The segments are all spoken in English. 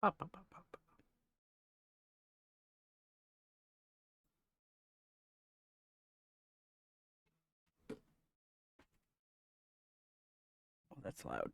Up, up, up, up. Oh, that's loud.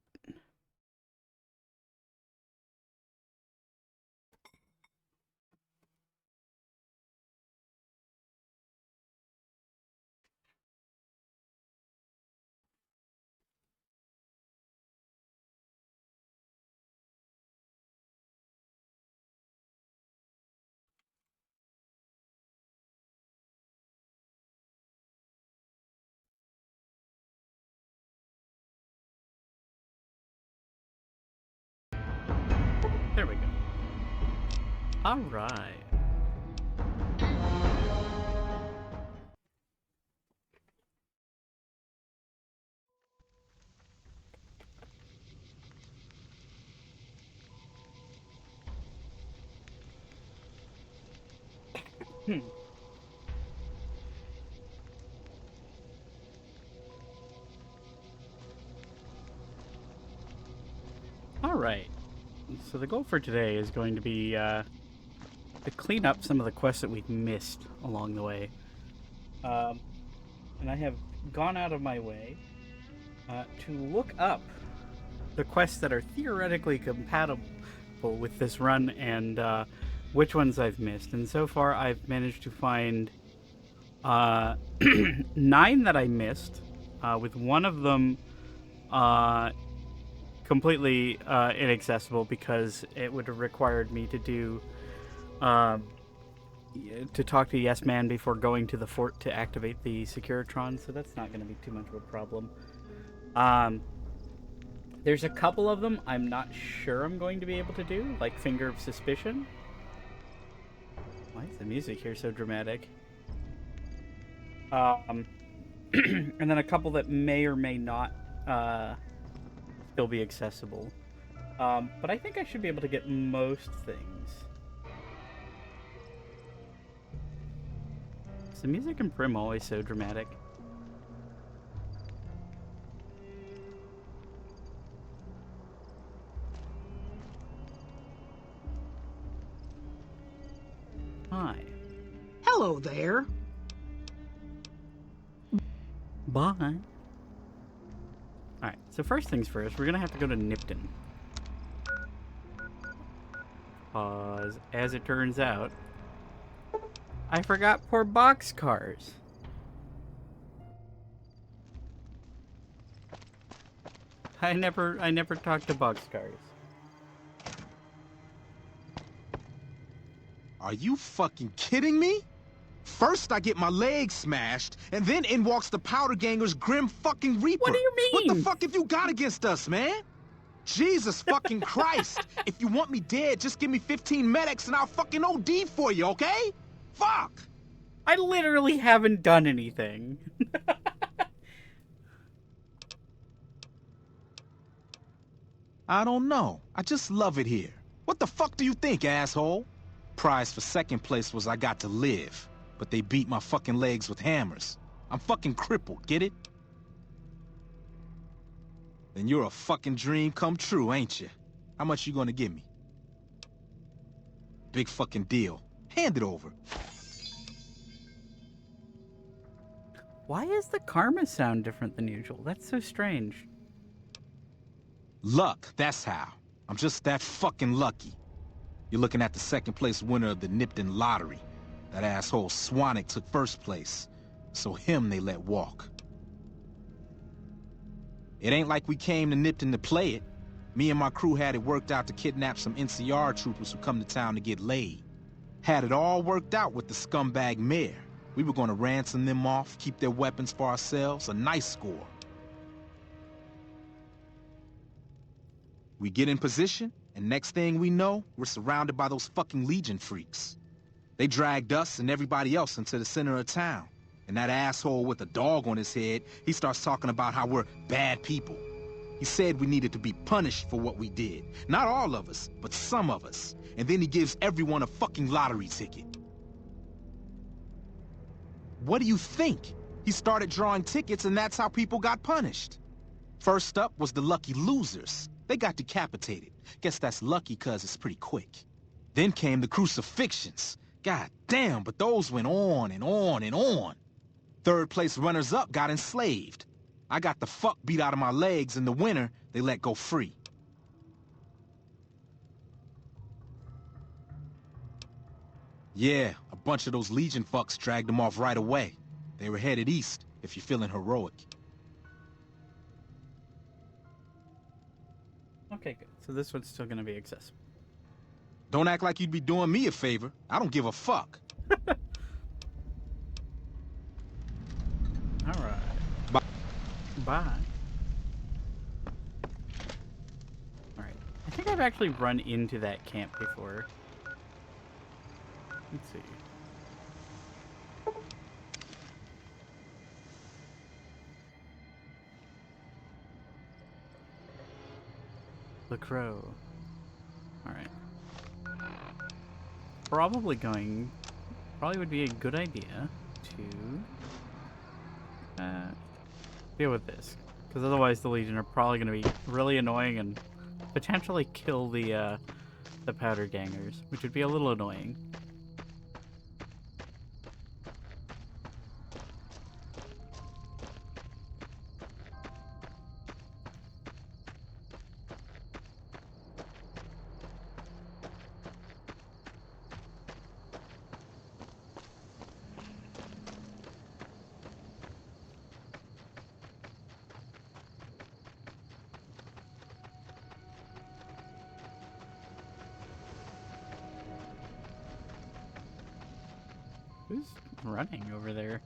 There we go. All right. Hmm. All right. So the goal for today is going to be to clean up some of the quests that we've missed along the way. And I have gone out of my way to look up the quests that are theoretically compatible with this run and which ones I've missed. And so far, I've managed to find 9 that I missed, with one of them completely inaccessible because it would have required me to do to talk to Yes Man before going to the fort to activate the Securitron, so that's not going to be too much of a problem. There's a couple of them I'm not sure I'm going to be able to do, like Finger of Suspicion. Why is the music here so dramatic? And then a couple that may or may not still be accessible. But I think I should be able to get most things. Is the music in Prim always so dramatic? Hi. Hello there. Bye. Alright, so first things first, we're gonna have to go to Nipton. As it turns out, I forgot poor boxcars. I never talked to boxcars. Are you fucking kidding me? First I get my leg smashed, and then in walks the Powder Ganger's Grim fucking Reaper. What do you mean? What the fuck have you got against us, man? Jesus fucking Christ. If you want me dead, just give me 15 medics and I'll fucking OD for you, okay? Fuck! I literally haven't done anything. I don't know. I just love it here. What the fuck do you think, asshole? Prize for second place was I got to live, but they beat my fucking legs with hammers. I'm fucking crippled, get it? Then you're a fucking dream come true, ain't you? How much you gonna give me? Big fucking deal. Hand it over. Why is the karma sound different than usual? That's so strange. Luck, that's how. I'm just that fucking lucky. You're looking at the second place winner of the Nipton lottery. That asshole Swanick took first place, so him they let walk. It ain't like we came to Nipton to play it. Me and my crew had it worked out to kidnap some NCR troopers who come to town to get laid. Had it all worked out with the scumbag mayor. We were gonna ransom them off, keep their weapons for ourselves, a nice score. We get in position, and next thing we know, we're surrounded by those fucking Legion freaks. They dragged us and everybody else into the center of town. And that asshole with a dog on his head, he starts talking about how we're bad people. He said we needed to be punished for what we did. Not all of us, but some of us. And then he gives everyone a fucking lottery ticket. What do you think? He started drawing tickets and that's how people got punished. First up was the lucky losers. They got decapitated. Guess that's lucky cause it's pretty quick. Then came the crucifixions. God damn, but those went on and on and on. Third place runners-up got enslaved. I got the fuck beat out of my legs in the winter, they let go free. Yeah, a bunch of those Legion fucks dragged them off right away. They were headed east, if you're feeling heroic. Okay, good. So this one's still gonna be accessible. Don't act like you'd be doing me a favor. I don't give a fuck. Alright. Bye. Bye. Alright. I think I've actually run into that camp before. Let's see. The Crow. Alright. Probably would be a good idea to deal with this. Because otherwise the Legion are probably going to be really annoying and potentially kill the powder gangers, which would be a little annoying. Who's running over there?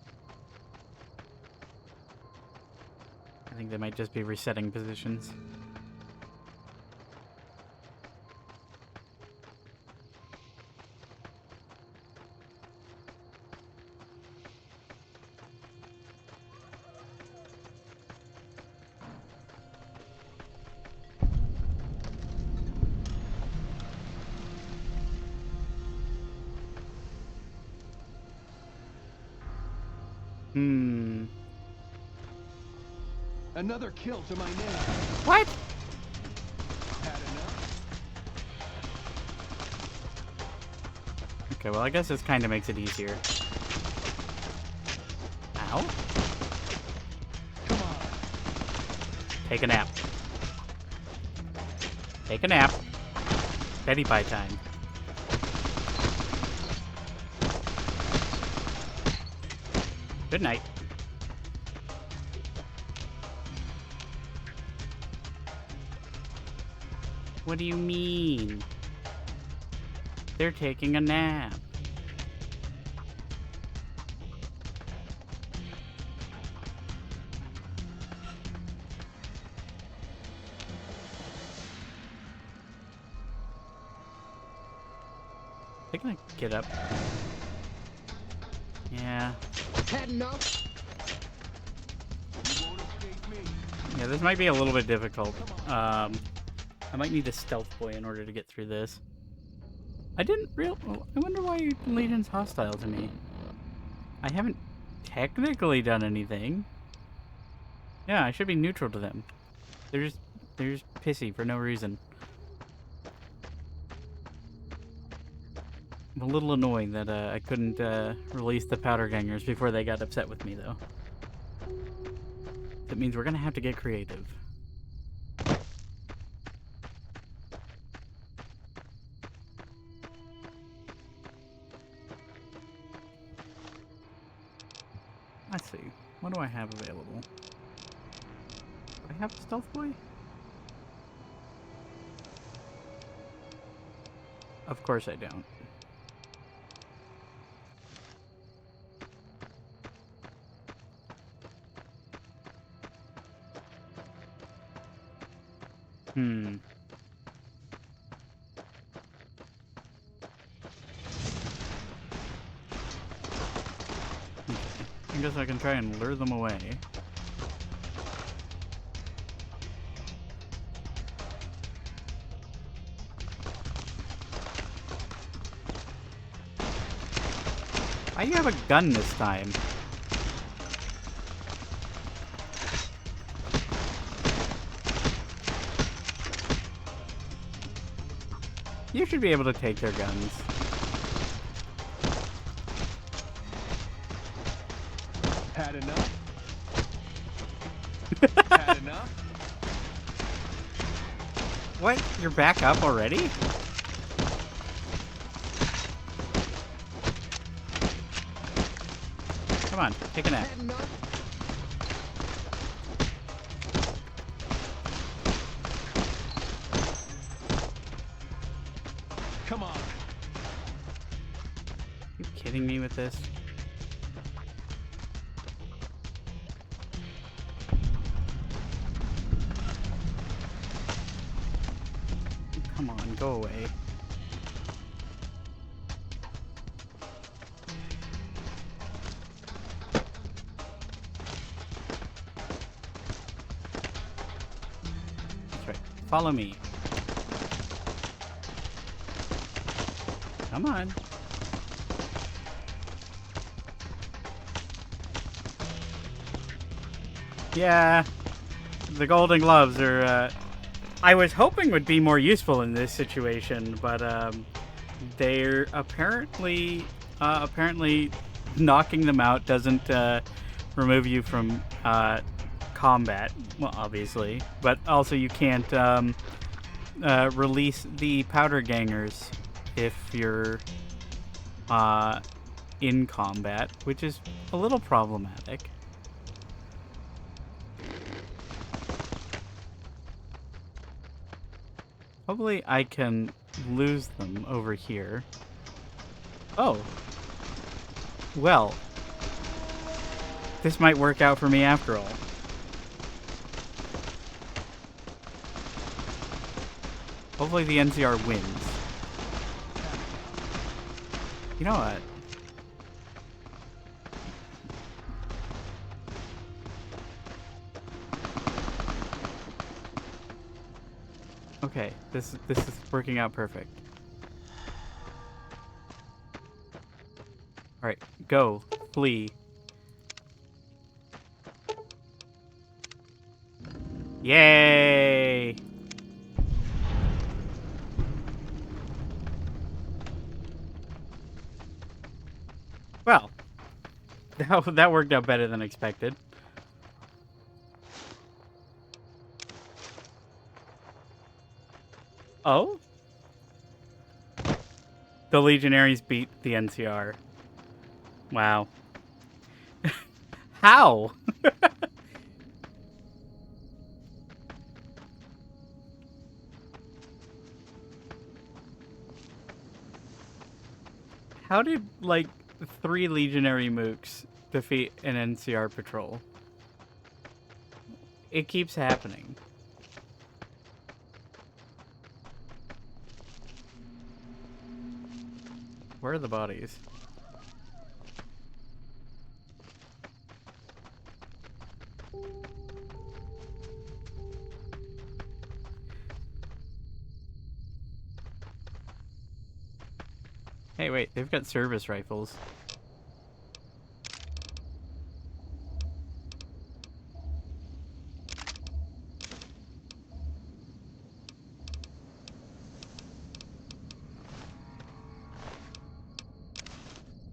I think they might just be resetting positions. Another kill to my name. What? Had enough? Okay, well I guess this kind of makes it easier. Ow. Come on. Take a nap. Take a nap. Betty pie time. Good night. What do you mean? They're taking a nap. They're gonna get up. Yeah. Had enough? You won't escape me. Yeah, this might be a little bit difficult. I might need a stealth boy in order to get through this. I wonder why Legion's hostile to me. I haven't technically done anything. Yeah, I should be neutral to them. They're just pissy for no reason. I'm a little annoyed that I couldn't release the powder gangers before they got upset with me, though. That means we're gonna have to get creative. Let's see. What do I have available? Do I have a stealth boy? Of course I don't. Okay. I guess I can try and lure them away. Why do you have a gun this time? You should be able to take their guns. Had enough? Had enough? What? You're back up already? Come on, take a nap. Had enough? Come on. You kidding me with this? Come on, go away. That's right. Follow me. Come on. Yeah, the golden gloves are, I was hoping would be more useful in this situation, but, they're apparently knocking them out doesn't, remove you from, combat, well, obviously, but also you can't, release the powder gangers if you're, in combat, which is a little problematic. Hopefully I can lose them over here. Oh. Well. This might work out for me after all. Hopefully the NCR wins. You know what? Okay, this is working out perfect. All right, go, flee. Yay! Well, that worked out better than expected. Oh? The Legionaries beat the NCR. Wow. How? How did, like, 3 Legionary mooks defeat an NCR patrol? It keeps happening. Where are the bodies? Hey, wait, they've got service rifles.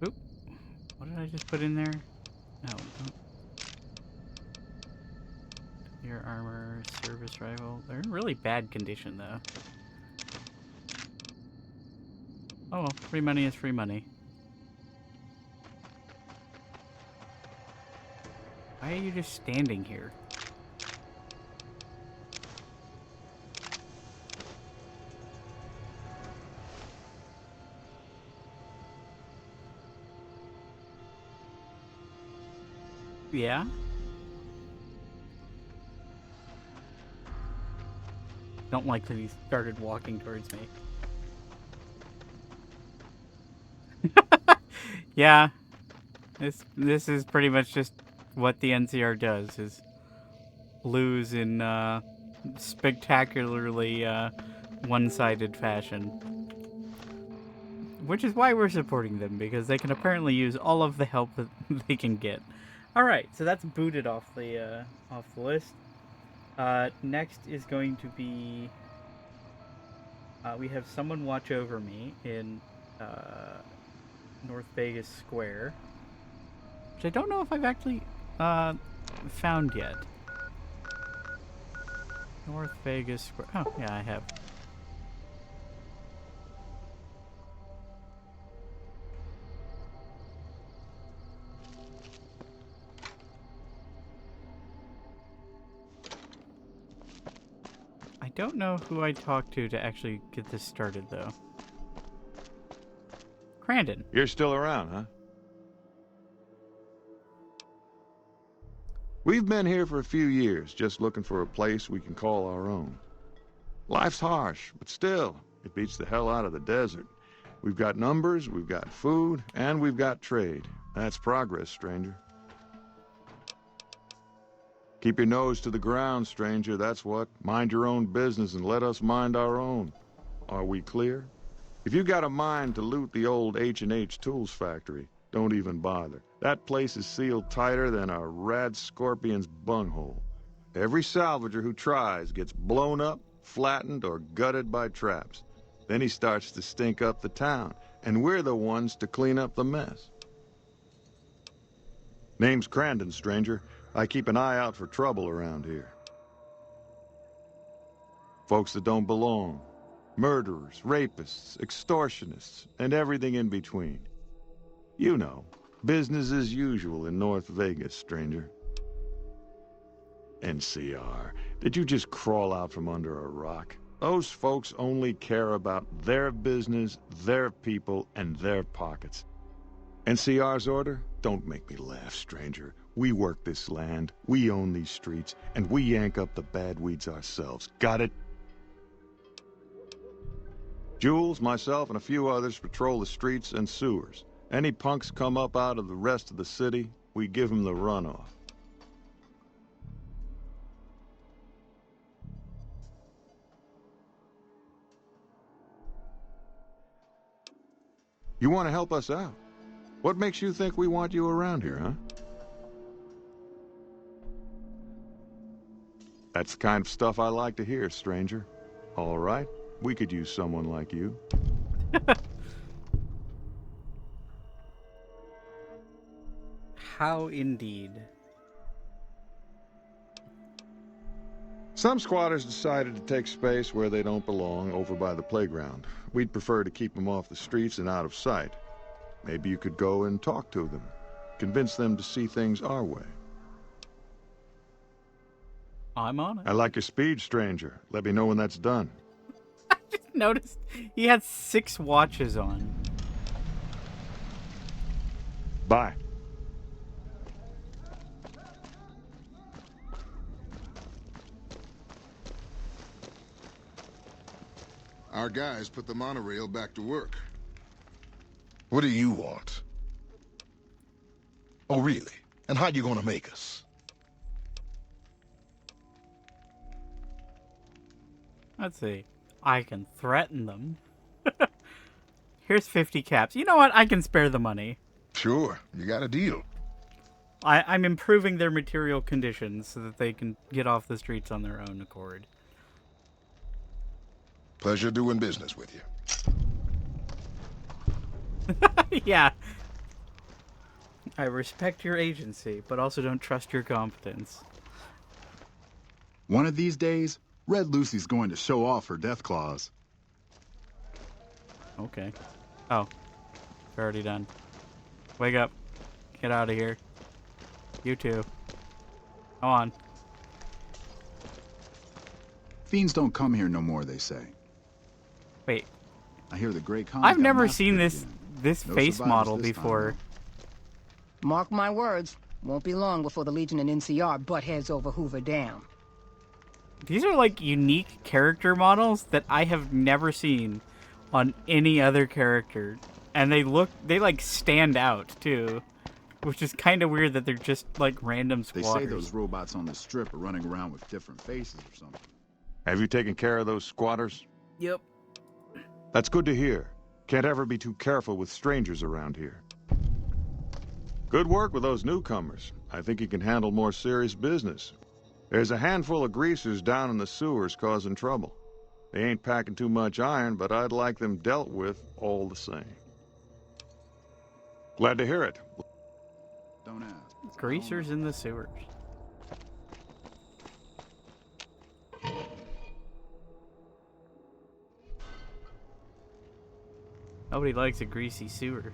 Oop. What did I just put in there? No. Don't. Your armor, service rifle. They're in really bad condition, though. Oh well, free money is free money. Why are you just standing here? Yeah? Don't like that he started walking towards me. Yeah. This is pretty much just what the NCR does, is lose in spectacularly one-sided fashion. Which is why we're supporting them, because they can apparently use all of the help that they can get. Alright, so that's booted off the list. Next is going to be We have someone watch over me in North Vegas Square, which I don't know if I've actually found yet. North Vegas Square. Oh, yeah, I have. I don't know who I talked to actually get this started, though. Crandon. You're still around, huh? We've been here for a few years, just looking for a place we can call our own. Life's harsh, but still, it beats the hell out of the desert. We've got numbers, we've got food, and we've got trade. That's progress, stranger. Keep your nose to the ground, stranger, that's what. Mind your own business and let us mind our own. Are we clear? If you got a mind to loot the old H&H Tools factory, don't even bother. That place is sealed tighter than a rad scorpion's bunghole. Every salvager who tries gets blown up, flattened, or gutted by traps. Then he starts to stink up the town, and we're the ones to clean up the mess. Name's Crandon, stranger. I keep an eye out for trouble around here. Folks that don't belong. Murderers, rapists, extortionists, and everything in between. You know, business as usual in North Vegas, stranger. NCR, did you just crawl out from under a rock? Those folks only care about their business, their people, and their pockets. NCR's order? Don't make me laugh, stranger. We work this land, we own these streets, and we yank up the bad weeds ourselves. Got it? Jules, myself, and a few others patrol the streets and sewers. Any punks come up out of the rest of the city, we give them the runoff. You want to help us out? What makes you think we want you around here, huh? That's the kind of stuff I like to hear, stranger. All right, we could use someone like you. How indeed. Some squatters decided to take space where they don't belong over by the playground. We'd prefer to keep them off the streets and out of sight. Maybe you could go and talk to them. Convince them to see things our way. I'm on it. I like your speed, stranger. Let me know when that's done. I just noticed he had 6 watches on. Bye. Our guys put the monorail back to work. What do you want? Oh, really? And how you gonna make us? Let's see. I can threaten them. Here's 50 caps. You know what? I can spare the money. Sure, you got a deal. I'm improving their material conditions so that they can get off the streets on their own accord. Pleasure doing business with you. Yeah. I respect your agency, but also don't trust your competence. One of these days, Red Lucy's going to show off her death claws. Okay. Oh. It's already done. Wake up. Get out of here. You too. Come on. Fiends don't come here no more, they say. Wait. I hear the Great Khan. I've got never massacred seen again. this No face survivors model this time, before. Mark my words, won't be long before the Legion and NCR butt heads over Hoover Dam. These are like unique character models that I have never seen on any other character. And they like stand out too. Which is kind of weird that they're just like random They squatters. say those robots on the strip are running around with different faces or something. Have you taken care of those squatters? Yep. That's good to hear. Can't ever be too careful with strangers around here. Good work with those newcomers. I think you can handle more serious business. There's a handful of greasers down in the sewers causing trouble. They ain't packing too much iron, but I'd like them dealt with all the same. Glad to hear it. Don't ask. Greasers in the sewers. Nobody likes a greasy sewer.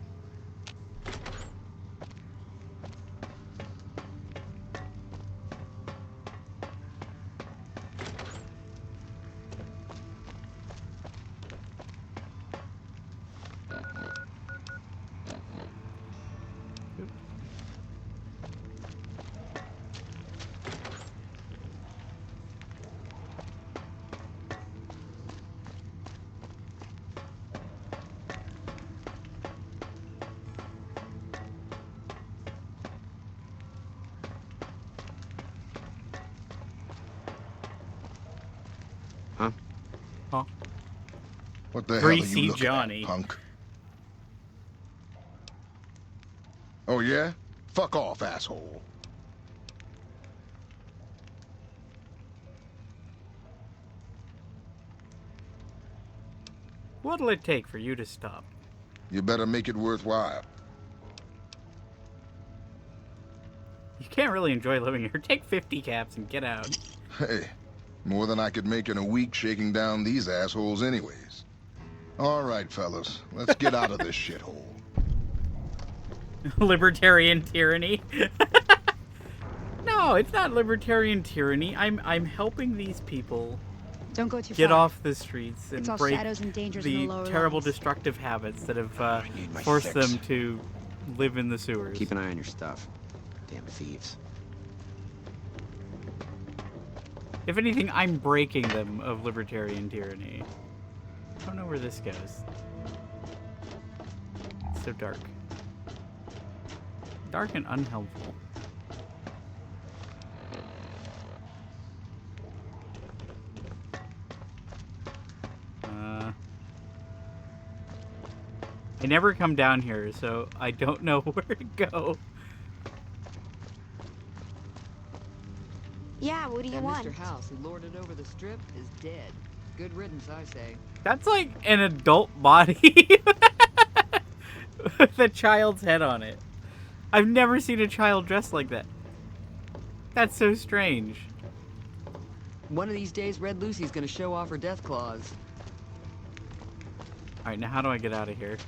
Huh? Huh? What the hell are Greasy you looking Johnny. at, punk? Oh, yeah? Fuck off, asshole. What'll it take for you to stop? You better make it worthwhile. You can't really enjoy living here. Take 50 caps and get out. Hey, more than I could make in a week shaking down these assholes anyways. All right, fellas, let's get out of this shithole. Libertarian tyranny. No, it's not libertarian tyranny. I'm helping these people Don't go too get far. off the streets and It's all break shadows and dangers in the the lower terrible levels. destructive habits that have need my forced fix. them to live in the sewers. Keep an eye on your stuff. Damn thieves. If anything, I'm breaking them of libertarian tyranny. I don't know where this goes. It's so dark. Dark and unhelpful. I never come down here, so I don't know where to go. Yeah, what do you That want? Mr. House who lorded over the strip is dead. Good riddance, I say. That's like an adult body with a child's head on it. I've never seen a child dressed like that. That's so strange. One of these days, Red Lucy's gonna show off her death claws. Alright, now how do I get out of here?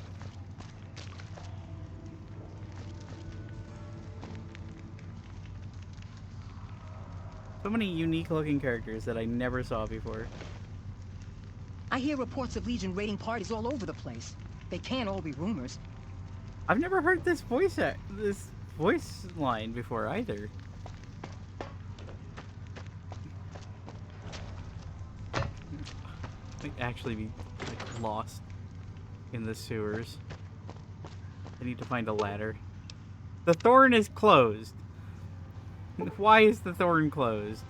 So many unique looking characters that I never saw before. I hear reports of Legion raiding parties all over the place. They can't all be rumors. I've never heard this voice line before either. I might actually be like lost in the sewers. I need to find a ladder. The thorn is closed. Why is the thorn closed?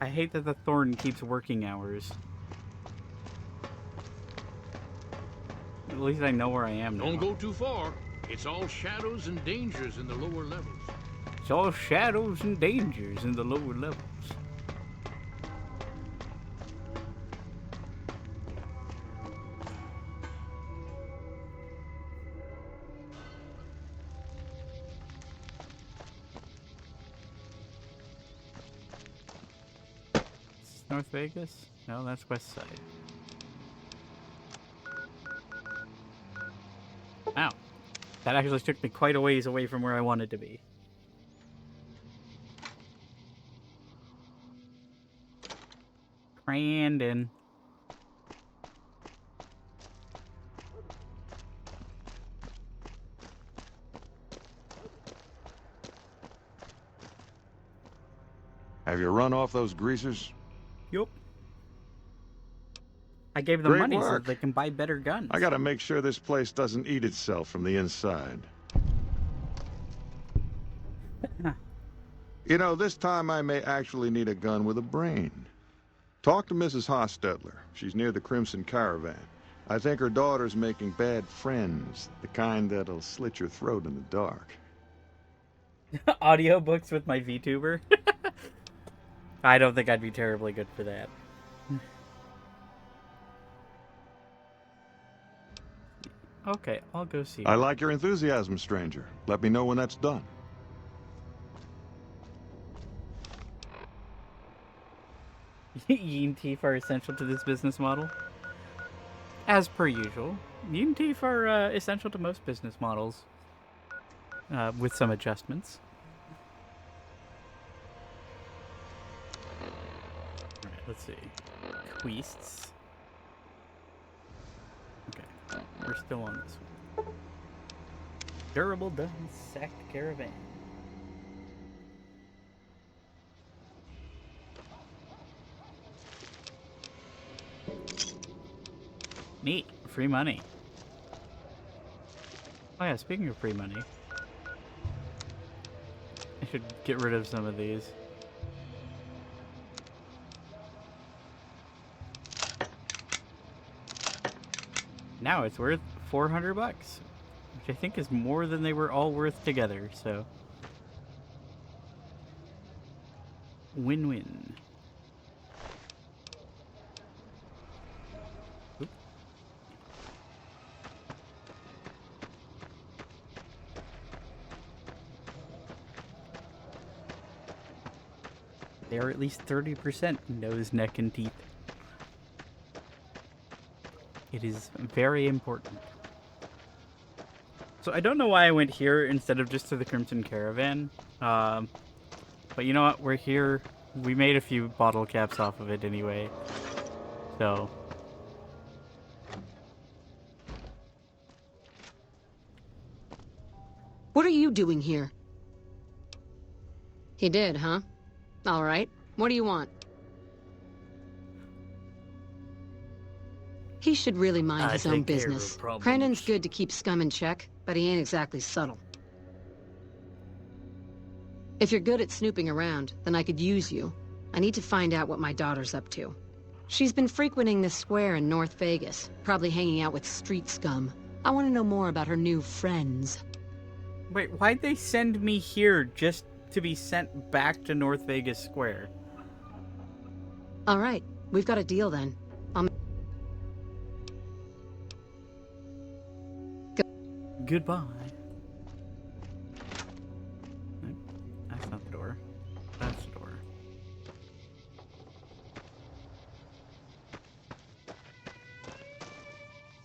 I hate that the thorn keeps working hours. At least I know where I am now. Don't go too far. It's all shadows and dangers in the lower levels. It's all shadows and dangers in the lower levels. North Vegas? No, that's West Side. Wow. That actually took me quite a ways away from where I wanted to be. Brandon. Have you run off those greasers? Yup. I gave them Great money so work. that they can buy better guns. I gotta make sure this place doesn't eat itself from the inside. You know, this time I may actually need a gun with a brain. Talk to Mrs. Hostetler. She's near the Crimson Caravan. I think her daughter's making bad friends, the kind that'll slit your throat in the dark. Audiobooks with my VTuber. I don't think I'd be terribly good for that. Okay, I'll go see. I like your enthusiasm, stranger. Let me know when that's done. Yin teeth are essential to this business model. As per usual, yin teeth are essential to most business models, with some adjustments. Alright, let's see. Quests. Okay, we're still on this one. Durable done sacked caravan. Neat. Free money. Oh yeah, speaking of free money, I should get rid of some of these. Now it's worth 400 bucks, which I think is more than they were all worth together, so win-win. They are at least 30% nose, neck, and teeth. It is very important. So I don't know why I went here instead of just to the Crimson Caravan. But you know what? We're here. We made a few bottle caps off of it anyway. So... What are you doing here? He did, huh? All right. What do you want? He should really mind his own business. Crandon's good to keep scum in check, but he ain't exactly subtle. If you're good at snooping around, then I could use you. I need to find out what my daughter's up to. She's been frequenting this square in North Vegas, probably hanging out with street scum. I want to know more about her new friends. Wait, why'd they send me here just to be sent back to North Vegas Square? All right, we've got a deal then. Goodbye. Nope, that's not the door. That's the door.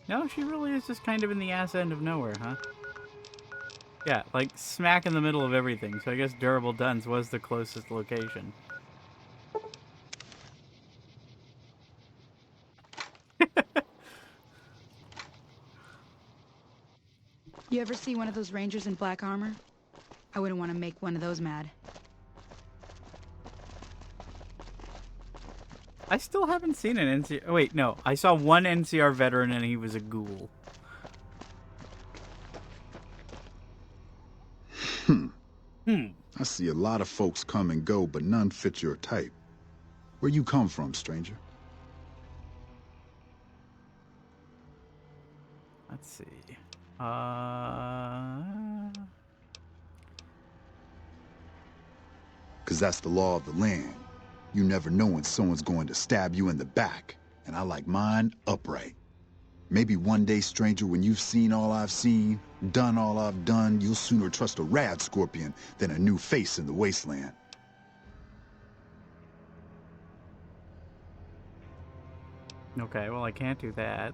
No, she really is just kind of in the ass end of nowhere, huh? Yeah, like smack in the middle of everything, so I guess Durable Duns was the closest location. You ever see one of those rangers in black armor? I wouldn't want to make one of those mad. I still haven't seen an NCR... Oh, wait, no. I saw one NCR veteran and he was a ghoul. I see a lot of folks come and go, but none fit your type. Where you come from, stranger? Let's see. Because that's the law of the land. You never know when someone's going to stab you in the back, and I like mine upright. Maybe one day, stranger, when you've seen all I've seen, done all I've done, you'll sooner trust a rad scorpion than a new face in the wasteland. Okay, well, I can't do that.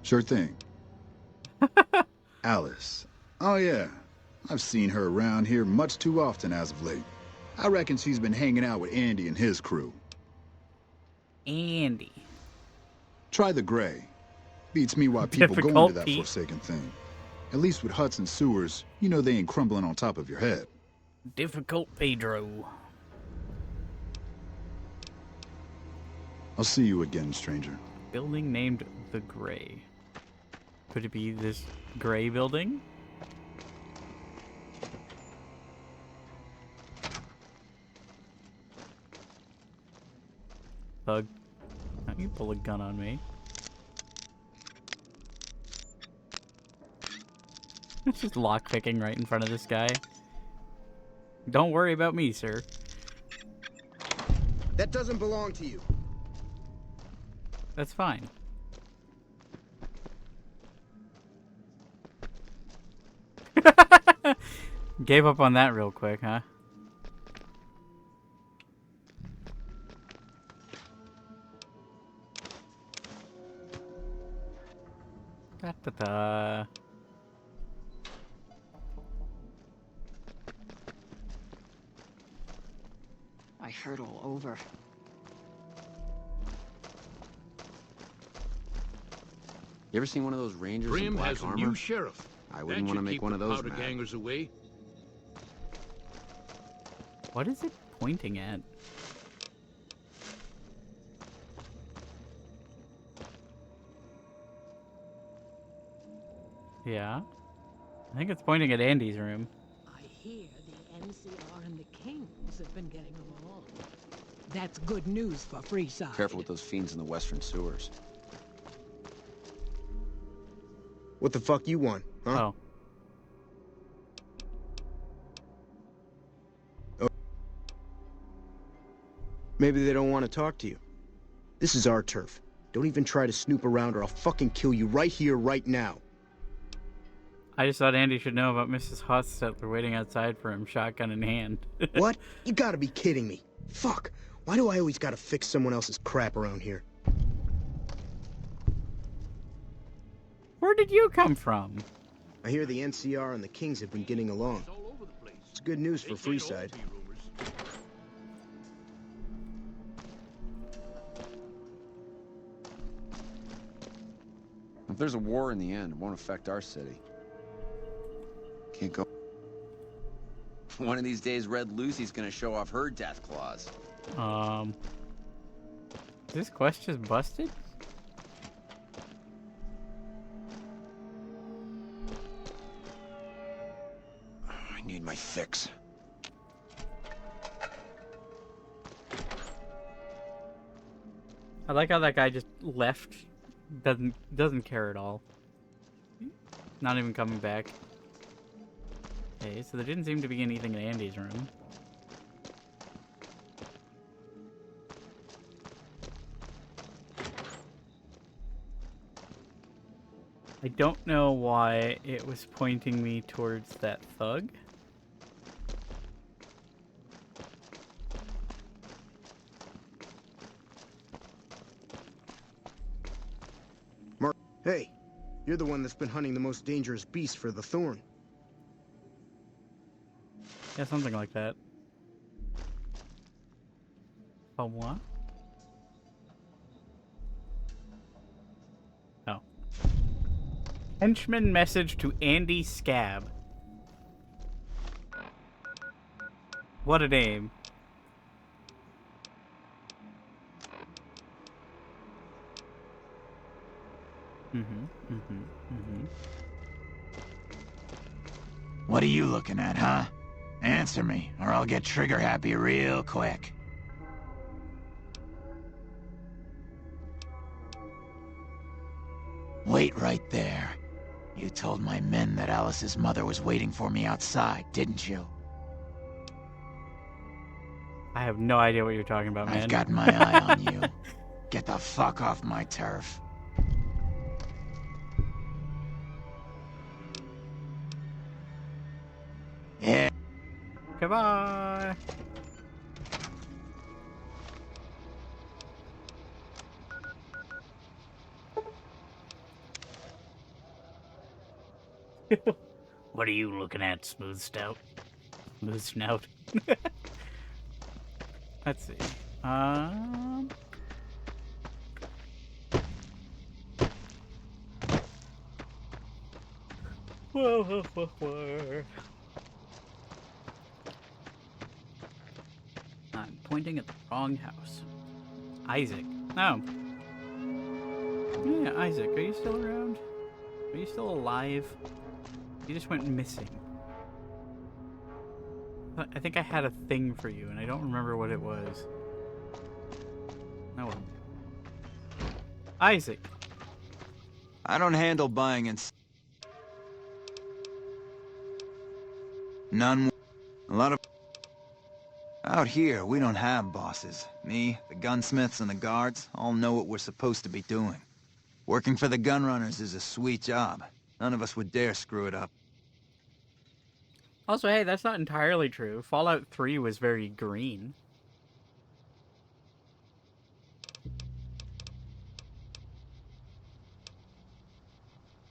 Sure thing. Alice. Oh, yeah. I've seen her around here much too often as of late. I reckon she's been hanging out with Andy and his crew. Andy. Try the gray. Beats me why people go into that forsaken thing. At least with huts and sewers, you know they ain't crumbling on top of your head. Difficult Pedro. I'll see you again, stranger. Building named the Gray. Could it be this gray building? Thug. How you pull a gun on me? It's just lockpicking right in front of this guy. Don't worry about me, sir. That doesn't belong to you. That's fine. Gave up on that real quick, huh? Da-da-da. I hurt all over. You ever seen one of those rangers in Grim black has a armor? new sheriff. I wouldn't want to make one of those powder mad. gangers away. What is it pointing at? Yeah. I think it's pointing at Andy's room. I hear the NCR and the Kings have been getting along. That's good news for Freeside. Careful with those fiends in the western sewers. What the fuck you want, huh? Oh. Maybe they don't want to talk to you. This is our turf. Don't even try to snoop around or I'll fucking kill you right here, right now. I just thought Andy should know about Mrs. Hostetler waiting outside for him, shotgun in hand. What? You gotta be kidding me. Fuck. Why do I always gotta fix someone else's crap around here? Where did you come from? I hear the NCR and the Kings have been getting along. It's good news for Freeside. If there's a war in the end, it won't affect our city. Can't go. One of these days, Red Lucy's gonna show off her death claws. Is this quest just busted? I need my fix. I like how that guy just left. Doesn't care at all. Not even coming back. Okay, so there didn't seem to be anything in Andy's room. I don't know why it was pointing me towards that thug. Hey, you're the one that's been hunting the most dangerous beast for the Thorn. Yeah, something like that. A what? Oh. Henchman message to Andy Scab. What a name. What are you looking at, huh? Answer me, or I'll get trigger happy real quick. Wait right there. You told my men that Alice's mother was waiting for me outside, didn't you? I have no idea what you're talking about, man. I've got my eye on you. Get the fuck off my turf. Yeah. Goodbye. What are you looking at, Smooth Snout? Smooth Snout. Let's see. Whoa. I'm pointing at the wrong house. Isaac. Oh. Yeah, Isaac, are you still around? Are you still alive? You just went missing. I think I had a thing for you, and I don't remember what it was. Oh well. Isaac. I don't handle buying and none. A lot of Out here, we don't have bosses. Me, the gunsmiths, and the guards all know what we're supposed to be doing. Working for the gunrunners is a sweet job. None of us would dare screw it up. Also, hey, that's not entirely true. Fallout 3 was very green.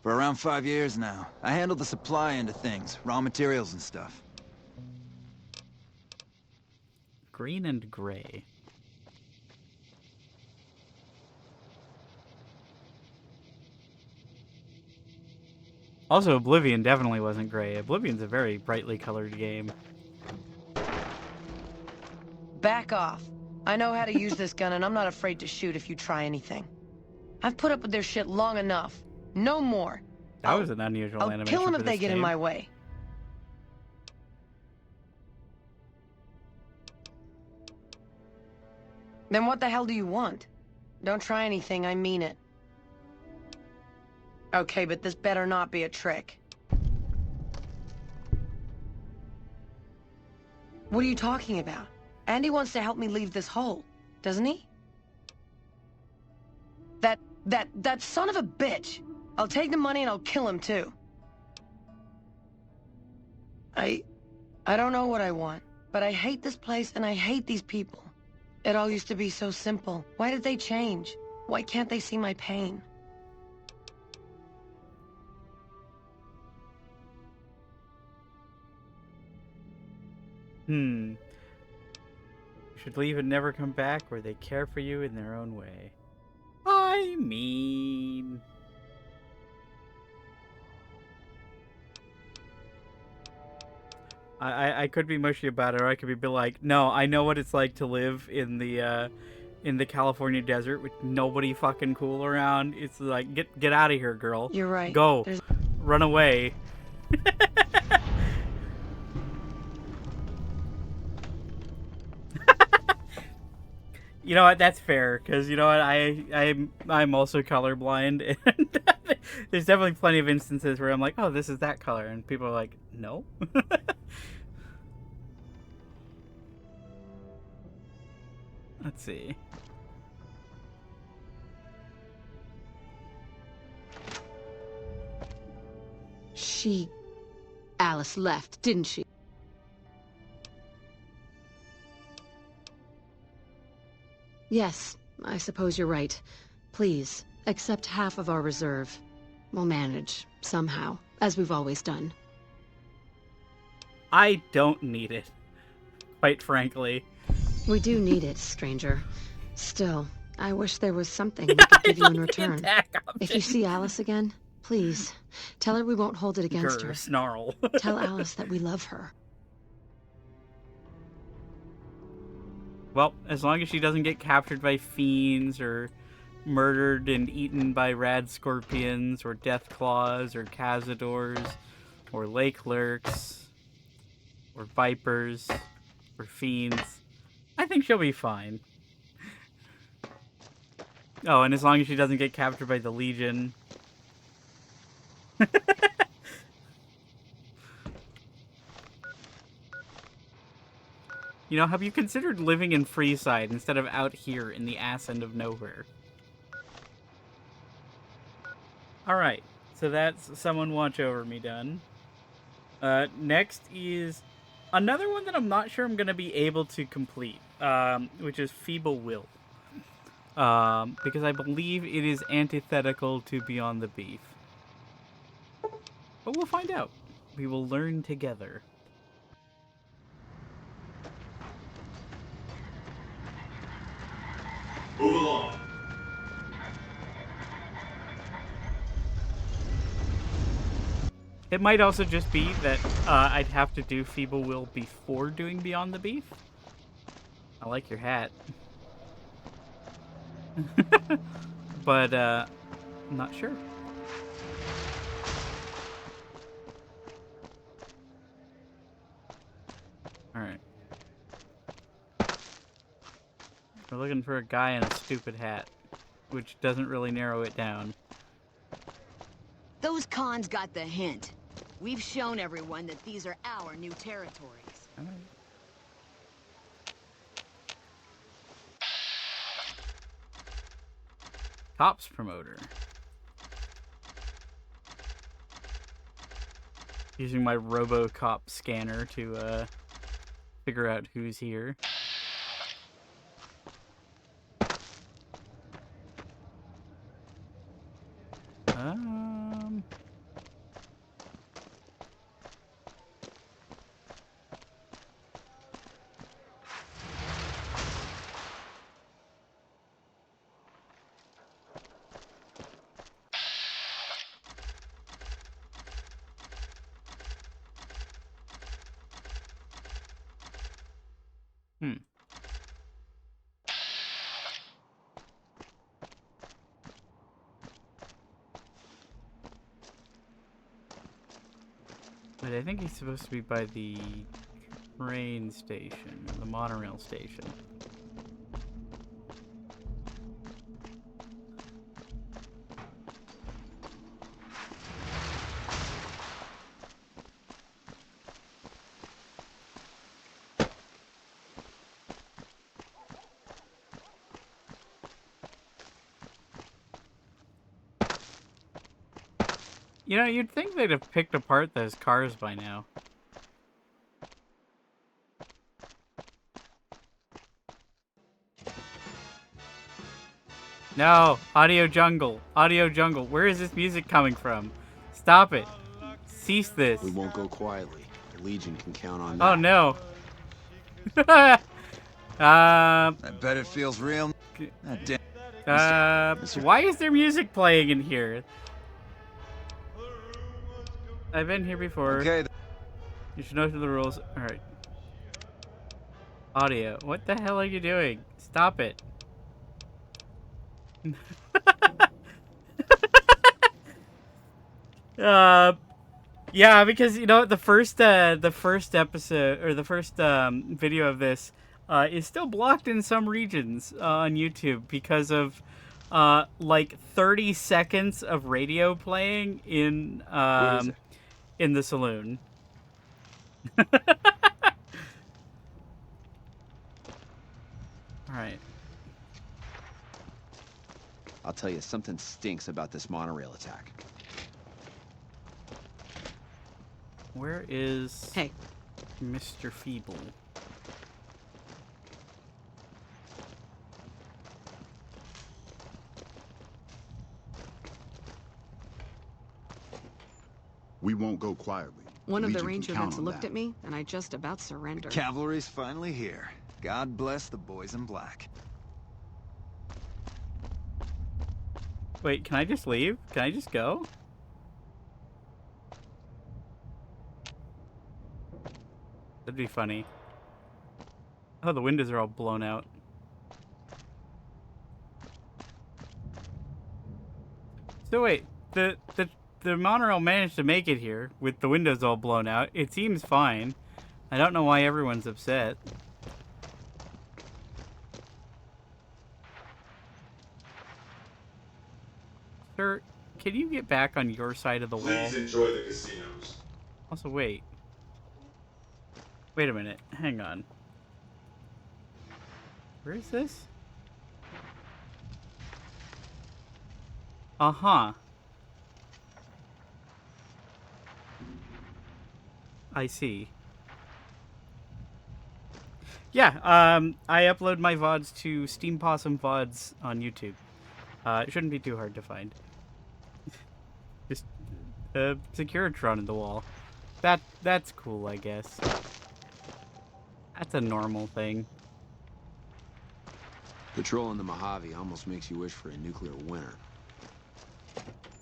For around 5 years now, I handle the supply end of things, raw materials and stuff. Green and gray. Also, Oblivion definitely wasn't gray. Oblivion's a very brightly colored game. Back off. I know how to use this gun, and I'm not afraid to shoot if you try anything. I've put up with their shit long enough. No more. That was an unusual I'll animation kill them for if they this get in game. my way. Then what the hell do you want? Don't try anything, I mean it. Okay, but this better not be a trick. What are you talking about? Andy wants to help me leave this hole, doesn't he? That son of a bitch! I'll take the money and I'll kill him too. I don't know what I want, but I hate this place and I hate these people. It all used to be so simple. Why did they change? Why can't they see my pain? You should leave and never come back, where they care for you in their own way. I mean... I could be mushy about it, or I could be like, no, I know what it's like to live in the California desert with nobody fucking cool around. It's like, get out of here, girl. You're right. Go. Run away. You know what? That's fair, because you know what? I'm also colorblind, and there's definitely plenty of instances where I'm like, oh, this is that color, and people are like, no. Let's see. Alice left, didn't she? Yes, I suppose you're right. Please, accept half of our reserve. We'll manage, somehow, as we've always done. I don't need it, quite frankly. We do need it, stranger. Still, I wish there was something we could give you in return. If you see Alice again, please, tell her we won't hold it against her. Snarl. Tell Alice that we love her. Well, as long as she doesn't get captured by fiends, or murdered and eaten by rad scorpions, or death claws, or cazadors, or lake lurks, or vipers, or fiends, I think she'll be fine. Oh, and as long as she doesn't get captured by the Legion. You know, have you considered living in Freeside instead of out here in the ass end of nowhere? Alright, so that's Someone Watch Over Me done. Next is another one that I'm not sure I'm going to be able to complete, which is Feeble Will. Because I believe it is antithetical to Beyond the Beef. But we'll find out. We will learn together. Move along. It might also just be that I'd have to do Feeble Will before doing Beyond the Beef. I like your hat. But, I'm not sure. Alright. We're looking for a guy in a stupid hat, which doesn't really narrow it down. Those cons got the hint. We've shown everyone that these are our new territories. Cops promoter. Using my RoboCop scanner to figure out who's here. But I think he's supposed to be by the train station, the monorail station. You know, you'd think they'd have picked apart those cars by now. No! Audio jungle! Audio jungle! Where is this music coming from? Stop it! Cease this! We won't go quietly. The Legion can count on that. Oh no! I bet it feels real. Why is there music playing in here? I've been here before. Okay. You should know the rules. Alright. Audio. What the hell are you doing? Stop it. Yeah, because you know the first episode or the first video of this is still blocked in some regions on YouTube because of like 30 seconds of radio playing in the saloon. All right. I'll tell you, something stinks about this monorail attack. Where is Mr. Feeble? We won't go quietly. One of the Legion can ranger count vets on looked that. at me, and I just about surrendered. Cavalry's finally here. God bless the boys in black. Wait, can I just leave? Can I just go? That'd be funny. Oh, the windows are all blown out. So wait, the monorail managed to make it here with the windows all blown out. It seems fine. I don't know why everyone's upset. Sir, can you get back on your side of the wall? Please enjoy the casinos. Also, wait. Wait a minute. Hang on. Where is this? Uh-huh. I see. Yeah, I upload my VODs to Steam Possum VODs on YouTube. It shouldn't be too hard to find. Just a Securitron in the wall. That's cool, I guess. That's a normal thing. Patrolling the Mojave almost makes you wish for a nuclear winter.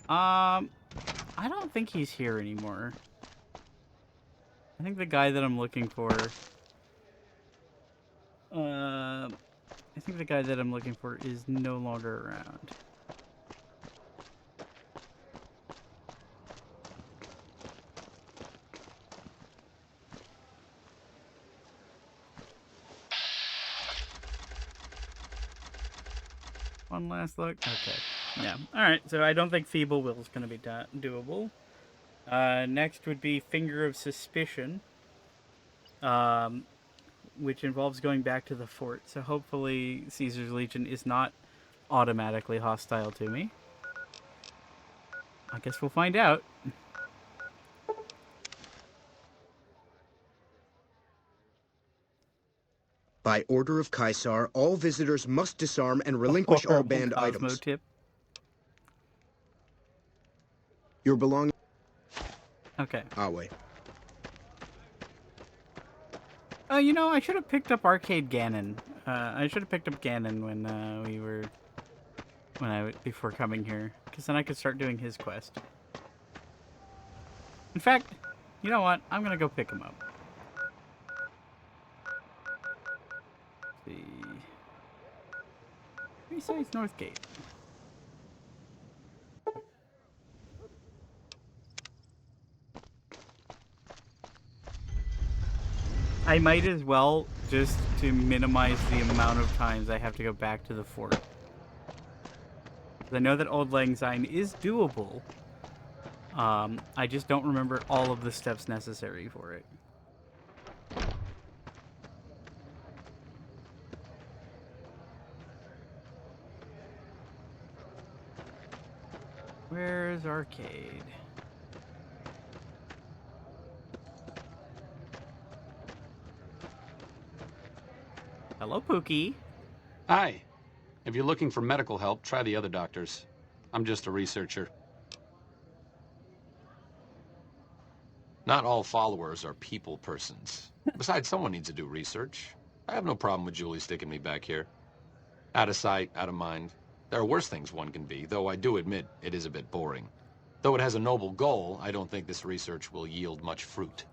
I don't think he's here anymore. I think the guy that I'm looking for... I think the guy that I'm looking for is no longer around. One last look. Okay. Yeah. Alright, so I don't think Feeble Will is going to be doable. Next would be Finger of Suspicion. Which involves going back to the fort. So hopefully Caesar's Legion is not automatically hostile to me. I guess we'll find out. By order of Caesar, all visitors must disarm and relinquish all Horrible banned Cosmo items. tip. Your belongings. Okay. I'll wait. Oh, you know, I should have picked up Arcade Ganon. I should have picked up Ganon before coming here, because then I could start doing his quest. In fact, you know what? I'm gonna go pick him up. Let's see. Besides Northgate. I might as well, just to minimize the amount of times I have to go back to the fort. I know that Old Lang Syne is doable. I just don't remember all of the steps necessary for it. Where's Arcade? Hello, Pookie. Hi. If you're looking for medical help, try the other doctors. I'm just a researcher. Not all followers are people persons. Besides, someone needs to do research. I have no problem with Julie sticking me back here. Out of sight, out of mind. There are worse things one can be, though I do admit it is a bit boring. Though it has a noble goal, I don't think this research will yield much fruit.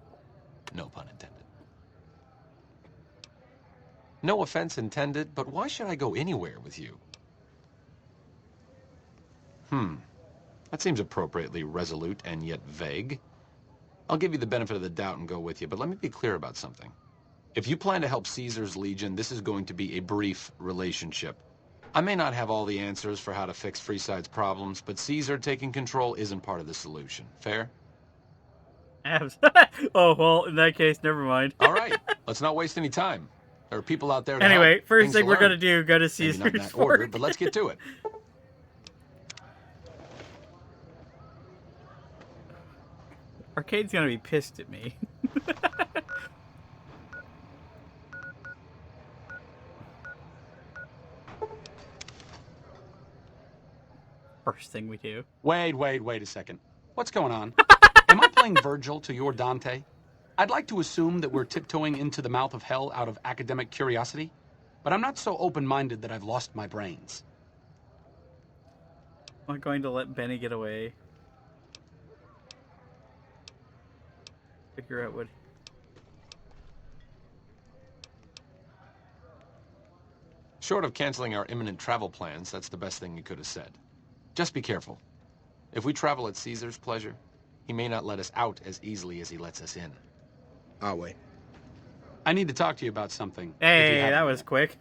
No pun intended. No offense intended, but why should I go anywhere with you? That seems appropriately resolute and yet vague. I'll give you the benefit of the doubt and go with you, but let me be clear about something. If you plan to help Caesar's Legion, this is going to be a brief relationship. I may not have all the answers for how to fix Freeside's problems, but Caesar taking control isn't part of the solution. Fair? Oh, well, in that case, never mind. All right, let's not waste any time. There are people out there to Anyway, help. first Things thing to we're learn. going to do, go to Maybe not in Caesar's that order, fort. but let's get to it. Arcade's going to be pissed at me. First thing we do. Wait a second. What's going on? Am I playing Virgil to your Dante? I'd like to assume that we're tiptoeing into the mouth of hell out of academic curiosity, but I'm not so open-minded that I've lost my brains. I'm not going to let Benny get away. Figure out what... Short of canceling our imminent travel plans, that's the best thing you could have said. Just be careful. If we travel at Caesar's pleasure, he may not let us out as easily as he lets us in. I'll wait. I need to talk to you about something. Hey, that was quick.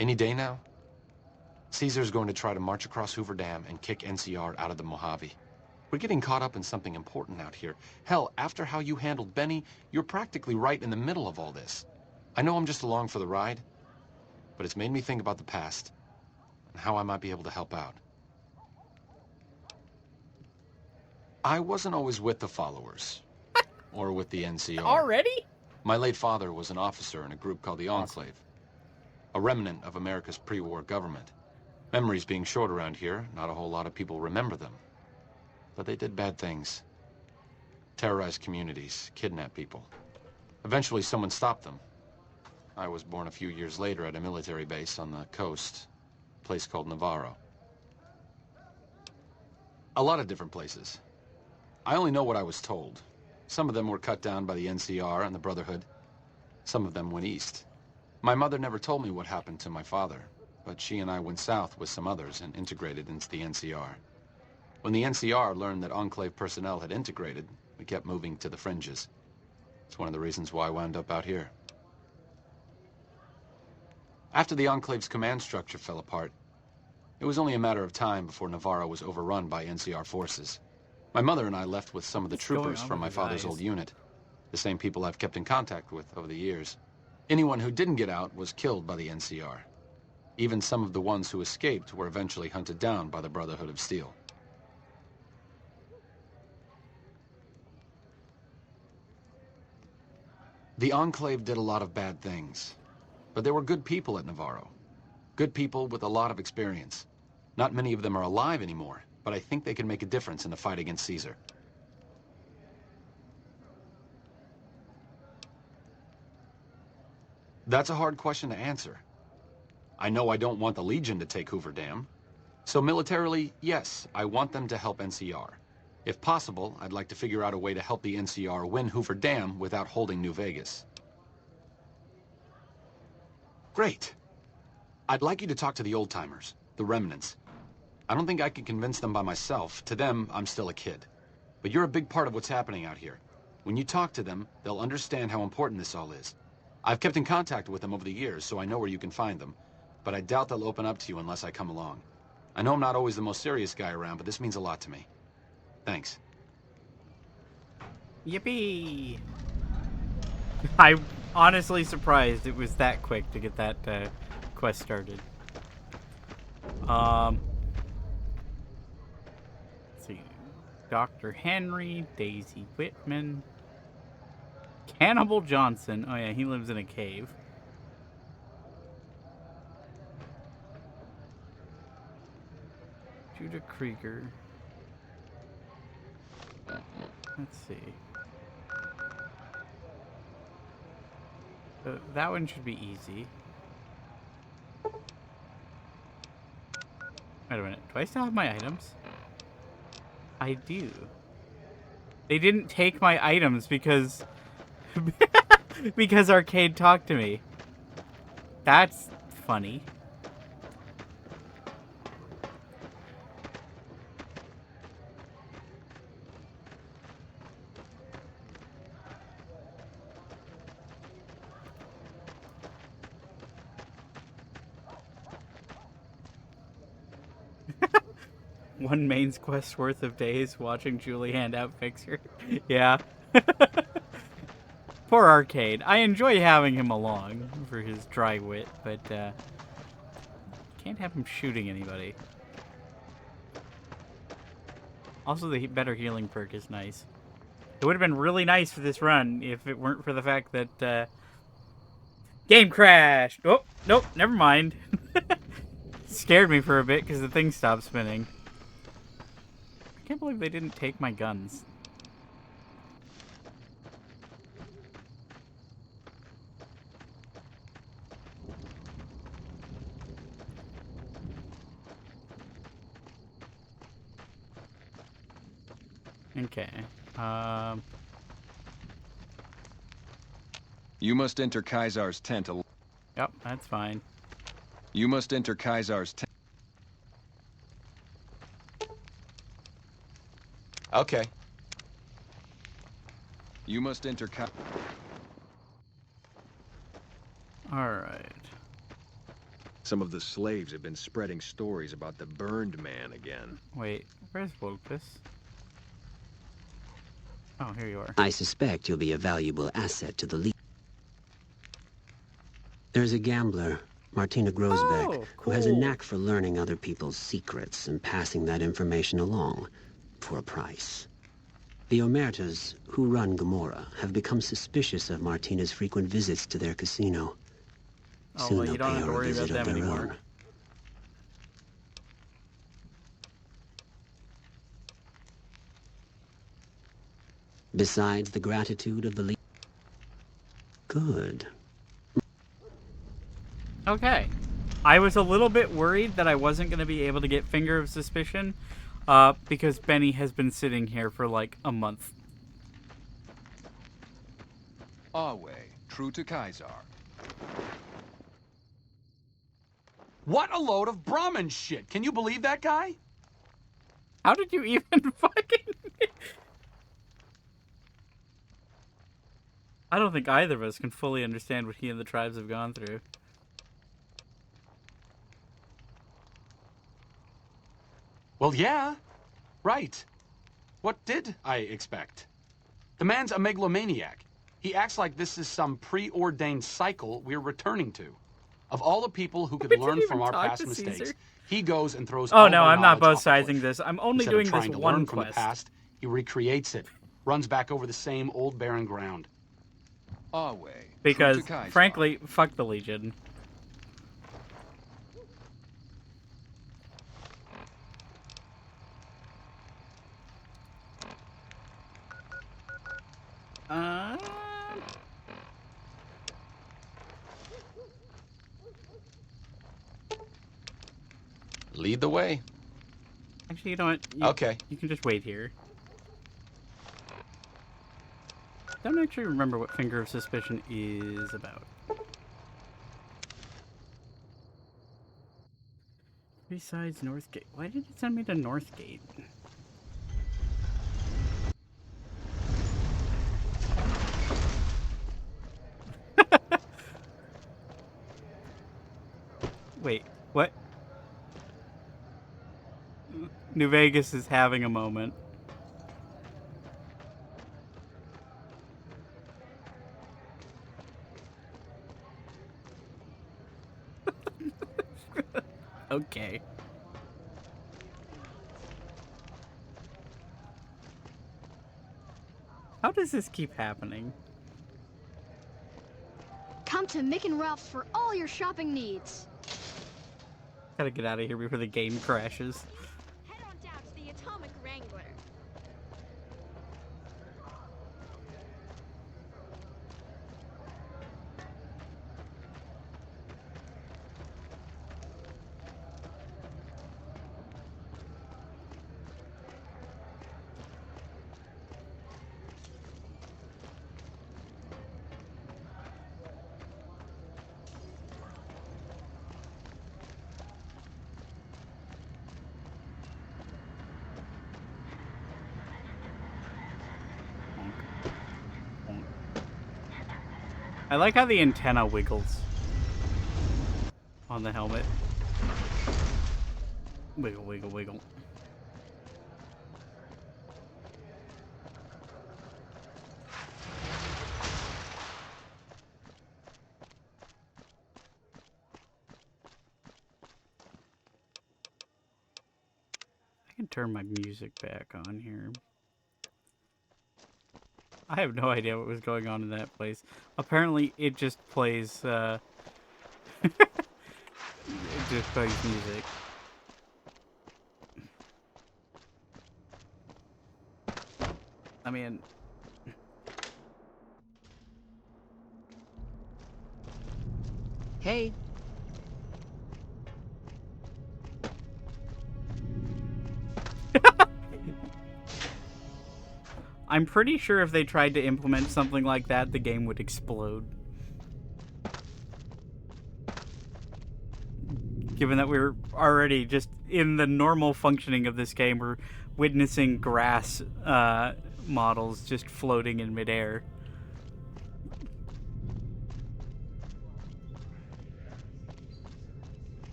Any day now? Caesar's going to try to march across Hoover Dam and kick NCR out of the Mojave. We're getting caught up in something important out here. Hell, after how you handled Benny, you're practically right in the middle of all this. I know I'm just along for the ride, but it's made me think about the past and how I might be able to help out. I wasn't always with the followers, or with the NCR. Already? My late father was an officer in a group called the Enclave, a remnant of America's pre-war government. Memories being short around here, not a whole lot of people remember them. But they did bad things. Terrorized communities, kidnapped people. Eventually someone stopped them. I was born a few years later at a military base on the coast, a place called Navarro. A lot of different places. I only know what I was told. Some of them were cut down by the NCR and the Brotherhood. Some of them went east. My mother never told me what happened to my father, but she and I went south with some others and integrated into the NCR. When the NCR learned that Enclave personnel had integrated, we kept moving to the fringes. It's one of the reasons why I wound up out here. After the Enclave's command structure fell apart, it was only a matter of time before Navarro was overrun by NCR forces. My mother and I left with some of the troopers from my father's old unit, the same people I've kept in contact with over the years. Anyone who didn't get out was killed by the NCR. Even some of the ones who escaped were eventually hunted down by the Brotherhood of Steel. The Enclave did a lot of bad things, but there were good people at Navarro. Good people with a lot of experience. Not many of them are alive anymore, but I think they can make a difference in the fight against Caesar. That's a hard question to answer. I know I don't want the Legion to take Hoover Dam. So militarily, yes, I want them to help NCR. If possible, I'd like to figure out a way to help the NCR win Hoover Dam without holding New Vegas. Great. I'd like you to talk to the old-timers, the remnants. I don't think I can convince them by myself. To them, I'm still a kid. But you're a big part of what's happening out here. When you talk to them, they'll understand how important this all is. I've kept in contact with them over the years, so I know where you can find them. But I doubt they'll open up to you unless I come along. I know I'm not always the most serious guy around, but this means a lot to me. Thanks. Yippee! I'm honestly surprised it was that quick to get that quest started. Let's see. Dr. Henry, Daisy Whitman, Cannibal Johnson. Oh yeah, he lives in a cave. Judah Krieger. Let's see. That one should be easy. Wait a minute. Do I still have my items? I do. They didn't take my items because... because Arcade talked to me. That's funny. One main quest worth of days watching Julie hand out Fixer. Yeah. Poor Arcade. I enjoy having him along for his dry wit, but can't have him shooting anybody. Also, the better healing perk is nice. It would have been really nice for this run if it weren't for the fact that game crashed. Oh, nope, never mind. Scared me for a bit because the thing stopped spinning. I can't believe they didn't take my guns. Okay. You must enter Kaisar's tent. Yep, that's fine. You must enter Kaisar's tent. Okay. You must enter Alright. Some of the slaves have been spreading stories about the burned man again. Wait, where's Wokus? Oh, here you are. I suspect you'll be a valuable asset to the League. There's a gambler, Martina Grosbeck, who has a knack for learning other people's secrets and passing that information along for a price. The Omertas, who run Gomorrah, have become suspicious of Martina's frequent visits to their casino. Soon well, you they'll don't pay have to her a worry about visit of them their anymore. own. Besides the gratitude of the League. Good. Okay. I was a little bit worried that I wasn't going to be able to get Finger of Suspicion, because Benny has been sitting here for like a month. Our way, true to Kaisar. What a load of Brahmin shit! Can you believe that guy? How did you even fucking... I don't think either of us can fully understand what he and the tribes have gone through. Well, yeah. Right. What did I expect? The man's a megalomaniac. He acts like this is some preordained cycle we're returning to. Of all the people who could We learn didn't from even our talk past to mistakes, Caesar. he goes and throws Oh all no, of our I'm not knowledge both off a sizing cliff. this. I'm only Instead doing of this trying to one learn from the quest. past, he recreates it, runs back over the same old barren ground. Our way. Because, True to Kaiser. frankly, fuck the Legion. Lead the way. Actually, you know what? Okay. You can just wait here. Don't actually remember what Finger of Suspicion is about. Besides Northgate. Why did it send me to Northgate? Wait, what? New Vegas is having a moment. Okay. How does this keep happening? Come to Mick and Ralph's for all your shopping needs. Gotta get out of here before the game crashes. Head on down to the Atomic Wrangler. I like how the antenna wiggles on the helmet. Wiggle, wiggle, wiggle. I can turn my music back on here. I have no idea what was going on in that place. Apparently, it just plays, it just plays music. I mean... Hey. I'm pretty sure if they tried to implement something like that, the game would explode. Given that we're already just in the normal functioning of this game, we're witnessing grass models just floating in midair.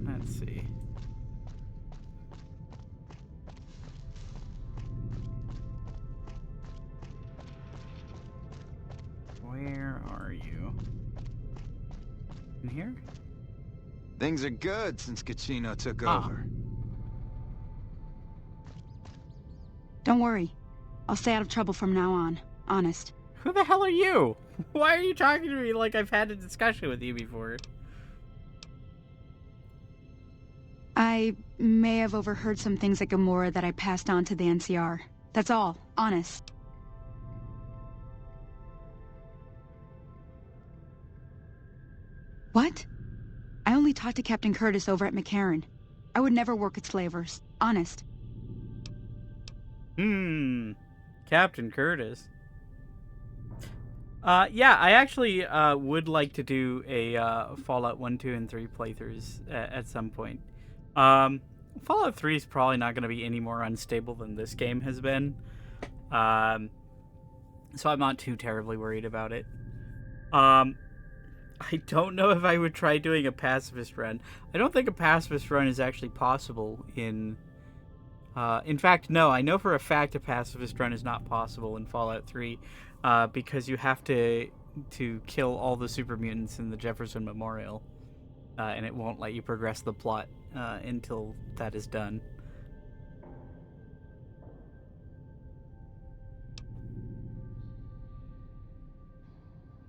Let's see. Where are you? In here? Things are good since Caccino took over. Don't worry. I'll stay out of trouble from now on. Honest. Who the hell are you? Why are you talking to me like I've had a discussion with you before? I may have overheard some things at Gamora that I passed on to the NCR. That's all. Honest. What? I only talked to Captain Curtis over at McCarran. I would never work with slavers. Honest. Captain Curtis. Yeah, I actually would like to do a Fallout 1, 2, and 3 playthroughs at some point. Fallout 3 is probably not going to be any more unstable than this game has been. So I'm not too terribly worried about it. I don't know if I would try doing a pacifist run. I don't think a pacifist run is actually possible in fact, no, I know for a fact a pacifist run is not possible in Fallout 3 because you have to to kill all the super mutants in the Jefferson Memorial, and it won't let you progress the plot until that is done.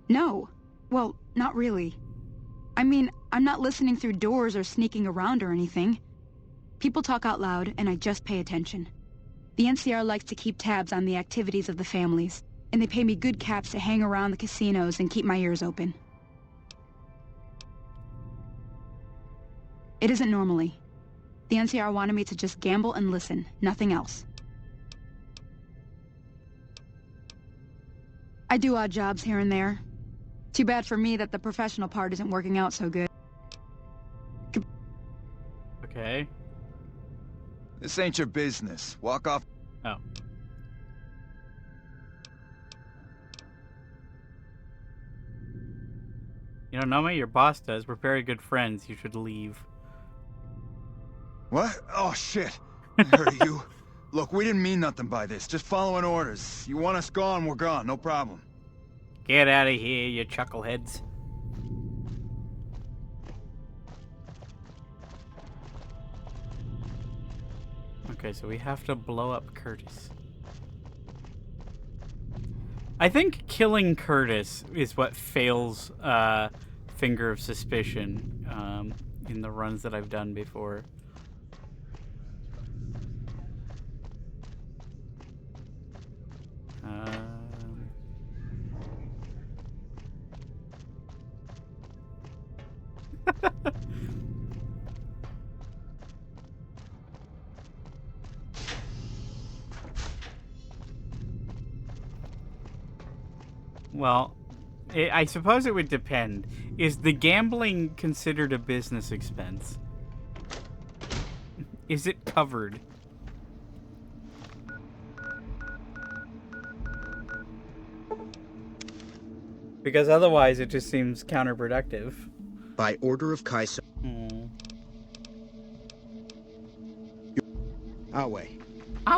No. Well, not really. I mean, I'm not listening through doors or sneaking around or anything. People talk out loud, and I just pay attention. The NCR likes to keep tabs on the activities of the families, and they pay me good caps to hang around the casinos and keep my ears open. It isn't normally. The NCR wanted me to just gamble and listen, nothing else. I do odd jobs here and there. Too bad for me that the professional part isn't working out so good. Okay. This ain't your business. Walk off. Oh. You don't know me? Your boss does. We're very good friends. You should leave. What? Oh, shit. I heard you. Look, we didn't mean nothing by this. Just following orders. You want us gone, we're gone. No problem. Get out of here, you chuckleheads. Okay, so we have to blow up Curtis. I think killing Curtis is what fails Finger of Suspicion in the runs that I've done before. Well, I suppose it would depend. Is the gambling considered a business expense? Is it covered? Because otherwise it just seems counterproductive. By order of Kaiser. Away.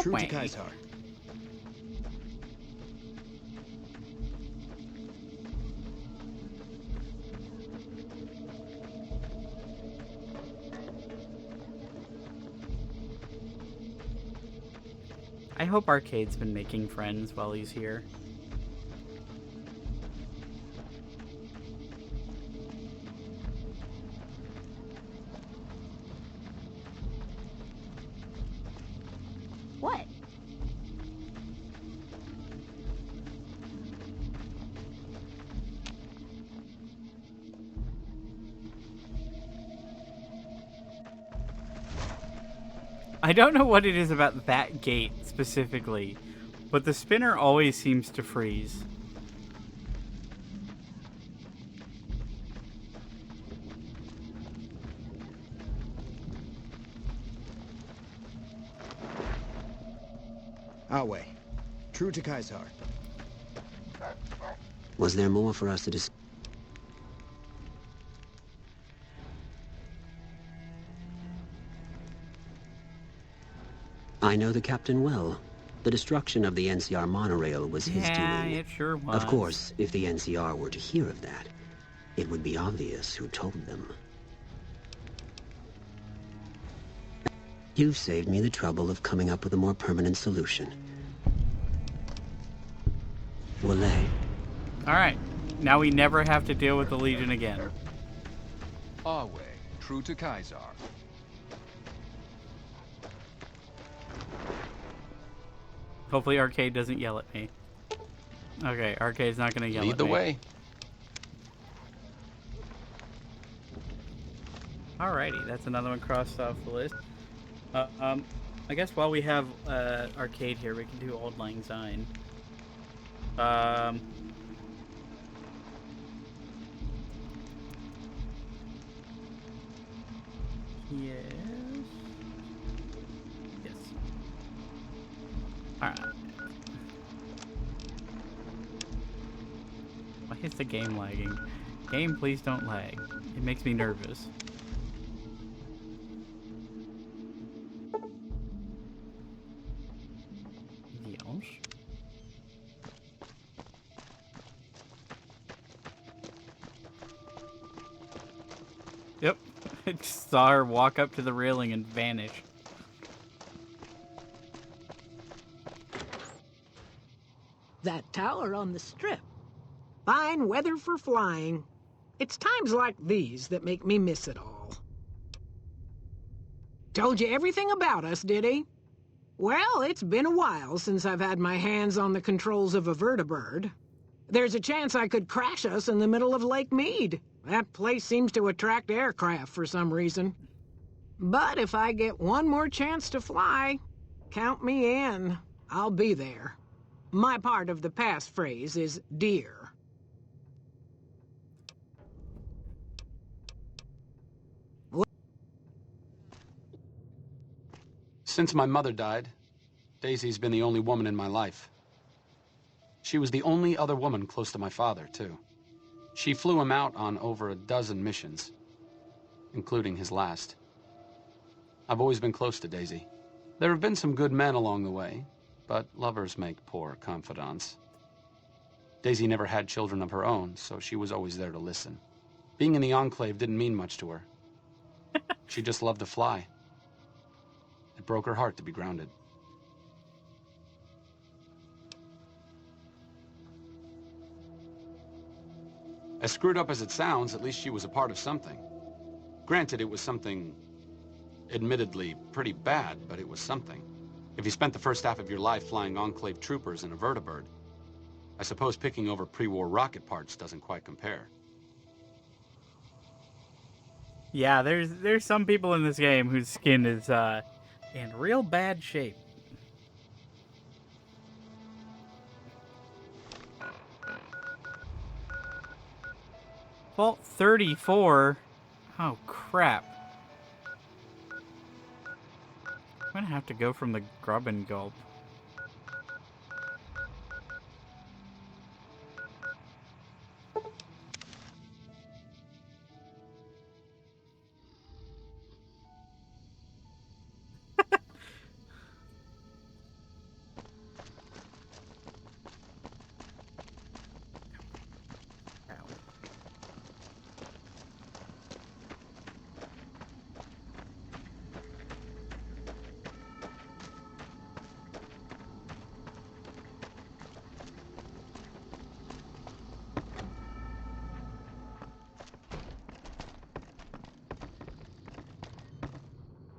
True to Kaisar. I hope Arcade's been making friends while he's here. What? I don't know what it is about that gate specifically, but the spinner always seems to freeze. Away. True to Kaisar. Was there more for us to discuss? I know the captain well. The destruction of the NCR monorail was his doing. Yeah, it sure was. Of course, if the NCR were to hear of that, it would be obvious who told them. You've saved me the trouble of coming up with a more permanent solution. Willay. Alright, now we never have to deal with the Legion again. Our way, true to Kaisar. Hopefully Arcade doesn't yell at me. Okay, Arcade's not gonna yell at me. Lead the way. Alrighty, that's another one crossed off the list. I guess while we have Arcade here, we can do Auld Lang Syne. Yes. Yes. Alright. Why is the game lagging? Game, please don't lag. It makes me nervous. Yes. Just saw her walk up to the railing and vanish. That tower on the strip. Fine weather for flying. It's times like these that make me miss it all. Told you everything about us, did he? Well, it's been a while since I've had my hands on the controls of a vertibird. There's a chance I could crash us in the middle of Lake Mead. That place seems to attract aircraft for some reason. But if I get one more chance to fly, count me in. I'll be there. My part of the passphrase is dear. Since my mother died, Daisy's been the only woman in my life. She was the only other woman close to my father, too. She flew him out on over a dozen missions, including his last. I've always been close to Daisy. There have been some good men along the way, but lovers make poor confidants. Daisy never had children of her own, so she was always there to listen. Being in the Enclave didn't mean much to her. She just loved to fly. It broke her heart to be grounded. As screwed up as it sounds, at least she was a part of something. Granted, it was something admittedly pretty bad, but it was something. If you spent the first half of your life flying Enclave troopers in a vertibird, I suppose picking over pre-war rocket parts doesn't quite compare. Yeah, there's some people in this game whose skin is in real bad shape. Vault 34? Oh, crap. I'm gonna have to go from the grub and gulp.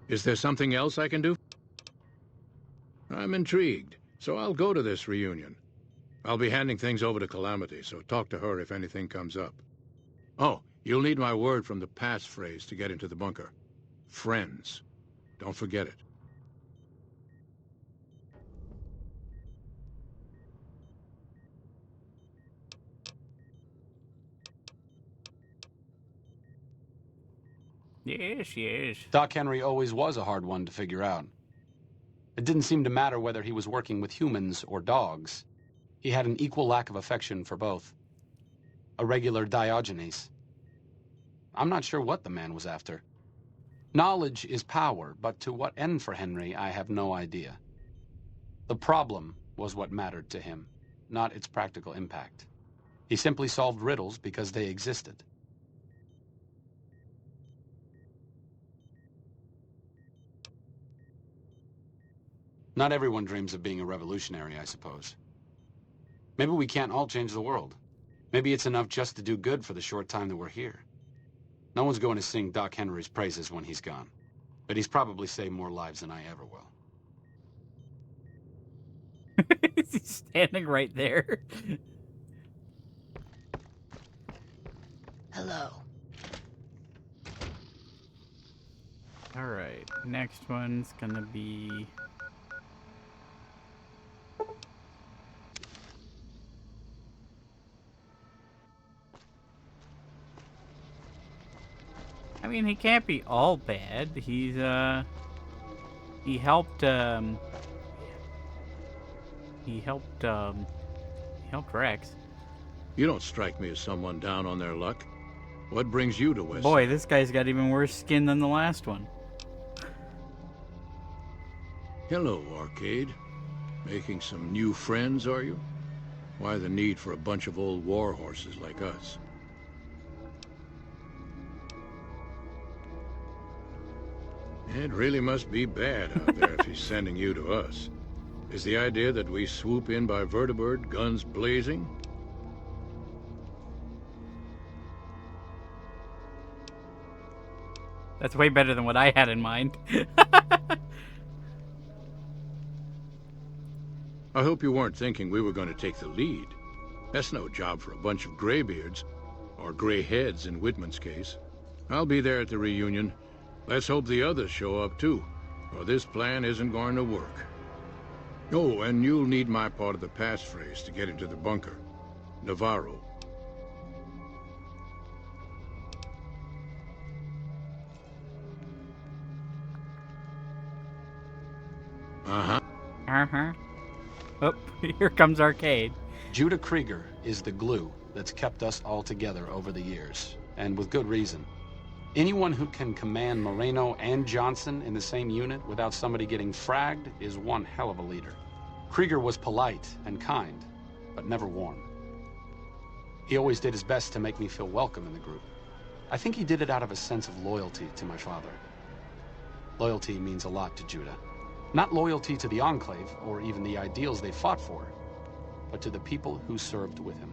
Is there something else I can do? I'm intrigued, so I'll go to this reunion. I'll be handing things over to Calamity, so talk to her if anything comes up. Oh, you'll need my word from the passphrase to get into the bunker. Friends. Don't forget it. Yes, yes. Doc Henry always was a hard one to figure out. It didn't seem to matter whether he was working with humans or dogs. He had an equal lack of affection for both. A regular Diogenes. I'm not sure what the man was after. Knowledge is power, but to what end for Henry, I have no idea. The problem was what mattered to him, not its practical impact. He simply solved riddles because they existed. Not everyone dreams of being a revolutionary, I suppose. Maybe we can't all change the world. Maybe it's enough just to do good for the short time that we're here. No one's going to sing Doc Henry's praises when he's gone. But he's probably saved more lives than I ever will. He's standing right there. Hello. Alright, next one's gonna be... I mean, he can't be all bad. He's, he helped Rex. You don't strike me as someone down on their luck. What brings you to West? Boy, this guy's got even worse skin than the last one. Hello, Arcade. Making some new friends, are you? Why the need for a bunch of old war horses like us? It really must be bad out there if he's sending you to us. Is the idea that we swoop in by vertibird, guns blazing? That's way better than what I had in mind. I hope you weren't thinking we were going to take the lead. That's no job for a bunch of graybeards, or grayheads in Whitman's case. I'll be there at the reunion. Let's hope the others show up too, or this plan isn't going to work. Oh, and you'll need my part of the passphrase to get into the bunker. Navarro. Uh-huh. Uh-huh. Oh, here comes Arcade. Judah Krieger is the glue that's kept us all together over the years, and with good reason. Anyone who can command Moreno and Johnson in the same unit without somebody getting fragged is one hell of a leader. Krieger was polite and kind, but never warm. He always did his best to make me feel welcome in the group. I think he did it out of a sense of loyalty to my father. Loyalty means a lot to Judah. Not loyalty to the Enclave, or even the ideals they fought for, but to the people who served with him.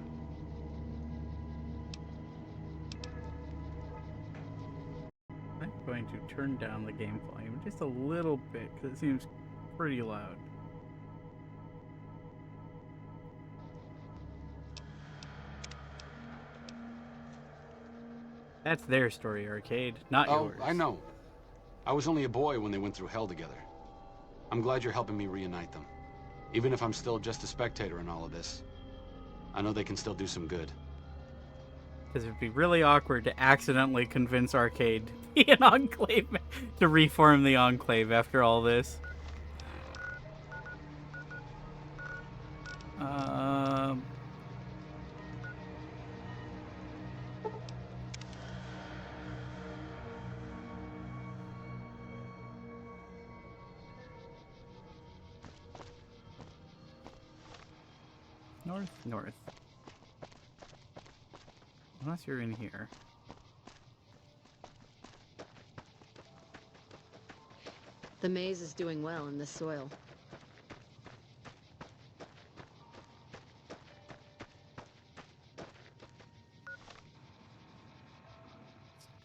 I'm going to turn down the game volume just a little bit, because it seems pretty loud. That's their story, Arcade, not yours. Oh, I know. I was only a boy when they went through hell together. I'm glad you're helping me reunite them. Even if I'm still just a spectator in all of this, I know they can still do some good. Because it'd be really awkward to accidentally convince Arcade to be an Enclave, to reform the Enclave after all this. North. Unless you're in here. The maize is doing well in this soil.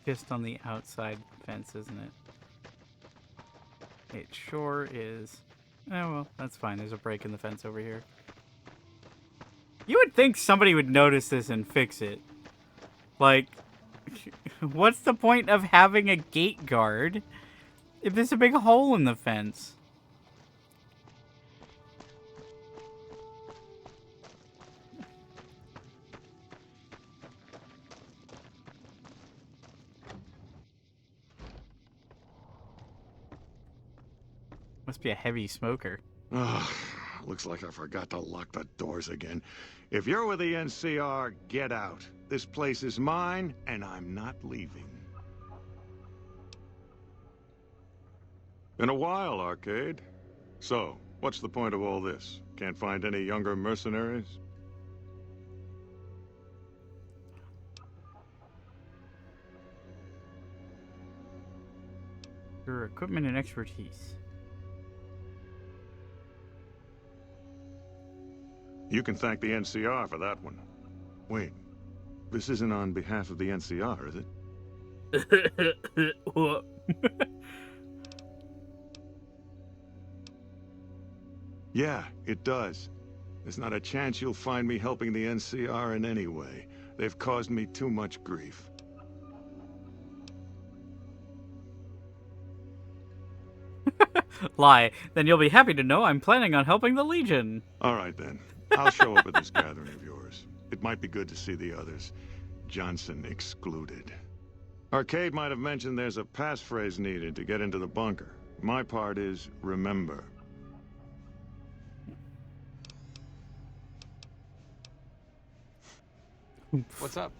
Just on the outside fence, isn't it? It sure is. Oh, well, that's fine. There's a break in the fence over here. You would think somebody would notice this and fix it. Like, what's the point of having a gate guard if there's a big hole in the fence? Must be a heavy smoker. Ugh, looks like I forgot to lock the doors again. If you're with the NCR, get out. This place is mine, and I'm not leaving. Been a while, Arcade. So, what's the point of all this? Can't find any younger mercenaries? Your equipment and expertise. You can thank the NCR for that one. Wait, this isn't on behalf of the NCR, is it? What? Yeah, it does. There's not a chance you'll find me helping the NCR in any way. They've caused me too much grief. Lie. Then you'll be happy to know I'm planning on helping the Legion. All right, then. I'll show up at this gathering of yours. It might be good to see the others. Johnson excluded. Arcade might have mentioned there's a passphrase needed to get into the bunker. My part is remember. What's up?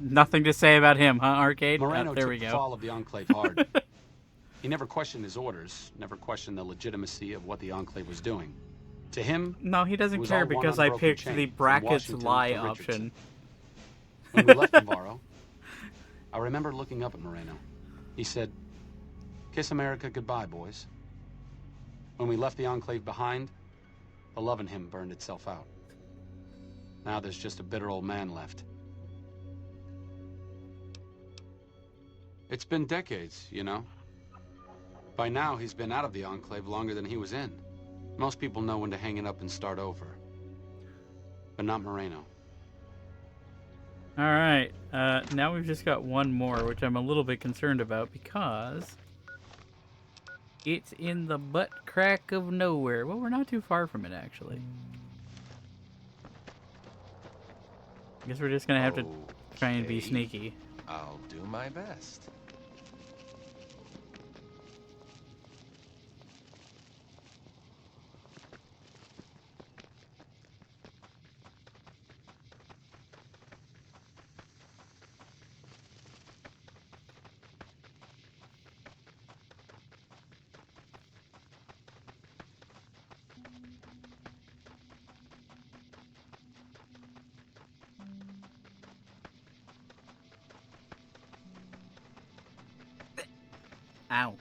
Nothing to say about him, huh, Arcade? Moreno there took we the go. fall of the Enclave hard. He never questioned his orders, never questioned the legitimacy of what the Enclave was doing. To him, no, he doesn't care because I picked the brackets lie option. When we left Navarro, I remember looking up at Moreno. He said, "Kiss America goodbye, boys." When we left the Enclave behind, the love in him burned itself out. Now there's just a bitter old man left. It's been decades, you know. By now, he's been out of the Enclave longer than he was in. Most people know when to hang it up and start over. But not Moreno. Alright, now we've just got one more, which I'm a little bit concerned about because it's in the butt crack of nowhere. Well, we're not too far from it, actually. I guess we're just gonna have to try and be sneaky. I'll do my best. Ow.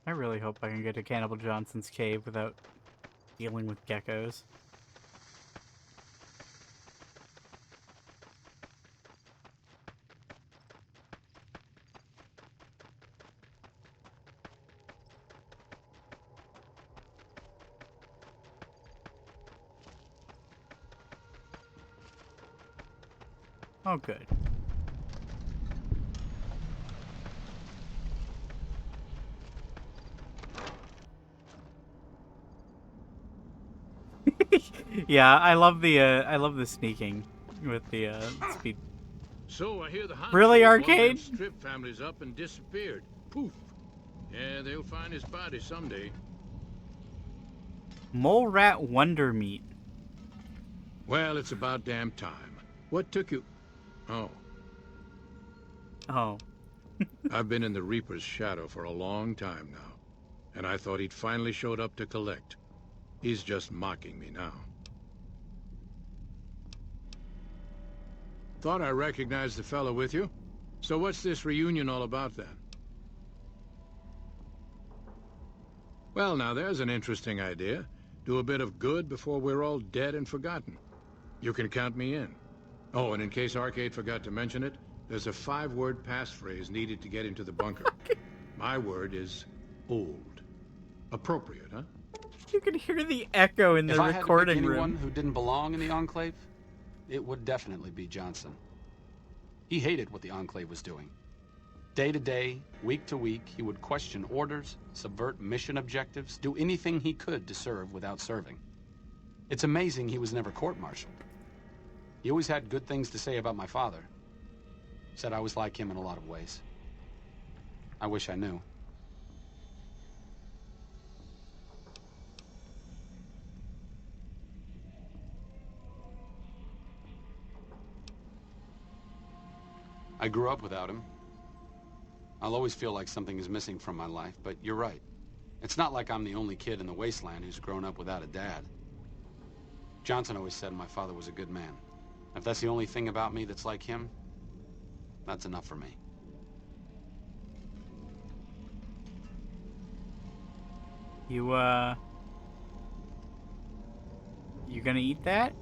I really hope I can get to Cannibal Johnson's cave without dealing with geckos. Oh, good. Yeah, I love the sneaking with the speed. So I hear the Huns Really, blew one of them Arcade? strip families up and disappeared. Poof. Yeah, they'll find his body someday. Mole rat wonder meat. Well, it's about damn time. What took you? Oh. Oh. I've been in the Reaper's shadow for a long time now, and I thought he'd finally showed up to collect. He's just mocking me now. Thought I recognized the fellow with you. So what's this reunion all about then? Well, now there's an interesting idea. Do a bit of good before we're all dead and forgotten. You can count me in. Oh, and in case Arcade forgot to mention it, there's a 5-word passphrase needed to get into the bunker. My word is old. Appropriate, huh? You can hear the echo in the If I had to recording pick anyone room. who didn't belong in the Enclave, it would definitely be Johnson. He hated what the Enclave was doing. Day to day, week to week, he would question orders, subvert mission objectives, do anything he could to serve without serving. It's amazing he was never court-martialed. He always had good things to say about my father. Said I was like him in a lot of ways. I wish I knew. I grew up without him. I'll always feel like something is missing from my life, but you're right. It's not like I'm the only kid in the wasteland who's grown up without a dad. Johnson always said my father was a good man. If that's the only thing about me that's like him, that's enough for me. You gonna eat that?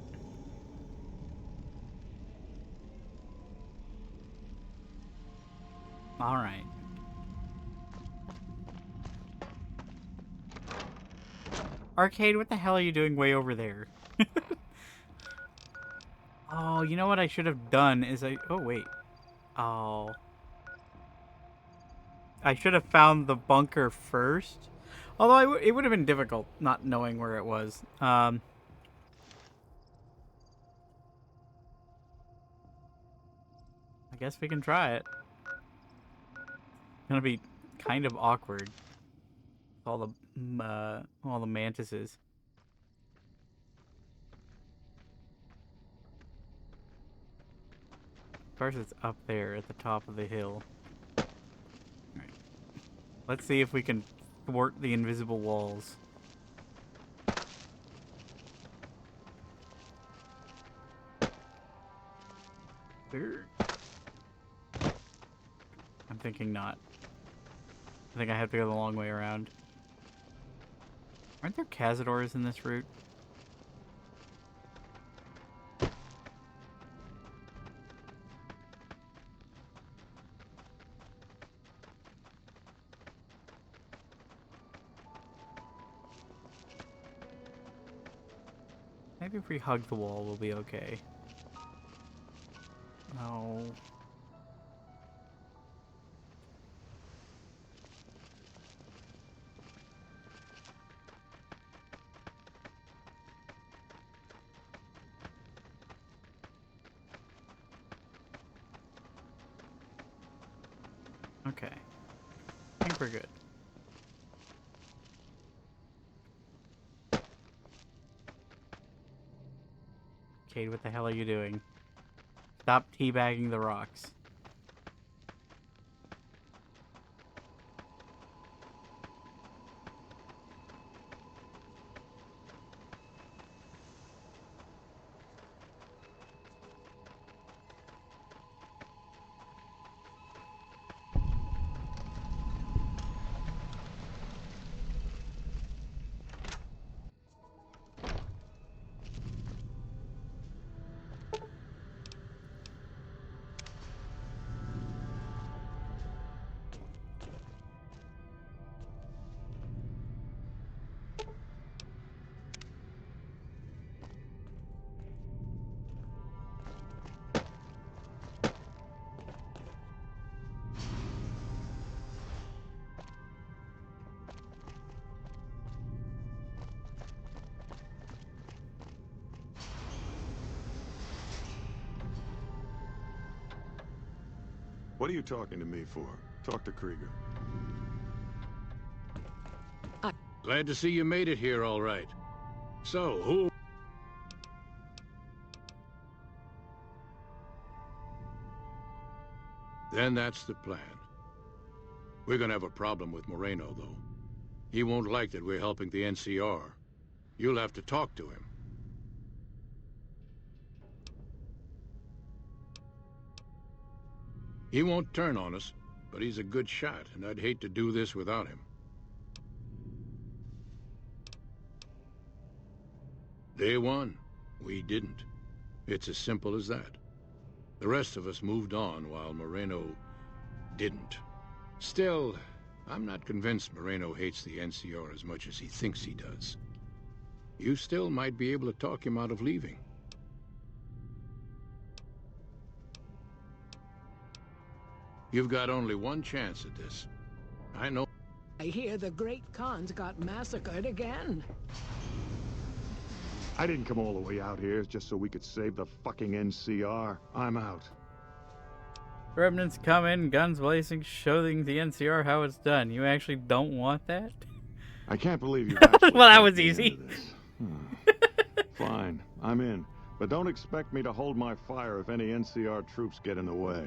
All right. Arcade, what the hell are you doing way over there? Oh, you know what I should have done is oh, wait. Oh. I should have found the bunker first. Although it would have been difficult not knowing where it was. guess we can try it. It's gonna be kind of awkward. All the mantises. Of course, it's up there at the top of the hill. Alright. Let's see if we can thwart the invisible walls. I'm thinking not. I think I have to go the long way around. Aren't there Cazadors in this route? Maybe if we hug the wall, we'll be okay. No. Okay. I think we're good. Cade, what the hell are you doing? Stop teabagging the rocks. What are you talking to me for? Talk to Krieger. Glad to see you made it here all right. So, who... Then that's the plan. We're gonna have a problem with Moreno, though. He won't like that we're helping the NCR. You'll have to talk to him. He won't turn on us, but he's a good shot, and I'd hate to do this without him. Day one, we didn't. It's as simple as that. The rest of us moved on while Moreno didn't. Still, I'm not convinced Moreno hates the NCR as much as he thinks he does. You still might be able to talk him out of leaving. You've got only one chance at this. I know. I hear the Great Khan's got massacred again. I didn't come all the way out here just so we could save the fucking NCR. I'm out. Remnants come in, guns blazing, showing the NCR how it's done. You actually don't want that? I can't believe you've actually well, that was easy. Fine, I'm in. But don't expect me to hold my fire if any NCR troops get in the way.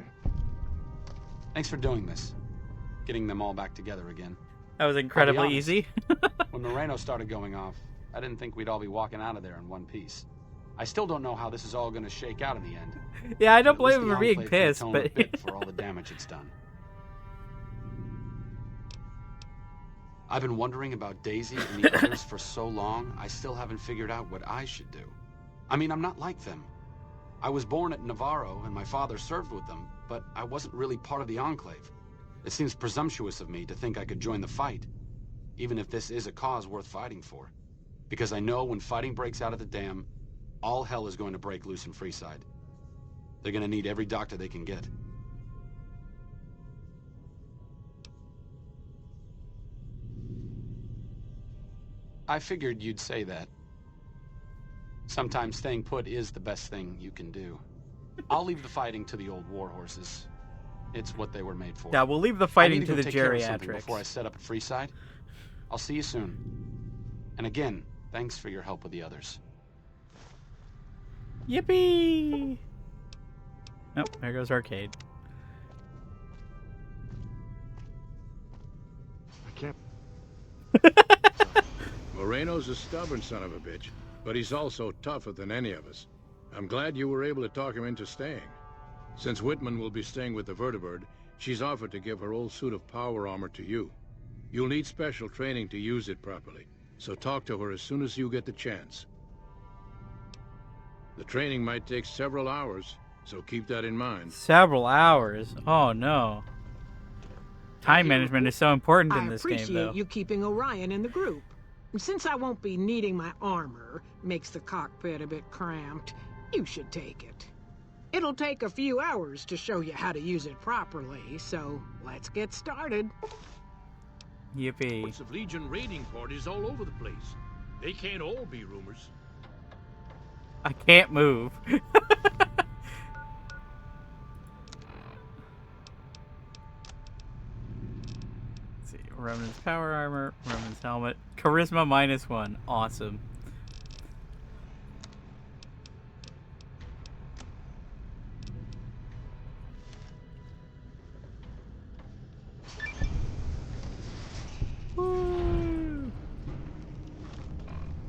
Thanks for doing this. Getting them all back together again. That was incredibly easy. When Moreno started going off, I didn't think we'd all be walking out of there in one piece. I still don't know how this is all going to shake out in the end. Yeah, I don't blame him for being pissed, but for all the damage it's done. I've been wondering about Daisy and the others for so long, I still haven't figured out what I should do. I mean, I'm not like them. I was born at Navarro, and my father served with them, but I wasn't really part of the Enclave. It seems presumptuous of me to think I could join the fight, even if this is a cause worth fighting for. Because I know when fighting breaks out at the dam, all hell is going to break loose in Freeside. They're going to need every doctor they can get. I figured you'd say that. Sometimes staying put is the best thing you can do. I'll leave the fighting to the old war horses. It's what they were made for. Yeah, we'll leave the fighting to the take care of something geriatrics. before I set up at Freeside. I'll see you soon. And again, thanks for your help with the others. Yippee! Oh, there goes Arcade. I can't. Moreno's a stubborn son of a bitch, but he's also tougher than any of us. I'm glad you were able to talk him into staying. Since Whitman will be staying with the Vertibird, she's offered to give her old suit of power armor to you. You'll need special training to use it properly, so talk to her as soon as you get the chance. The training might take several hours, so keep that in mind. Several hours? Oh no. Time management is so important in this game, though. I appreciate you keeping Orion in the group. Since I won't be needing my armor, makes the cockpit a bit cramped, you should take it. It'll take a few hours to show you how to use it properly, so let's get started. Yippee. Reports of Legion raiding parties all over the place. They can't all be rumors. I can't move. Remnant's power armor, Remnant's helmet, charisma -1. Awesome. Woo.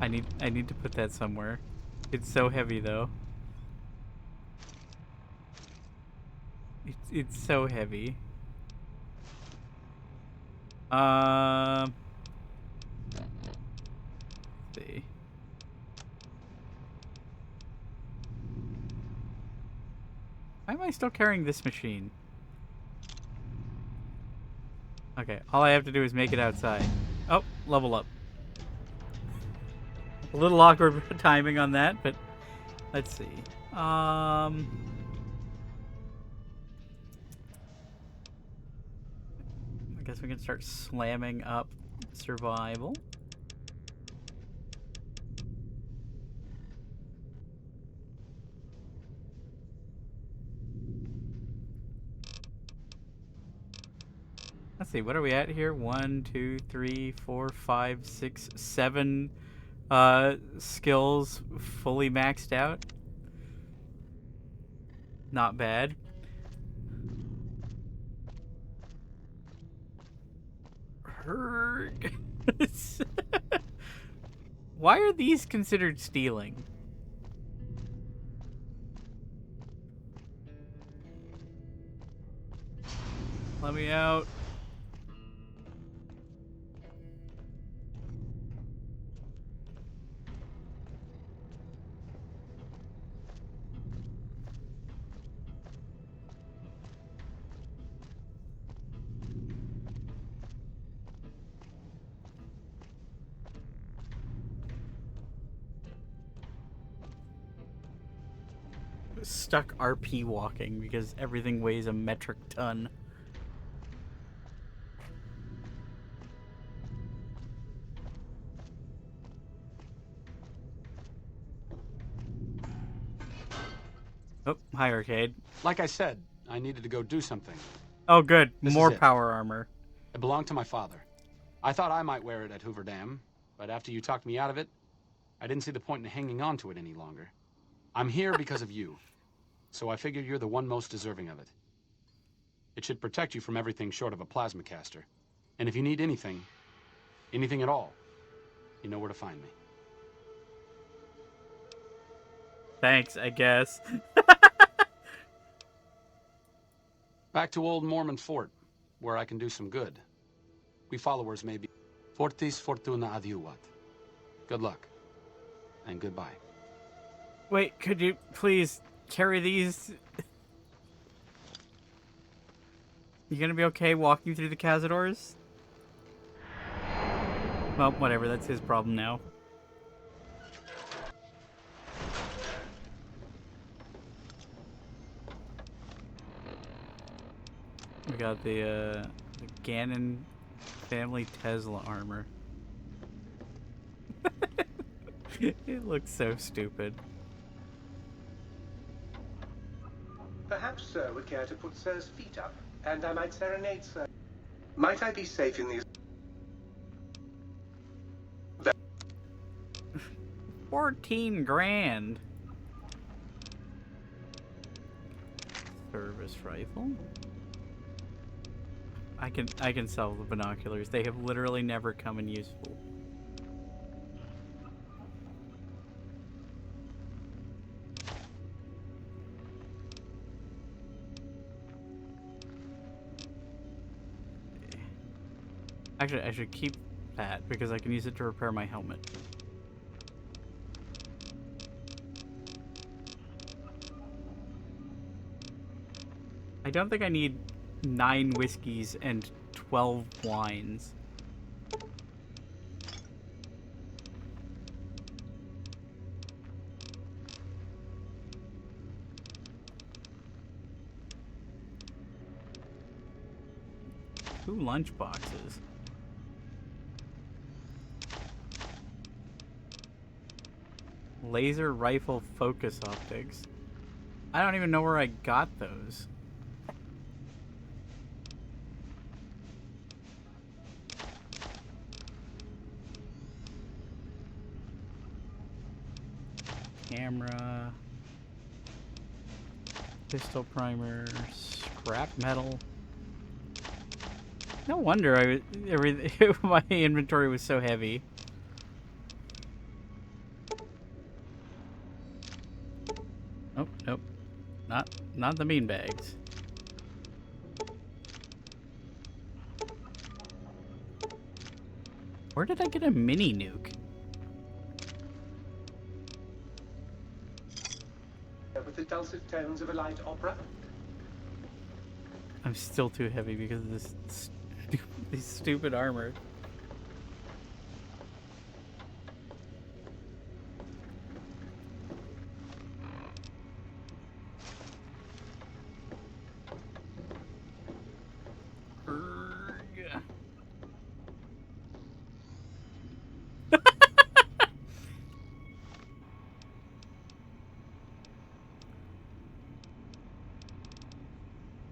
I need to put that somewhere. It's so heavy though. It's so heavy. Let's see. Why am I still carrying this machine? Okay, all I have to do is make it outside. Oh, level up. A little awkward timing on that, but let's see. I guess we can start slamming up survival. Let's see, what are we at here? 1, 2, 3, 4, 5, 6, 7 skills fully maxed out. Not bad. Why are these considered stealing? Let me out. Stuck RP walking because everything weighs a metric ton. Oh, hi Arcade. Like I said, I needed to go do something. Oh good, This more is it. power armor. It belonged to my father. I thought I might wear it at Hoover Dam, but after you talked me out of it, I didn't see the point in hanging on to it any longer. I'm here because of you, so I figured you're the one most deserving of it. It should protect you from everything short of a plasma caster. And if you need anything at all, you know where to find me. Thanks, I guess. Back to old Mormon Fort, where I can do some good. We followers may be fortis fortuna adiuvat. Good luck, and goodbye. Wait, could you please carry these? You gonna be okay walking through the Cazadors? Well, whatever, that's his problem now. We got the Gannon family Tesla armor. It looks so stupid. sir would care to put sir's feet up, and I might serenade sir. Might I be safe in these... 14 grand. Service rifle. I can sell the binoculars. They have literally never come in useful. Actually, I should keep that because I can use it to repair my helmet. I don't think I need 9 whiskeys and 12 wines. Two lunch boxes. Laser rifle focus optics. I don't even know where I got those. Camera. Pistol primer. Scrap metal. No wonder my inventory was so heavy. Oh, nope. Not the bean bags. Where did I get a mini nuke? With the dulcet tones of a light opera? I'm still too heavy because of this stupid armor.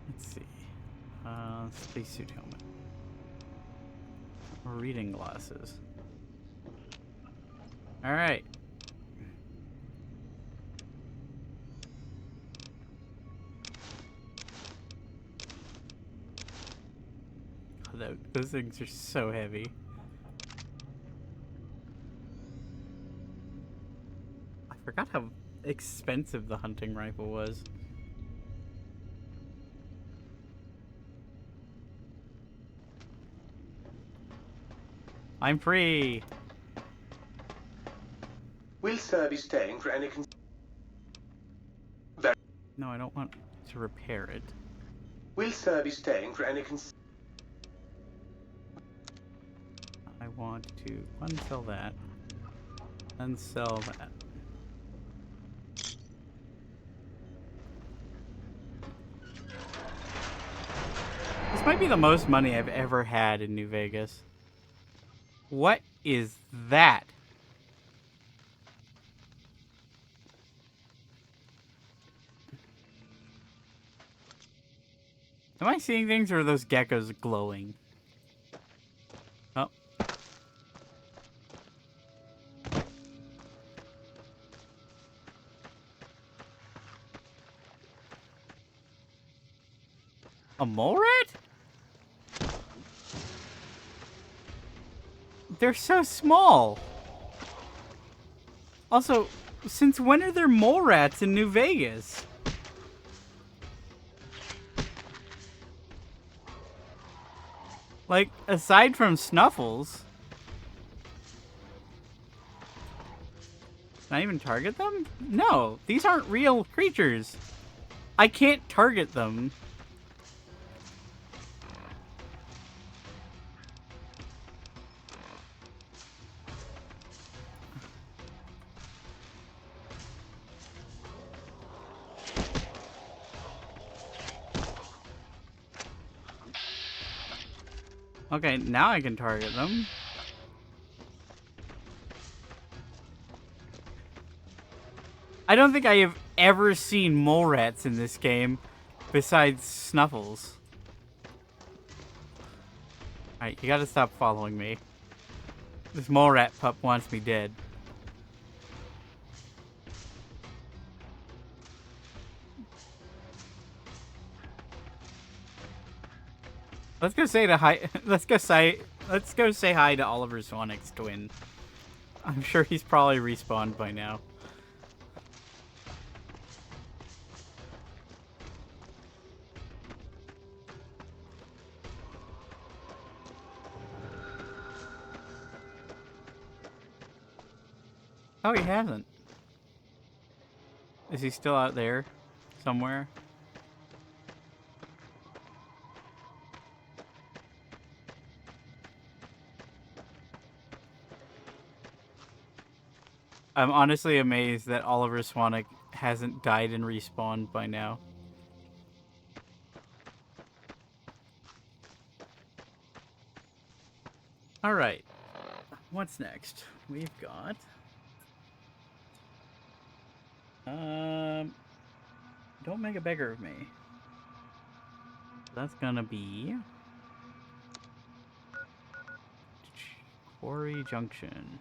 Let's see. Spacesuit helmet. Reading glasses. Alright. Those things are so heavy. I forgot how expensive the hunting rifle was. I'm free! Will sir be staying for any No, I don't want to repair it. Will sir be staying for any I want to unsell that. And sell that. This might be the most money I've ever had in New Vegas. What is that? Am I seeing things or are those geckos glowing? Oh. A mole rat? They're so small. Also, since when are there mole rats in New Vegas? Like, aside from Snuffles. Can I even target them? No, these aren't real creatures. I can't target them. Okay, now I can target them. I don't think I have ever seen mole rats in this game, Besides Snuffles. Alright, you gotta stop following me. This mole rat pup wants me dead. Let's go say hi. Let's go say hi to Oliver Sonic's twin. I'm sure he's probably respawned by now. Oh, he hasn't. Is he still out there somewhere? I'm honestly amazed that Oliver Swanik hasn't died and respawned by now. Alright. What's next? We've got... Don't make a beggar of me. That's gonna be... Quarry Junction.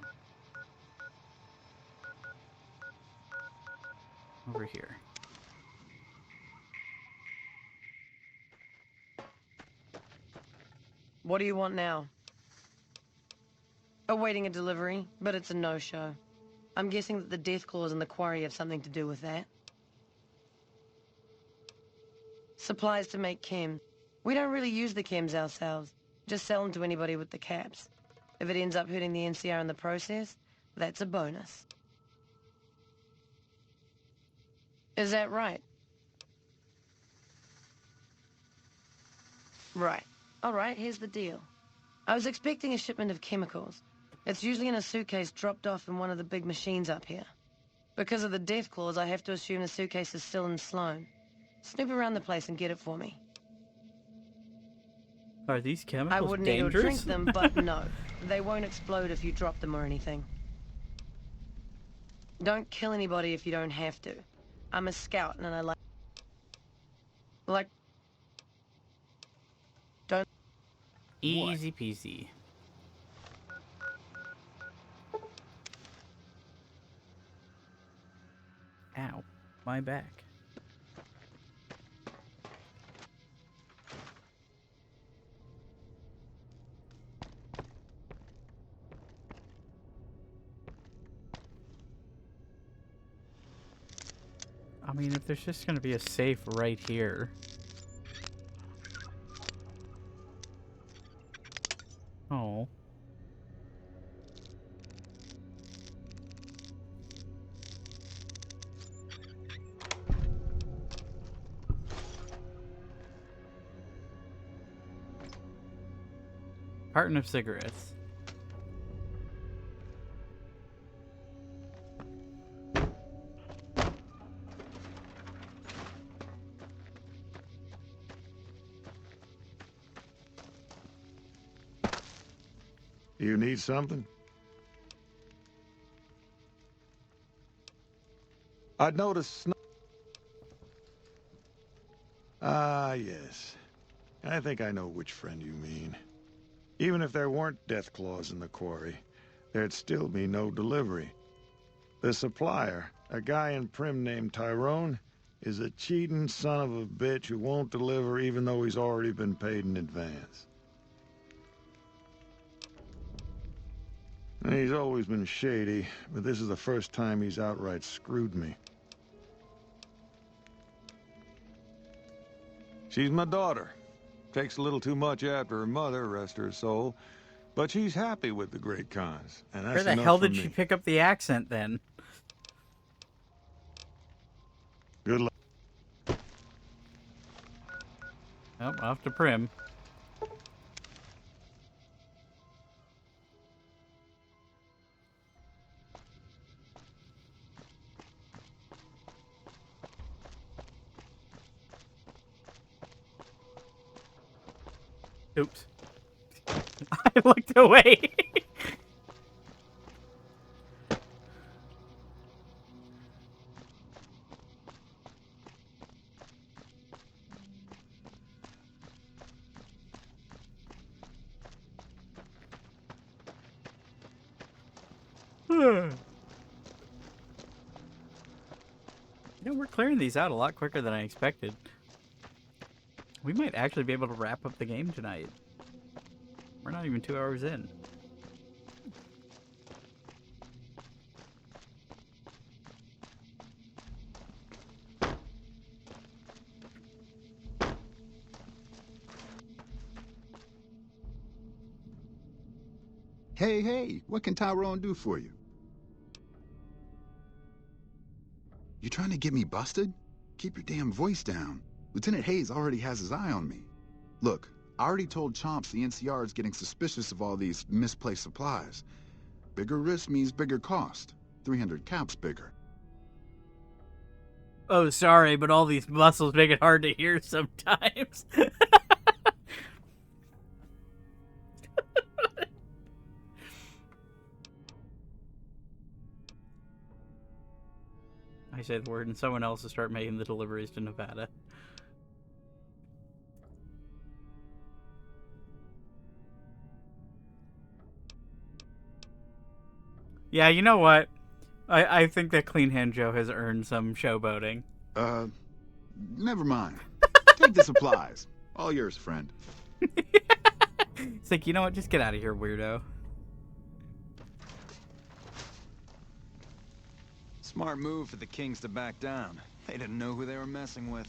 Over here. What do you want now? Awaiting a delivery, but it's a no-show. I'm guessing that the death claws in the quarry have something to do with that. Supplies to make chems. We don't really use the chems ourselves. Just sell them to anybody with the caps. If it ends up hurting the NCR in the process, that's a bonus. Is that right? Right. Alright, here's the deal. I was expecting a shipment of chemicals. It's usually in a suitcase dropped off in one of the big machines up here. Because of the death clause, I have to assume the suitcase is still in Sloan. Snoop around the place and get it for me. Are these chemicals I wouldn't dangerous? need to drink them, but no. They won't explode if you drop them or anything. Don't kill anybody if you don't have to. I'm a scout and I like... Don't... Easy peasy. Ow. My back. I mean, if there's just gonna be a safe right here. Oh. Carton of cigarettes. You need something? I'd noticed Ah, yes. I think I know which friend you mean. Even if there weren't death claws in the quarry, there'd still be no delivery. The supplier, a guy in Prim named Tyrone, is a cheating son of a bitch who won't deliver even though he's already been paid in advance. He's always been shady, but this is the first time he's outright screwed me. She's my daughter. Takes a little too much after her mother, rest her soul. But she's happy with the Great Khans, and that's enough for me. Where the hell did she pick up the accent then? Good luck. Oh, off to Prim. Oops. I looked away. You know, we're clearing these out a lot quicker than I expected. We might actually be able to wrap up the game tonight. We're not even 2 hours in. Hey, what can Tyrone do for you? You trying to get me busted? Keep your damn voice down. Lieutenant Hayes already has his eye on me. Look, I already told Chomps the NCR is getting suspicious of all these misplaced supplies. Bigger risk means bigger cost. 300 caps bigger. Oh, sorry, but all these muscles make it hard to hear sometimes. I say the word and someone else will start making the deliveries to Nevada. Yeah, you know what? I think that Clean Hand Joe has earned some showboating. Never mind. Take the supplies. All yours, friend. It's like, you know what? Just get out of here, weirdo. Smart move for the Kings to back down. They didn't know who they were messing with.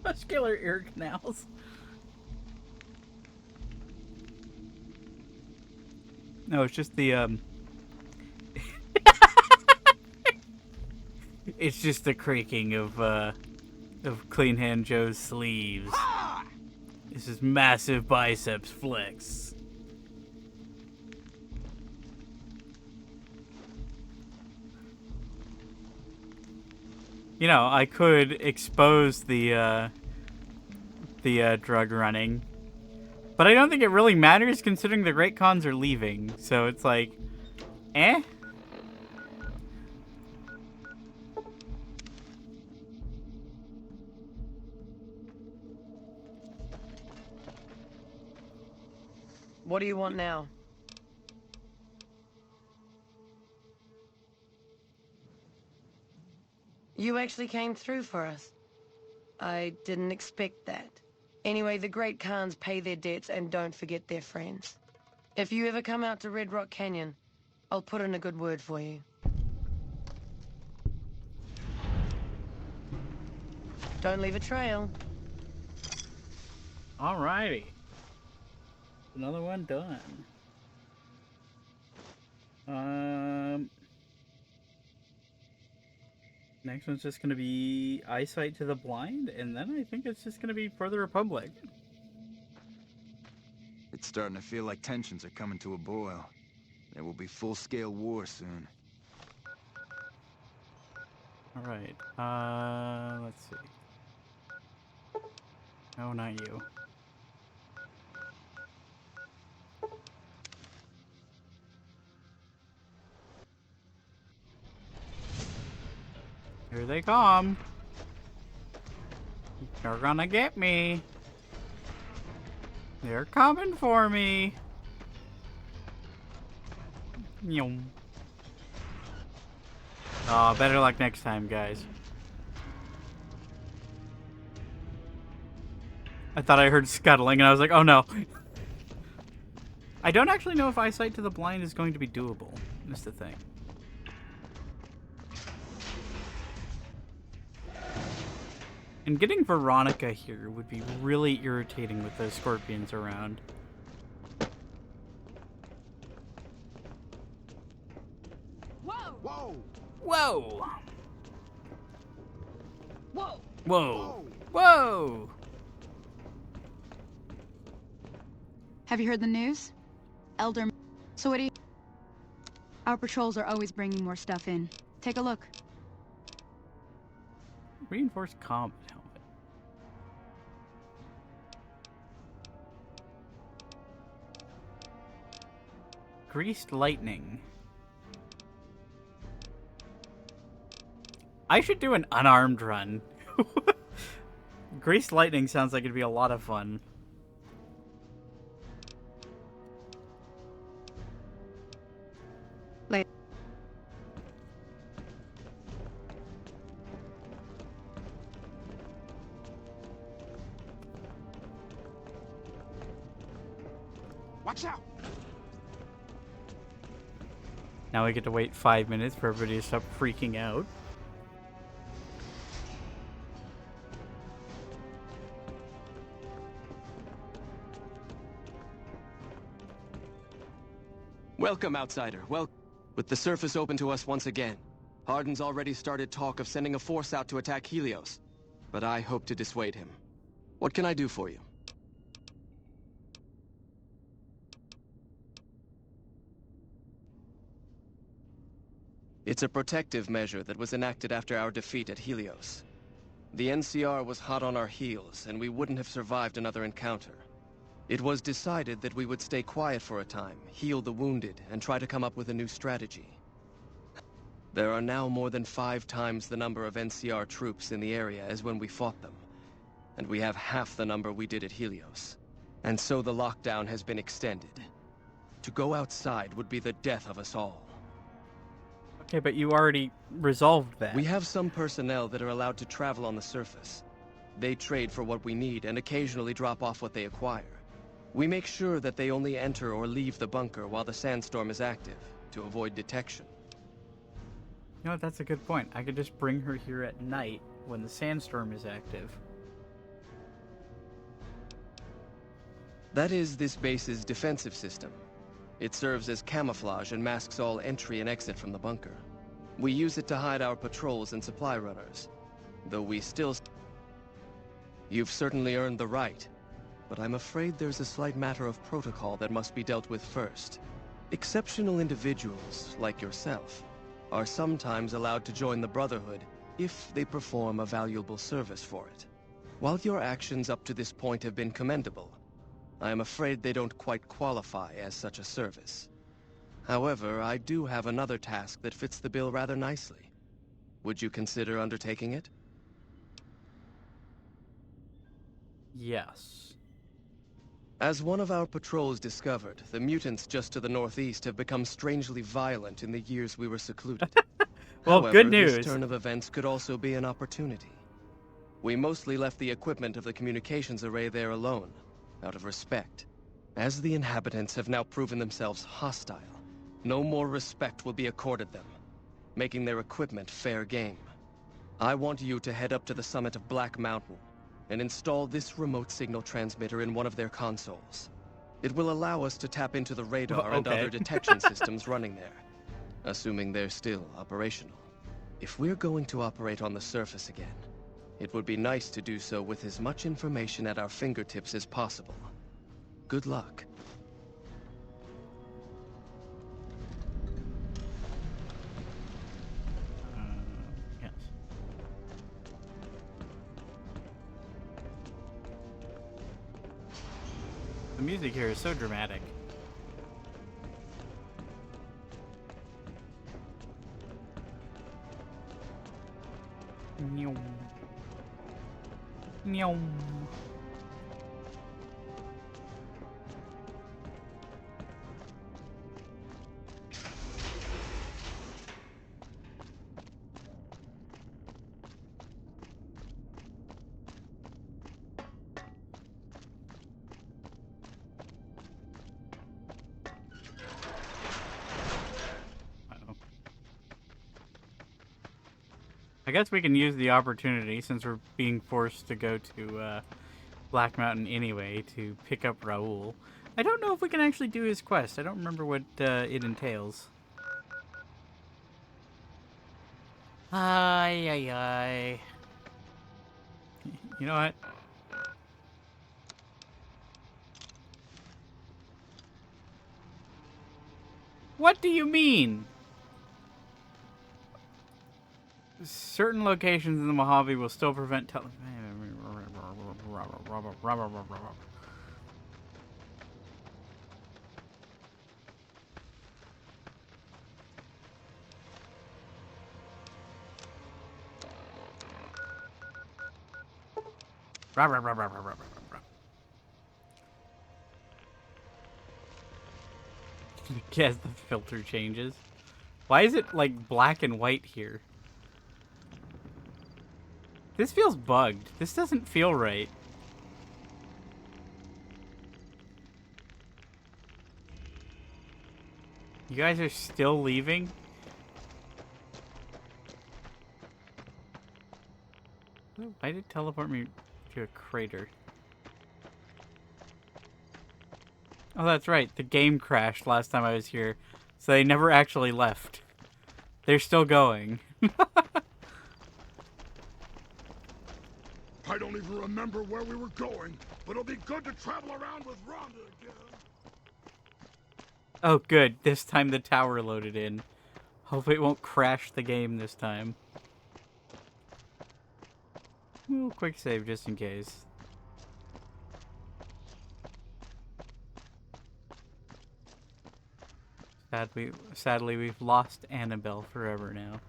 Muscular ear canals. No, it's just the it's just the creaking of Clean Hand Joe's sleeves. This is massive biceps flex. You know, I could expose the drug running, but I don't think it really matters considering the Great Khans are leaving. So it's like, eh? What do you want now? You actually came through for us. I didn't expect that. Anyway, the Great Khans pay their debts and don't forget their friends. If you ever come out to Red Rock Canyon, I'll put in a good word for you. Don't leave a trail. Alrighty. Another one done. Next one's just gonna be Eyesight to the Blind, and then I think it's just gonna be For the Republic. It's starting to feel like tensions are coming to a boil. There will be full-scale war soon. Alright, let's see. No, not you. Here they come. They're gonna get me. They're coming for me. Yum. Oh, better luck next time, guys. I thought I heard scuttling, and I was like, oh no. I don't actually know if Eyesight to the Blind is going to be doable. That's the thing. And getting Veronica here would be really irritating with those scorpions around. Whoa! Whoa! Whoa! Whoa! Whoa! Whoa! Have you heard the news? Elder... So what do you... Our patrols are always bringing more stuff in. Take a look. Reinforced combat helmet. Greased lightning. I should do an unarmed run. Greased lightning sounds like it'd be a lot of fun. Watch out! Now we get to wait 5 minutes for everybody to stop freaking out. Welcome, outsider. Well, with the surface open to us once again, Hardin's already started talk of sending a force out to attack Helios, but I hope to dissuade him. What can I do for you? It's a protective measure that was enacted after our defeat at Helios. The NCR was hot on our heels, and we wouldn't have survived another encounter. It was decided that we would stay quiet for a time, heal the wounded, and try to come up with a new strategy. There are now more than 5 times the number of NCR troops in the area as when we fought them, and we have half the number we did at Helios. And so the lockdown has been extended. To go outside would be the death of us all. Okay, but you already resolved that. We have some personnel that are allowed to travel on the surface. They trade for what we need and occasionally drop off what they acquire. We make sure that they only enter or leave the bunker while the sandstorm is active, to avoid detection. You know what, that's a good point. I could just bring her here at night when the sandstorm is active. That is this base's defensive system. It serves as camouflage and masks all entry and exit from the bunker. We use it to hide our patrols and supply runners, though we still... You've certainly earned the right, but I'm afraid there's a slight matter of protocol that must be dealt with first. Exceptional individuals, like yourself, are sometimes allowed to join the Brotherhood if they perform a valuable service for it. While your actions up to this point have been commendable, I am afraid they don't quite qualify as such a service. However, I do have another task that fits the bill rather nicely. Would you consider undertaking it? Yes. As one of our patrols discovered, the mutants just to the northeast have become strangely violent in the years we were secluded. Well, However, good news. This turn of events could also be an opportunity. We mostly left the equipment of the communications array there alone, out of respect. As the inhabitants have now proven themselves hostile, no more respect will be accorded them, making their equipment fair game. I want you to head up to the summit of Black Mountain and install this remote signal transmitter in one of their consoles. It will allow us to tap into the radar and other detection systems running there, assuming they're still operational. If we're going to operate on the surface again, it would be nice to do so with as much information at our fingertips as possible. Good luck. Yes. The music here is so dramatic. Meow. Meow. I guess we can use the opportunity, since we're being forced to go to Black Mountain anyway, to pick up Raoul. I don't know if we can actually do his quest. I don't remember what it entails. Ay, ay, ay. You know what? What do you mean? Certain locations in the Mojave will still prevent Guess the filter changes. Why is it like black and white here? This feels bugged. This doesn't feel right. You guys are still leaving? Why did it teleport me to a crater? Oh, that's right. The game crashed last time I was here, so they never actually left. They're still going. I don't even remember where we were going, but it'll be good to travel around with Rhonda again. Oh, good. This time the tower loaded in. Hope it won't crash the game this time. We'll quick save just in case. Sadly, we've lost Annabelle forever now.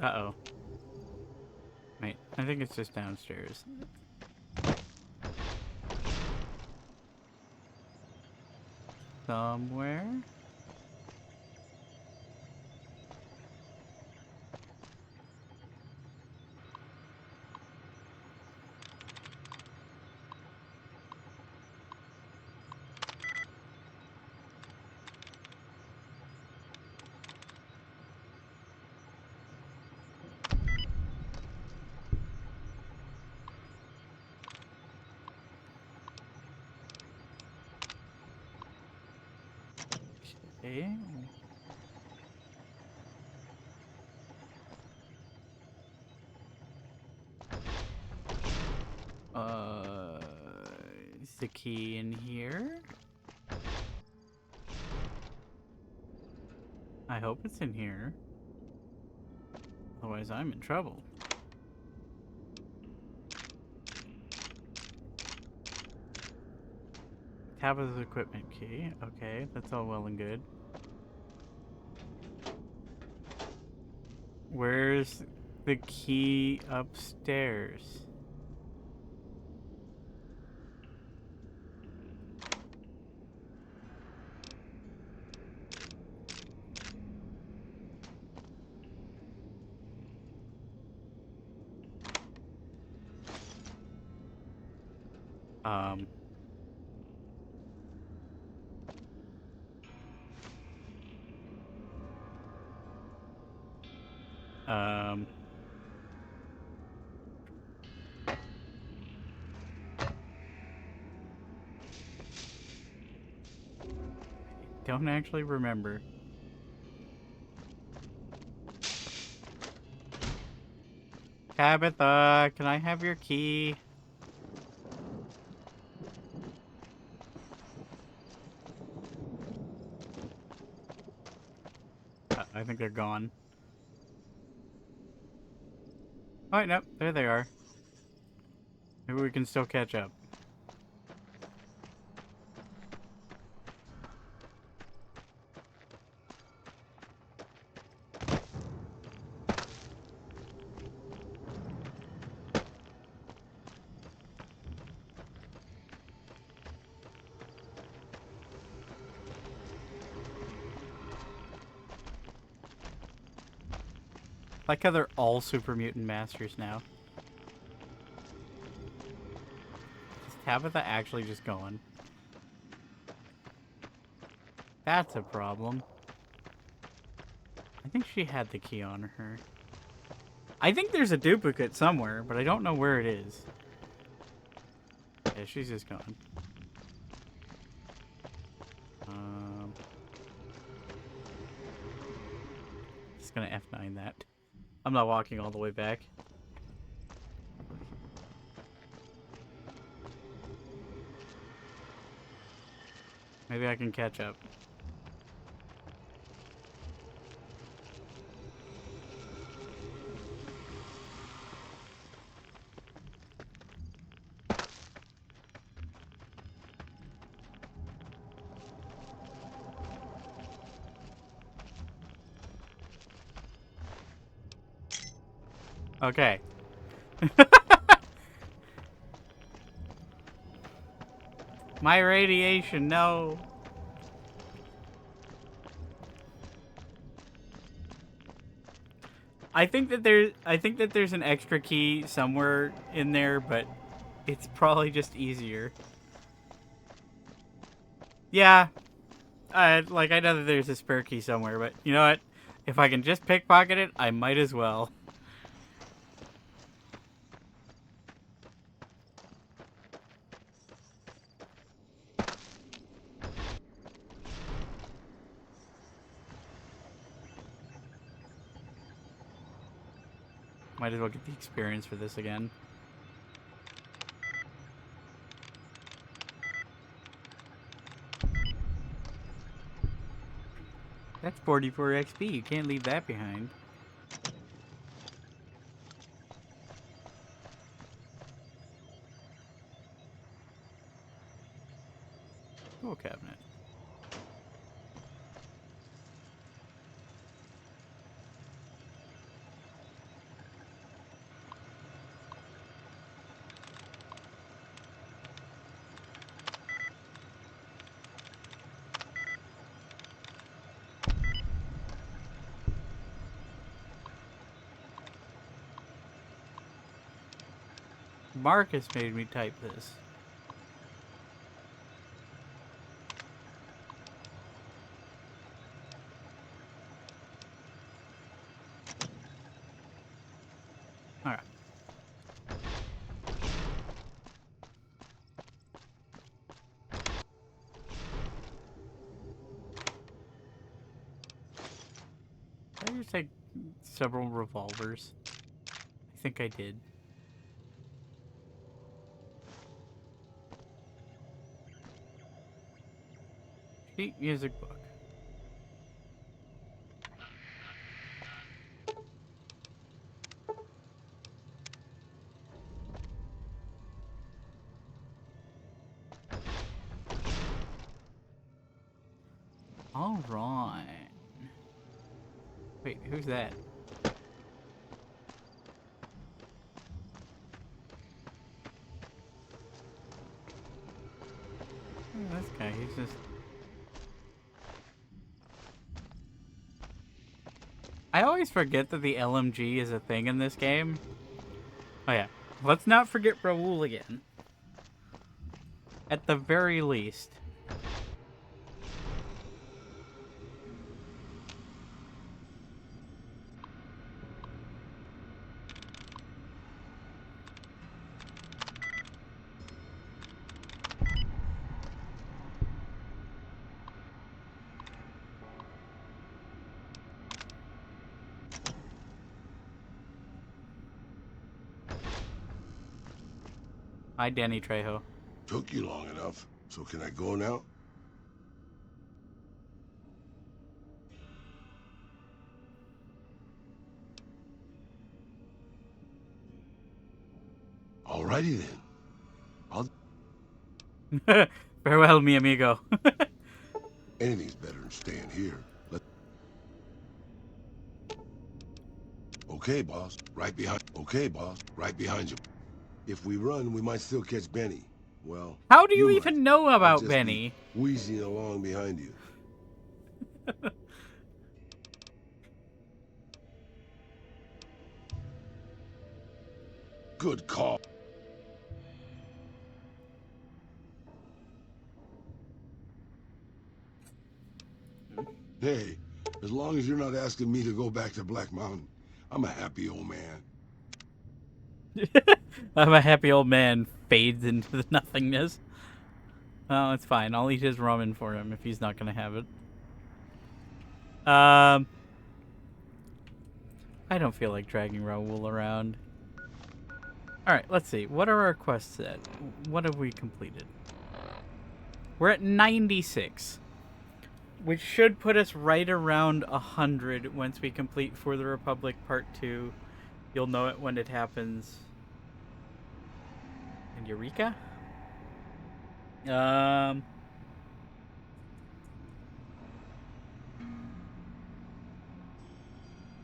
Uh-oh. Wait, I think it's just downstairs. Somewhere? Okay. Is the key in here? I hope it's in here. Otherwise, I'm in trouble. Tabitha's equipment key. Okay, that's all well and good. Where's the key upstairs? Um... Don't actually remember. Tabitha, can I have your key? I think they're gone. Oh, wait, nope, there they are. Maybe we can still catch up. Like how they're all super mutant masters now. Is Tabitha actually just gone? That's a problem. I think she had the key on her. I think there's a duplicate somewhere, but I don't know where it is. Yeah, she's just gone. Just gonna F9 that. I'm not walking all the way back. Maybe I can catch up. Okay. My radiation, no. I think that there's an extra key somewhere in there, but it's probably just easier. Yeah, I know that there's a spare key somewhere, but you know what? If I can just pickpocket it, I might as well. Might as well get the experience for this again. That's 44 XP. You can't leave that behind. Tool cabinet. Marcus made me type this. Alright. Did I just take several revolvers? I think I did. Sheet music book. All right. Wait, who's that? Oh, this guy, he's just... I always forget that the LMG is a thing in this game. Oh yeah. Let's not forget Raoul again. At the very least. Hi, Danny Trejo. Took you long enough, so can I go now? Alrighty then. Farewell, mi amigo. Anything's better than staying here. Okay, boss. Right behind. Okay, boss. Right behind you. If we run, we might still catch Benny. Well, how do you even know about just Benny? Wheezing along behind you. Good call. Hey, as long as you're not asking me to go back to Black Mountain, I'm a happy old man. I'm a happy old man fades into the nothingness. Oh, it's fine. I'll eat his ramen for him if he's not going to have it. I don't feel like dragging Raoul around. Alright, let's see. What are our quests at? What have we completed? We're at 96. Which should put us right around 100 once we complete For the Republic Part 2. You'll know it when it happens. In Eureka? Yeah,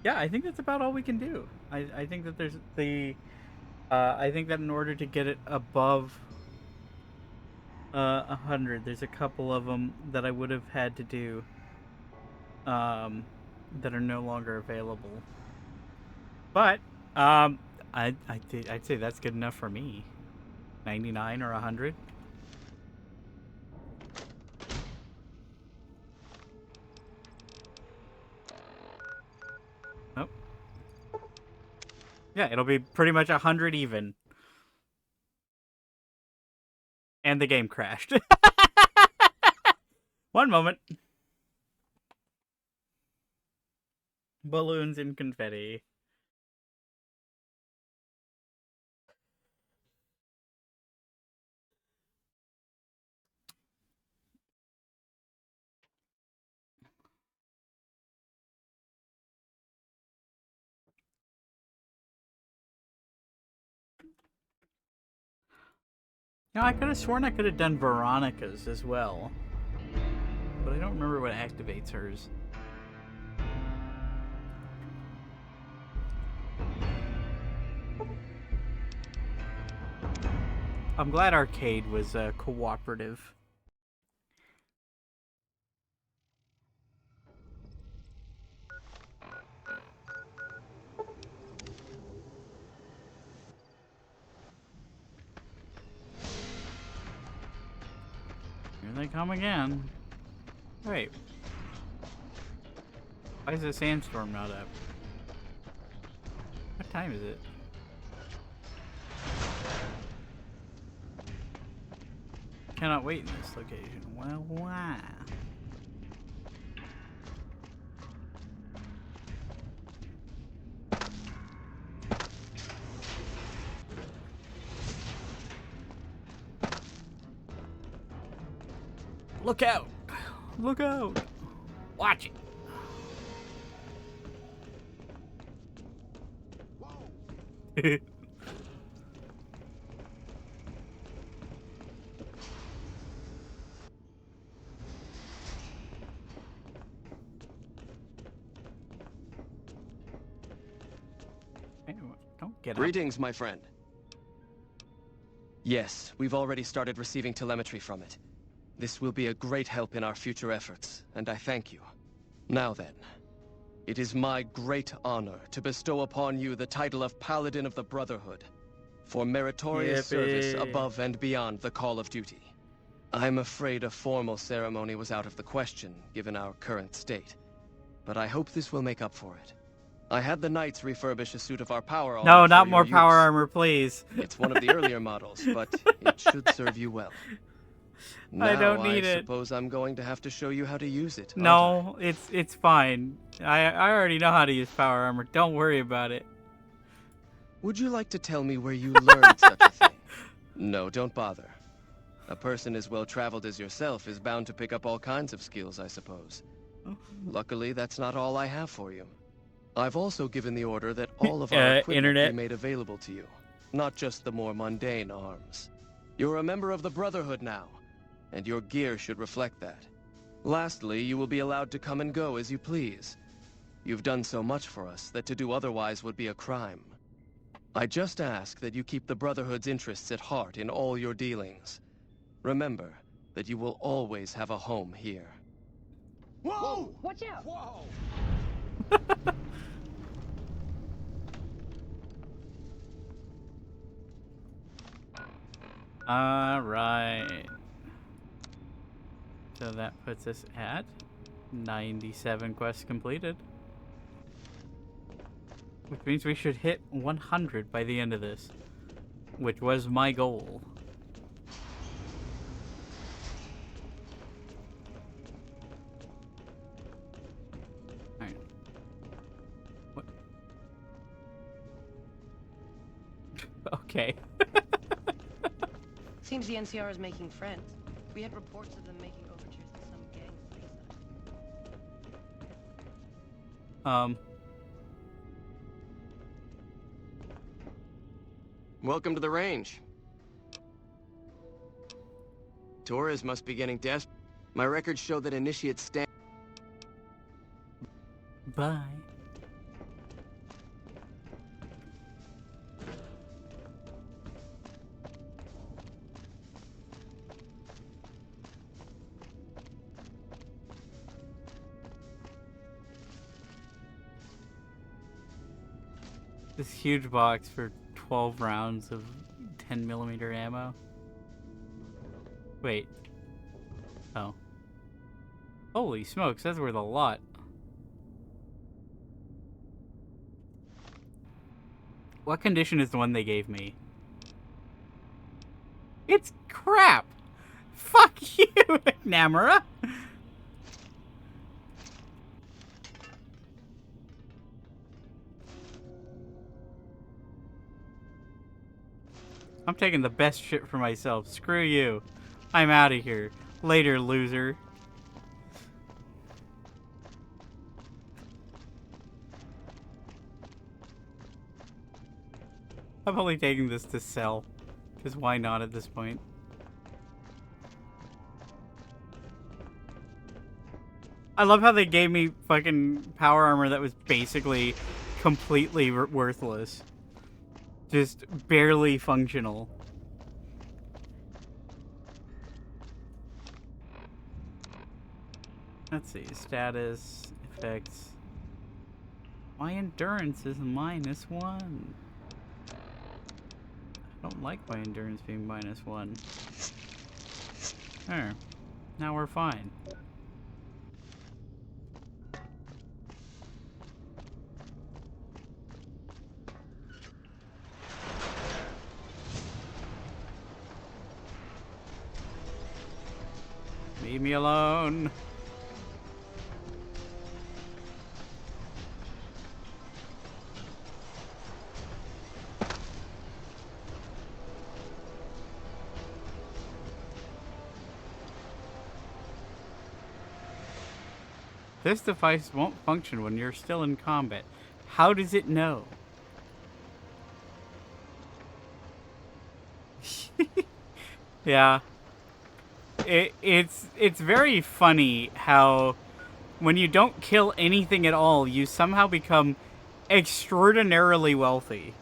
I think that's about all we can do. I think that there's the... I think that in order to get it above 100, there's a couple of them that I would have had to do that are no longer available. But I'd say that's good enough for me. 99 or 100. Nope. Yeah, it'll be pretty much 100 even. And the game crashed. One moment. Balloons and confetti. You know, I could have sworn I could have done Veronica's as well. But I don't remember what activates hers. I'm glad Arcade was cooperative. Here they come again. Wait. Why is the sandstorm not up? What time is it? Cannot wait in this location. Well, why? Look out! Look out! Watch it! Don't get up. Greetings, my friend. Yes, we've already started receiving telemetry from it. This will be a great help in our future efforts, and I thank you. Now then, it is my great honor to bestow upon you the title of Paladin of the Brotherhood, for meritorious service above and beyond the call of duty. I'm afraid a formal ceremony was out of the question, given our current state, but I hope this will make up for it. I had the Knights refurbish a suit of our power armor. No, not more power armor, please. It's one of the earlier models, but it should serve you well. Now, I don't need it. I suppose I'm going to have to show you how to use it. No, it's fine. I already know how to use power armor. Don't worry about it. Would you like to tell me where you learned such a thing? No, don't bother. A person as well-traveled as yourself is bound to pick up all kinds of skills, I suppose. Luckily, that's not all I have for you. I've also given the order that all of our equipment be made available to you, not just the more mundane arms. You're a member of the Brotherhood now, and your gear should reflect that. Lastly, you will be allowed to come and go as you please. You've done so much for us that to do otherwise would be a crime. I just ask that you keep the Brotherhood's interests at heart in all your dealings. Remember that you will always have a home here. Whoa! Watch out! Whoa! Alright. So that puts us at 97 quests completed. Which means we should hit 100 by the end of this. Which was my goal. Alright. What? Okay. Seems the NCR is making friends. We had reports of them making overtures to some gang police. Welcome to the range. Torres must be getting desperate. My records show that initiates stand. Bye. This huge box for 12 rounds of 10mm ammo. Wait. Oh. Holy smokes, that's worth a lot. What condition is the one they gave me? It's crap! Fuck you, Namura! I'm taking the best shit for myself. Screw you. I'm out of here. Later, loser. I'm only taking this to sell. Because why not at this point? I love how they gave me fucking power armor that was basically completely worthless. Just barely functional. Let's see. Status, effects. My endurance is -1. I don't like my endurance being -1. There. Now we're fine. Leave me alone. This device won't function when you're still in combat. How does it know? Yeah. It's very funny how when you don't kill anything at all, you somehow become extraordinarily wealthy.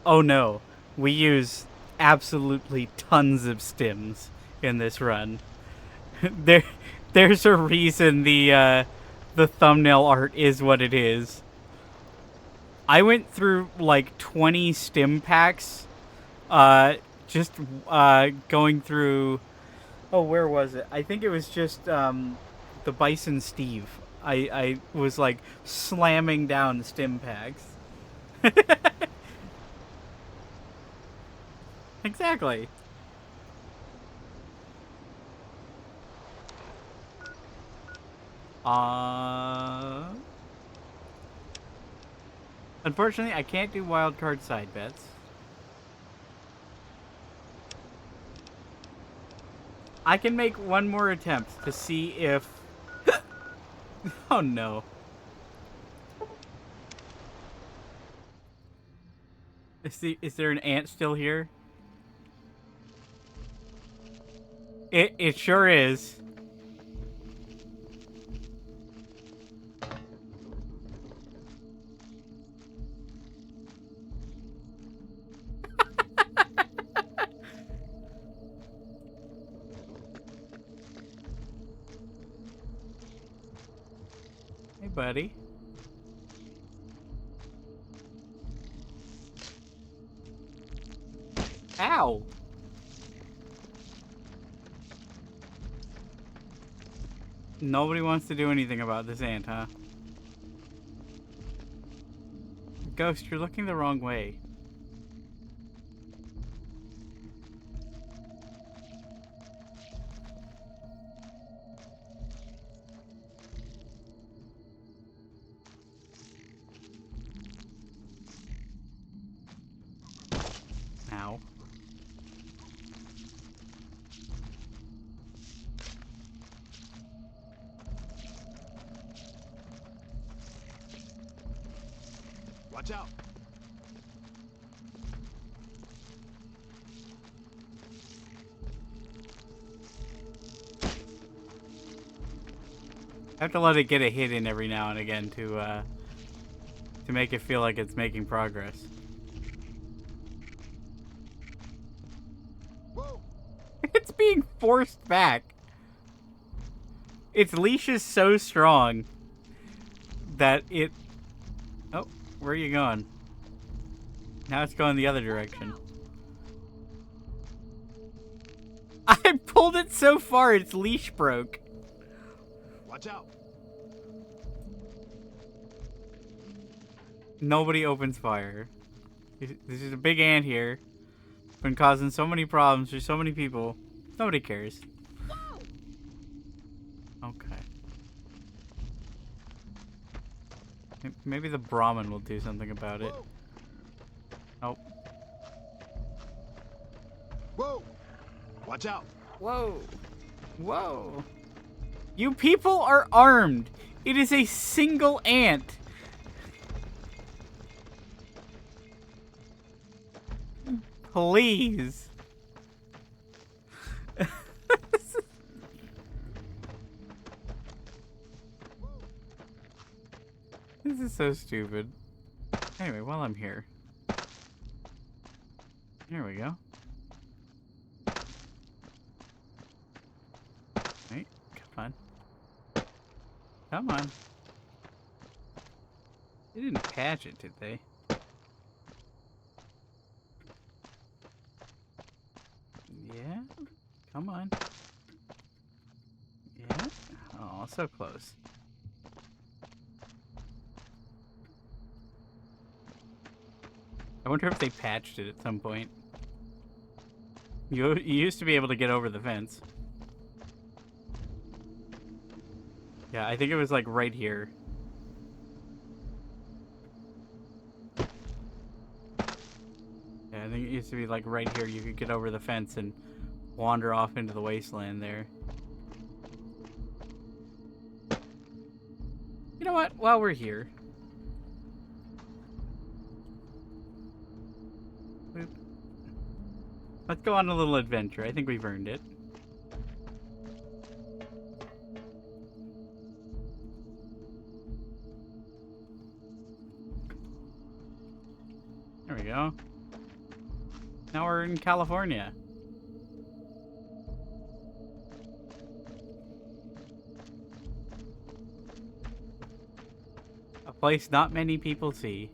Oh no, we use absolutely tons of stims in this run. There's a reason the thumbnail art is what it is. I went through like 20 stim packs, just going through. Oh, where was it? I think it was just the Bison Steve. I was like slamming down stim packs. Exactly. Unfortunately, I can't do wildcard side bets. I can make one more attempt to see if... Oh no. Is there an ant still here? It sure is. Hey, buddy. Ow! Nobody wants to do anything about this ant, huh? Ghost, you're looking the wrong way. Ow. Watch out. I have to let it get a hit in every now and again to make it feel like it's making progress. It's being forced back. Its leash is so strong that it... Oh, where are you going? Now it's going the other direction. I pulled it so far its leash broke. Watch out. Nobody opens fire. This is a big ant here. Been causing so many problems for so many people. Nobody cares. Okay. Maybe the Brahmin will do something about it. Oh. Whoa! Watch out! Whoa! Whoa! You people are armed! It is a single ant! Please! This is so stupid. Anyway, while I'm here. Here we go. Wait, come on. Come on. They didn't patch it, did they? Yeah? Come on. Yeah? Oh, so close. I wonder if they patched it at some point. You used to be able to get over the fence. Yeah, I think it was like right here. Yeah, I think it used to be like right here. You could get over the fence and wander off into the wasteland there. You know what? While we're here... Let's go on a little adventure. I think we've earned it. There we go. Now we're in California. A place not many people see.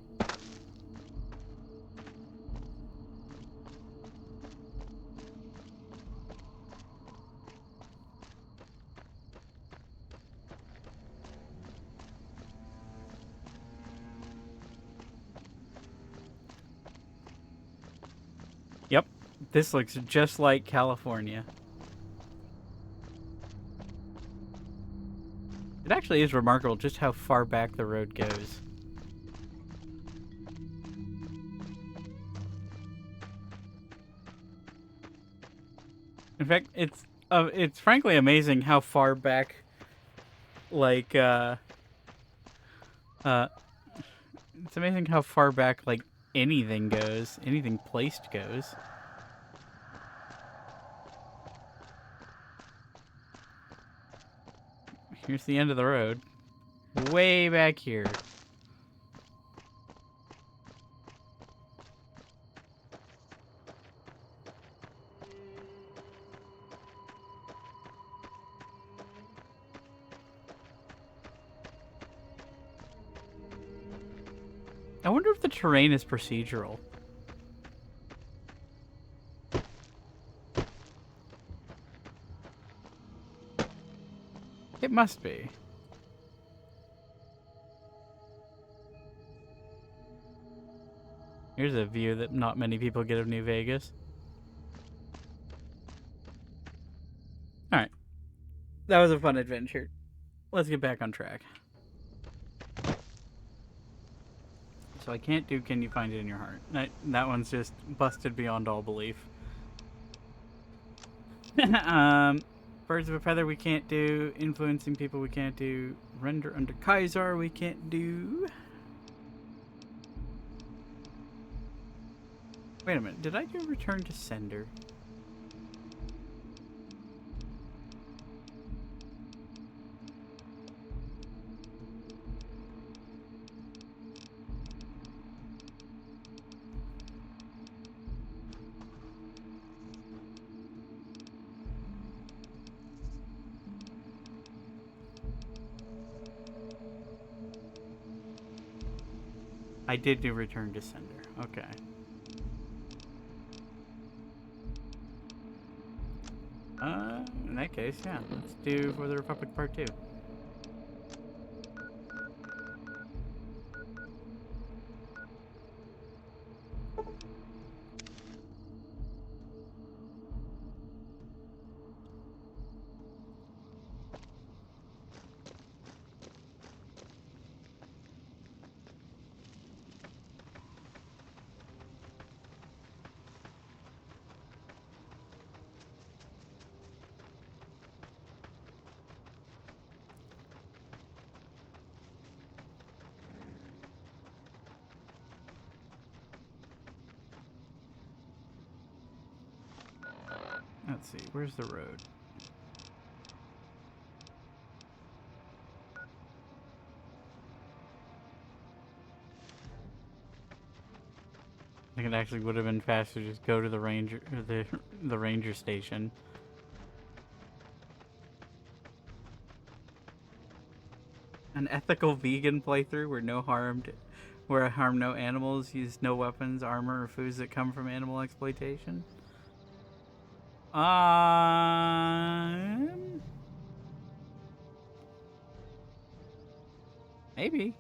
Yep, this looks just like California. It actually is remarkable just how far back the road goes. In fact, it's frankly amazing how far back, like, it's amazing how far back, like, anything goes. Anything placed goes. Here's the end of the road. Way back here. I wonder if the terrain is procedural. It must be. Here's a view that not many people get of New Vegas. Alright. That was a fun adventure. Let's get back on track. So I can't do Can You Find It in Your Heart. That one's just busted beyond all belief. Birds of a Feather we can't do. Influencing People we can't do. Render Under Kaiser we can't do. Wait a minute, did I do Return to Sender? I did do Return to Sender. Okay. In that case, yeah, let's do For the Republic Part 2. Let's see, where's the road? I think it actually would have been faster to just go to the ranger, or the ranger station. An ethical vegan playthrough where harm no animals, use no weapons, armor, or foods that come from animal exploitation. Maybe.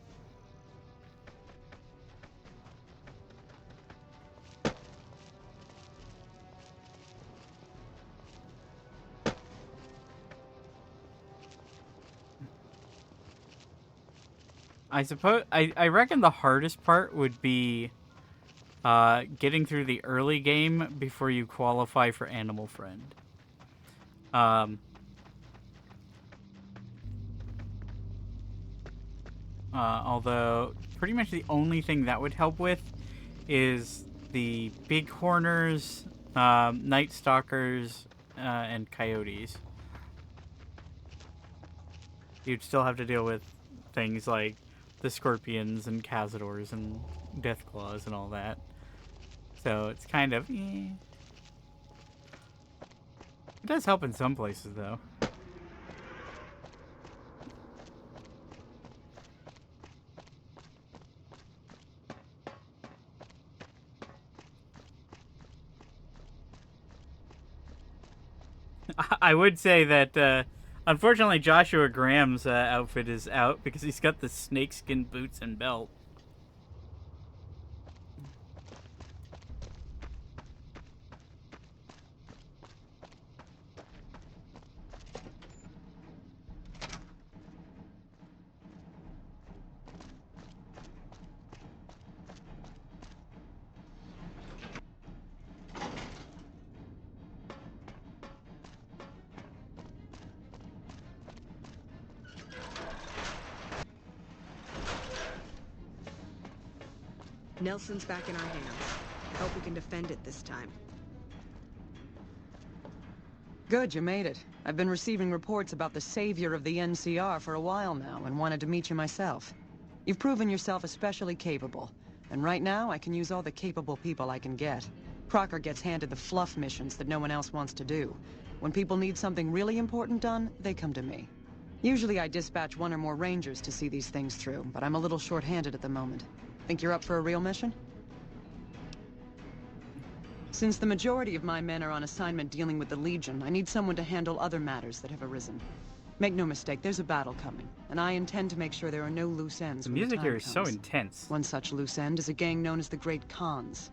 I suppose I reckon the hardest part would be getting through the early game before you qualify for Animal Friend. Although pretty much the only thing that would help with is the bighorners, night stalkers, and coyotes. You'd still have to deal with things like the scorpions and cazadors and deathclaws and all that. So it's kind of... It does help in some places, though. I would say that, unfortunately, Joshua Graham's outfit is out because he's got the snakeskin boots and belt. Nelson's back in our hands. Hope we can defend it this time. Good, you made it. I've been receiving reports about the savior of the NCR for a while now, and wanted to meet you myself. You've proven yourself especially capable, and right now I can use all the capable people I can get. Crocker gets handed the fluff missions that no one else wants to do. When people need something really important done, they come to me. Usually I dispatch one or more rangers to see these things through, but I'm a little short-handed at the moment. Think you're up for a real mission? Since the majority of my men are on assignment dealing with the Legion, I need someone to handle other matters that have arisen. Make no mistake, there's a battle coming, and I intend to make sure there are no loose ends. The music here is so intense. One such loose end is a gang known as the Great Khans.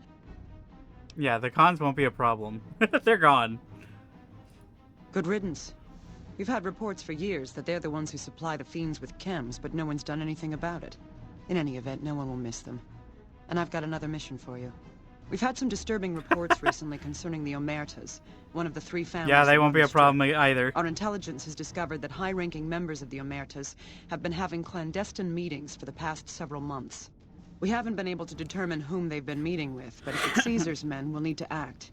Yeah, the cons won't be a problem. They're gone. Good riddance. We've had reports for years that they're the ones who supply the fiends with chems, but no one's done anything about it. In any event, no one will miss them. And I've got another mission for you. We've had some disturbing reports recently concerning the Omertas, one of the three families. Yeah, they won't be a problem either. Our intelligence has discovered that high-ranking members of the Omertas have been having clandestine meetings for the past several months. We haven't been able to determine whom they've been meeting with, but if it's Caesar's men, we'll need to act.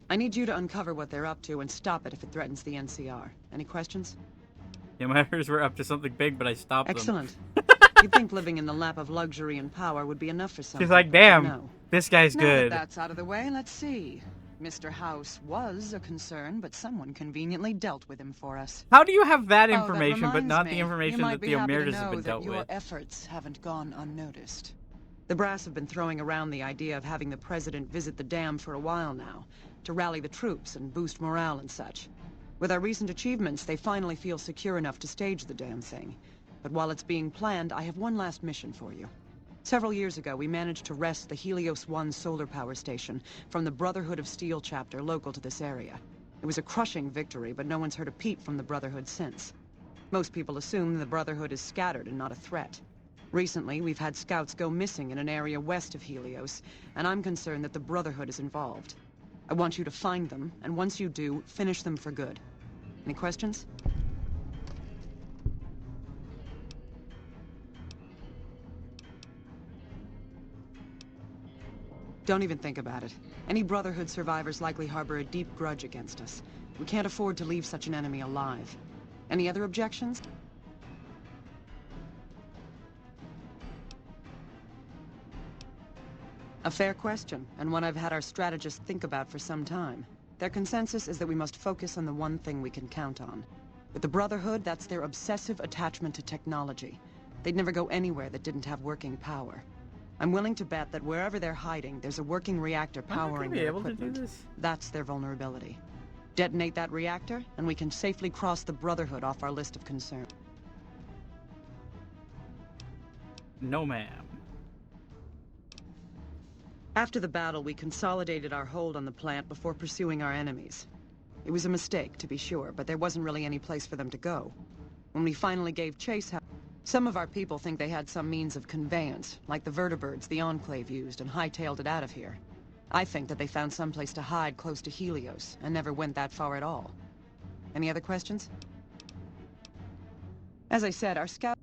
I need you to uncover what they're up to and stop it if it threatens the NCR. Any questions? The Omertas were up to something big, but I stopped them. Excellent. You'd think living in the lap of luxury and power would be enough for someone. She's like, damn, no. This guy's Now good. that that's out of the way, let's see. Mr. House was a concern, but someone conveniently dealt with him for us. How do you have that Oh, information, but not the you information might that be the happy to Omertas have know been that dealt your with? efforts haven't gone unnoticed. The brass have been throwing around the idea of having the president visit the dam for a while now, to rally the troops and boost morale and such. With our recent achievements, they finally feel secure enough to stage the damn thing. But while it's being planned, I have one last mission for you. Several years ago, we managed to wrest the Helios 1 solar power station from the Brotherhood of Steel chapter local to this area. It was a crushing victory, but no one's heard a peep from the Brotherhood since. Most people assume the Brotherhood is scattered and not a threat. Recently, we've had scouts go missing in an area west of Helios, and I'm concerned that the Brotherhood is involved. I want you to find them, and once you do, finish them for good. Any questions? Don't even think about it. Any Brotherhood survivors likely harbor a deep grudge against us. We can't afford to leave such an enemy alive. Any other objections? A fair question, and one I've had our strategists think about for some time. Their consensus is that we must focus on the one thing we can count on. With the Brotherhood, that's their obsessive attachment to technology. They'd never go anywhere that didn't have working power. I'm willing to bet that wherever they're hiding, there's a working reactor powering their equipment. That's their vulnerability. Detonate that reactor, and we can safely cross the Brotherhood off our list of concerns. No, ma'am. After the battle, we consolidated our hold on the plant before pursuing our enemies. It was a mistake, to be sure, but there wasn't really any place for them to go. When we finally gave chase, some of our people think they had some means of conveyance, like the vertibirds the Enclave used, and hightailed it out of here. I think that they found some place to hide close to Helios, and never went that far at all. Any other questions? As I said, our scout...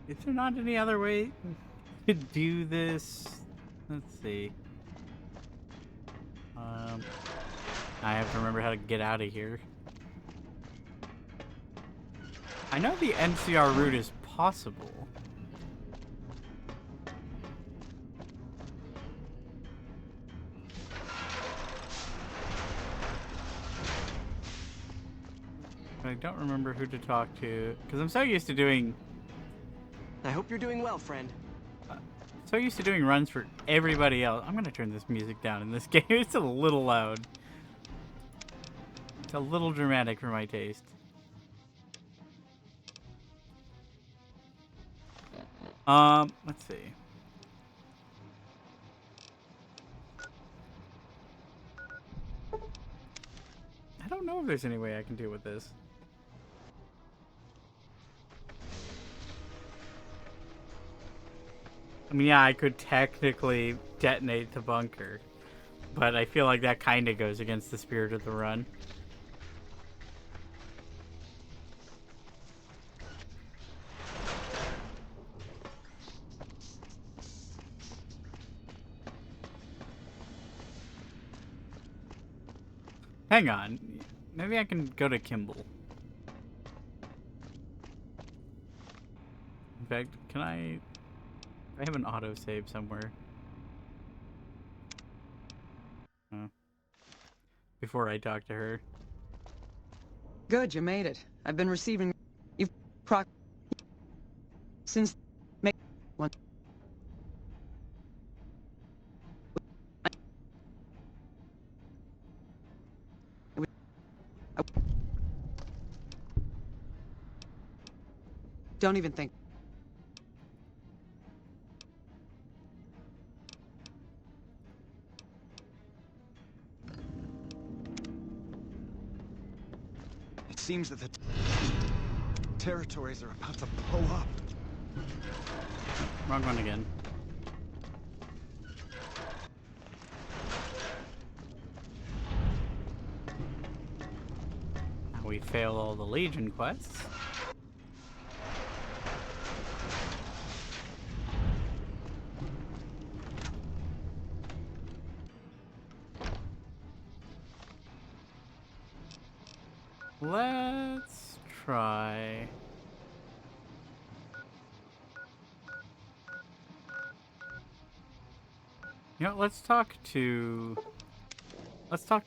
Is there not any other way to do this? Let's see. I have to remember how to get out of here. I know the NCR route is possible. But I don't remember who to talk to, because I'm so used to doing... I hope you're doing well, friend. So used to doing runs for everybody else. I'm gonna turn this music down in this game. It's a little loud. It's a little dramatic for my taste. Let's see. I don't know if there's any way I can deal with this. I mean, yeah, I could technically detonate the bunker, but I feel like that kind of goes against the spirit of the run. Hang on. Maybe I can go to Kimball. In fact, can I have an autosave somewhere. Before I talk to her. Good, you made it. I've been receiving... You've proc... Since... One... Don't even think... It seems that the territories are about to blow up. Wrong one again. Now we fail all the Legion quests. let's try... You know, let's talk to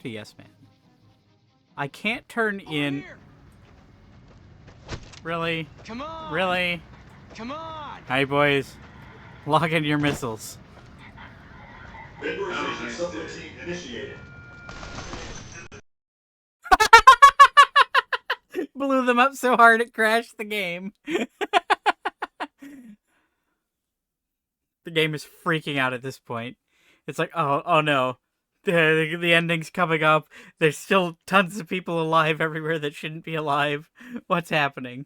Yes Man. I can't turn in... Really? Come on! Really? Come on! Hi, boys. Log in your missiles. Initiated. Blew them up so hard it crashed the game. The game is freaking out at this point. It's like, oh no. The ending's coming up. There's still tons of people alive everywhere that shouldn't be alive. What's happening?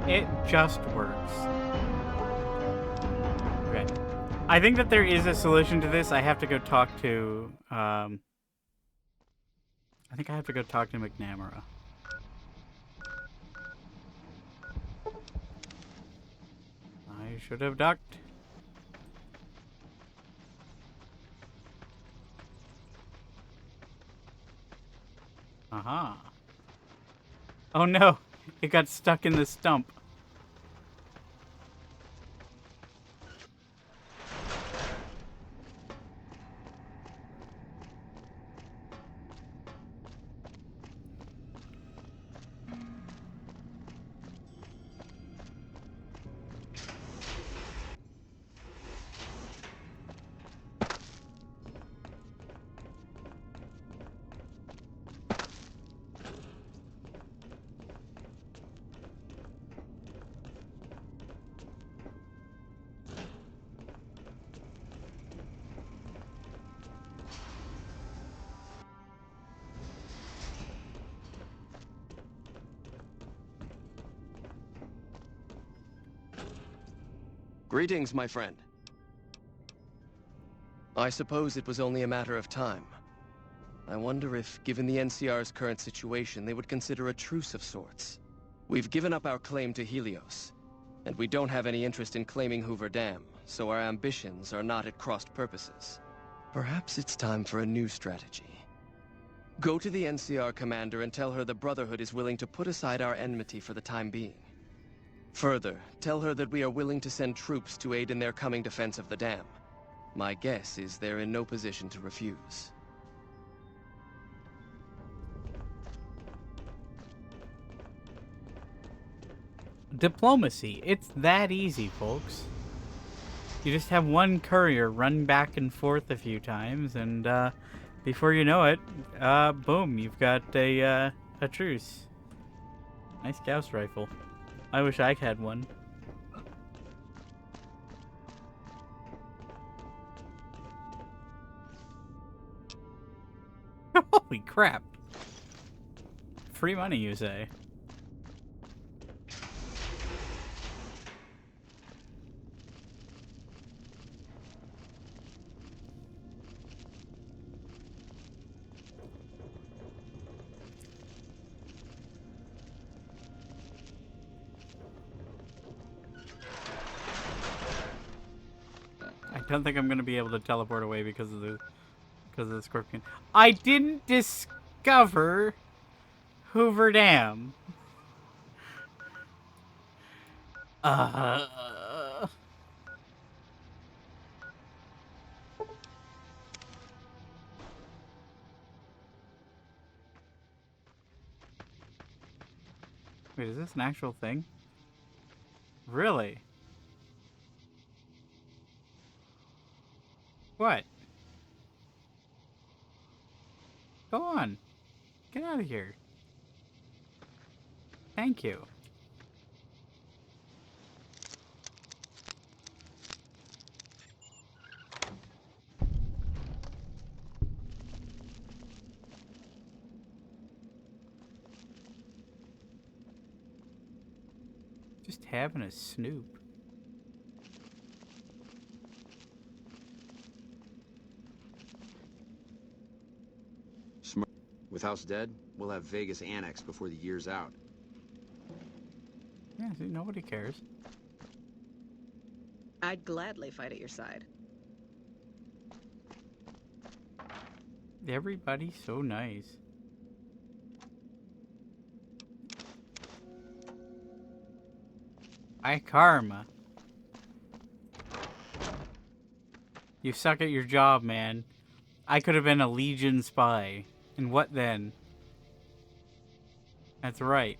It just works. Okay. I think that there is a solution to this. I have to go talk to, I think I have to go talk to McNamara. I should have ducked. Aha. Oh no! It got stuck in the stump. Greetings, my friend. I suppose it was only a matter of time. I wonder if, given the NCR's current situation, they would consider a truce of sorts. We've given up our claim to Helios, and we don't have any interest in claiming Hoover Dam, so our ambitions are not at crossed purposes. Perhaps it's time for a new strategy. Go to the NCR commander and tell her the Brotherhood is willing to put aside our enmity for the time being. Further, tell her that we are willing to send troops to aid in their coming defense of the dam. My guess is they're in no position to refuse. Diplomacy. It's that easy, folks. You just have one courier run back and forth a few times, and before you know it, boom, you've got a truce. Nice Gauss rifle. I wish I had one. Holy crap. Free money, you say? I don't think I'm gonna be able to teleport away because of the scorpion. I didn't discover Hoover Dam. Wait, is this an actual thing? Really? What? Go on. Get out of here. Thank you. Just having a snoop. With House dead, we'll have Vegas annexed before the year's out. Yeah, see, nobody cares. I'd gladly fight at your side. Everybody's so nice. Hi, Karma. You suck at your job, man. I could have been a Legion spy. And what then? That's right.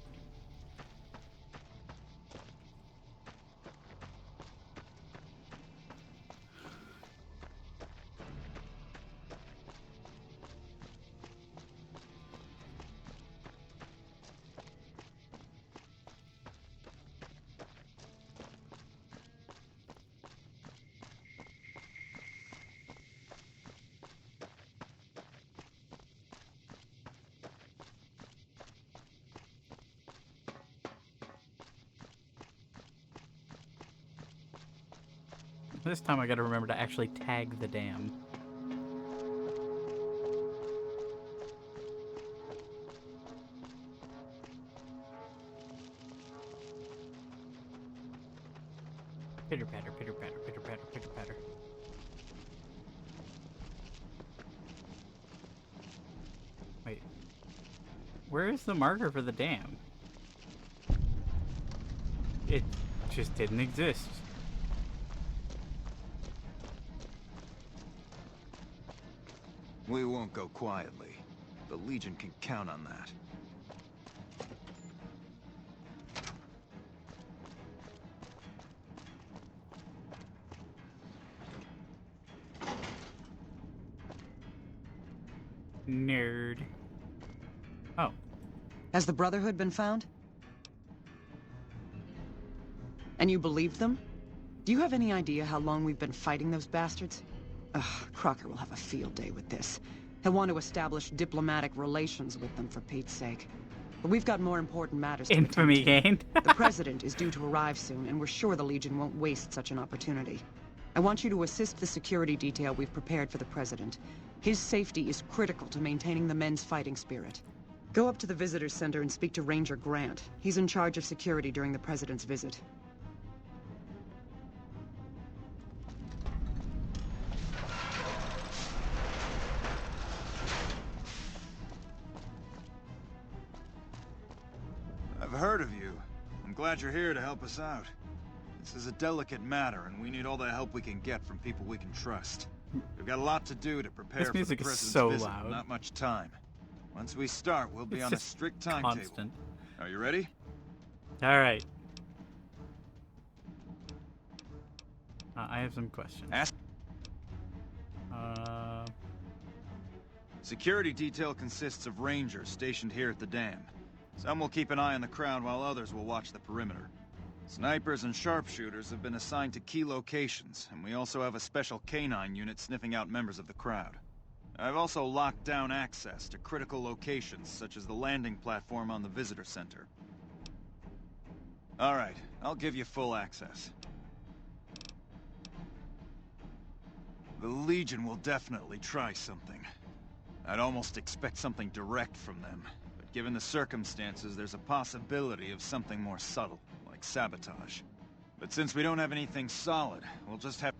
This time I gotta remember to actually tag the dam. Pitter patter, pitter patter, pitter patter, pitter patter. Wait. Where is the marker for the dam? It just didn't exist. We won't go quietly. The Legion can count on that. Nerd. Oh. Has the Brotherhood been found? And you believe them? Do you have any idea how long we've been fighting those bastards? Ugh, Crocker will have a field day with this. He'll want to establish diplomatic relations with them, for Pete's sake. But we've got more important matters to attend Infamy to. gained. The President is due to arrive soon, and we're sure the Legion won't waste such an opportunity. I want you to assist the security detail we've prepared for the President. His safety is critical to maintaining the men's fighting spirit. Go up to the Visitor's Center and speak to Ranger Grant. He's in charge of security during the President's visit. I've heard of you. I'm glad you're here to help us out. This is a delicate matter, and we need all the help we can get from people we can trust. We've got a lot to do to prepare for the music is President's so visit, loud. not much time. Once we start, we'll be It's on a just strict timetable. constant. Are you ready? All right. I have some questions. Ask. Security detail consists of rangers stationed here at the dam. Some will keep an eye on the crowd while others will watch the perimeter. Snipers and sharpshooters have been assigned to key locations, and we also have a special canine unit sniffing out members of the crowd. I've also locked down access to critical locations, such as the landing platform on the Visitor Center. All right, I'll give you full access. The Legion will definitely try something. I'd almost expect something direct from them. But given the circumstances, there's a possibility of something more subtle, like sabotage. But since we don't have anything solid, we'll just have...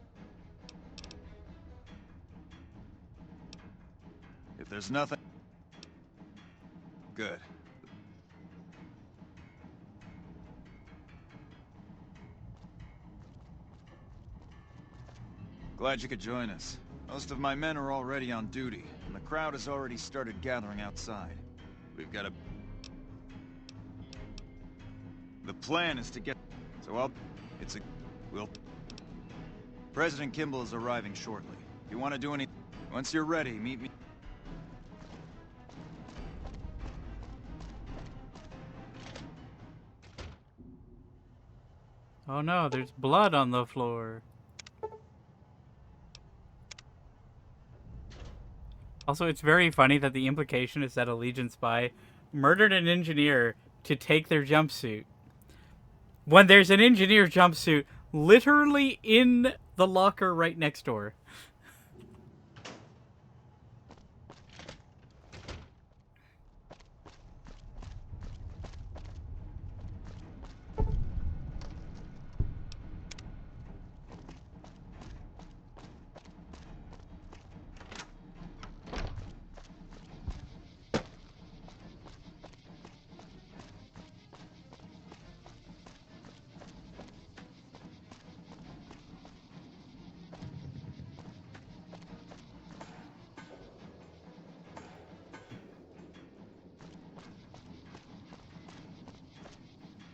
If there's nothing... Good. Glad you could join us. Most of my men are already on duty, and the crowd has already started gathering outside. We've got a... The plan is to get... So it's a... We'll... President Kimball is arriving shortly. If you want to do any... Once you're ready, meet me... Oh no, there's blood on the floor. Also, it's very funny that the implication is that a Legion spy murdered an engineer to take their jumpsuit. when there's an engineer jumpsuit literally in the locker right next door.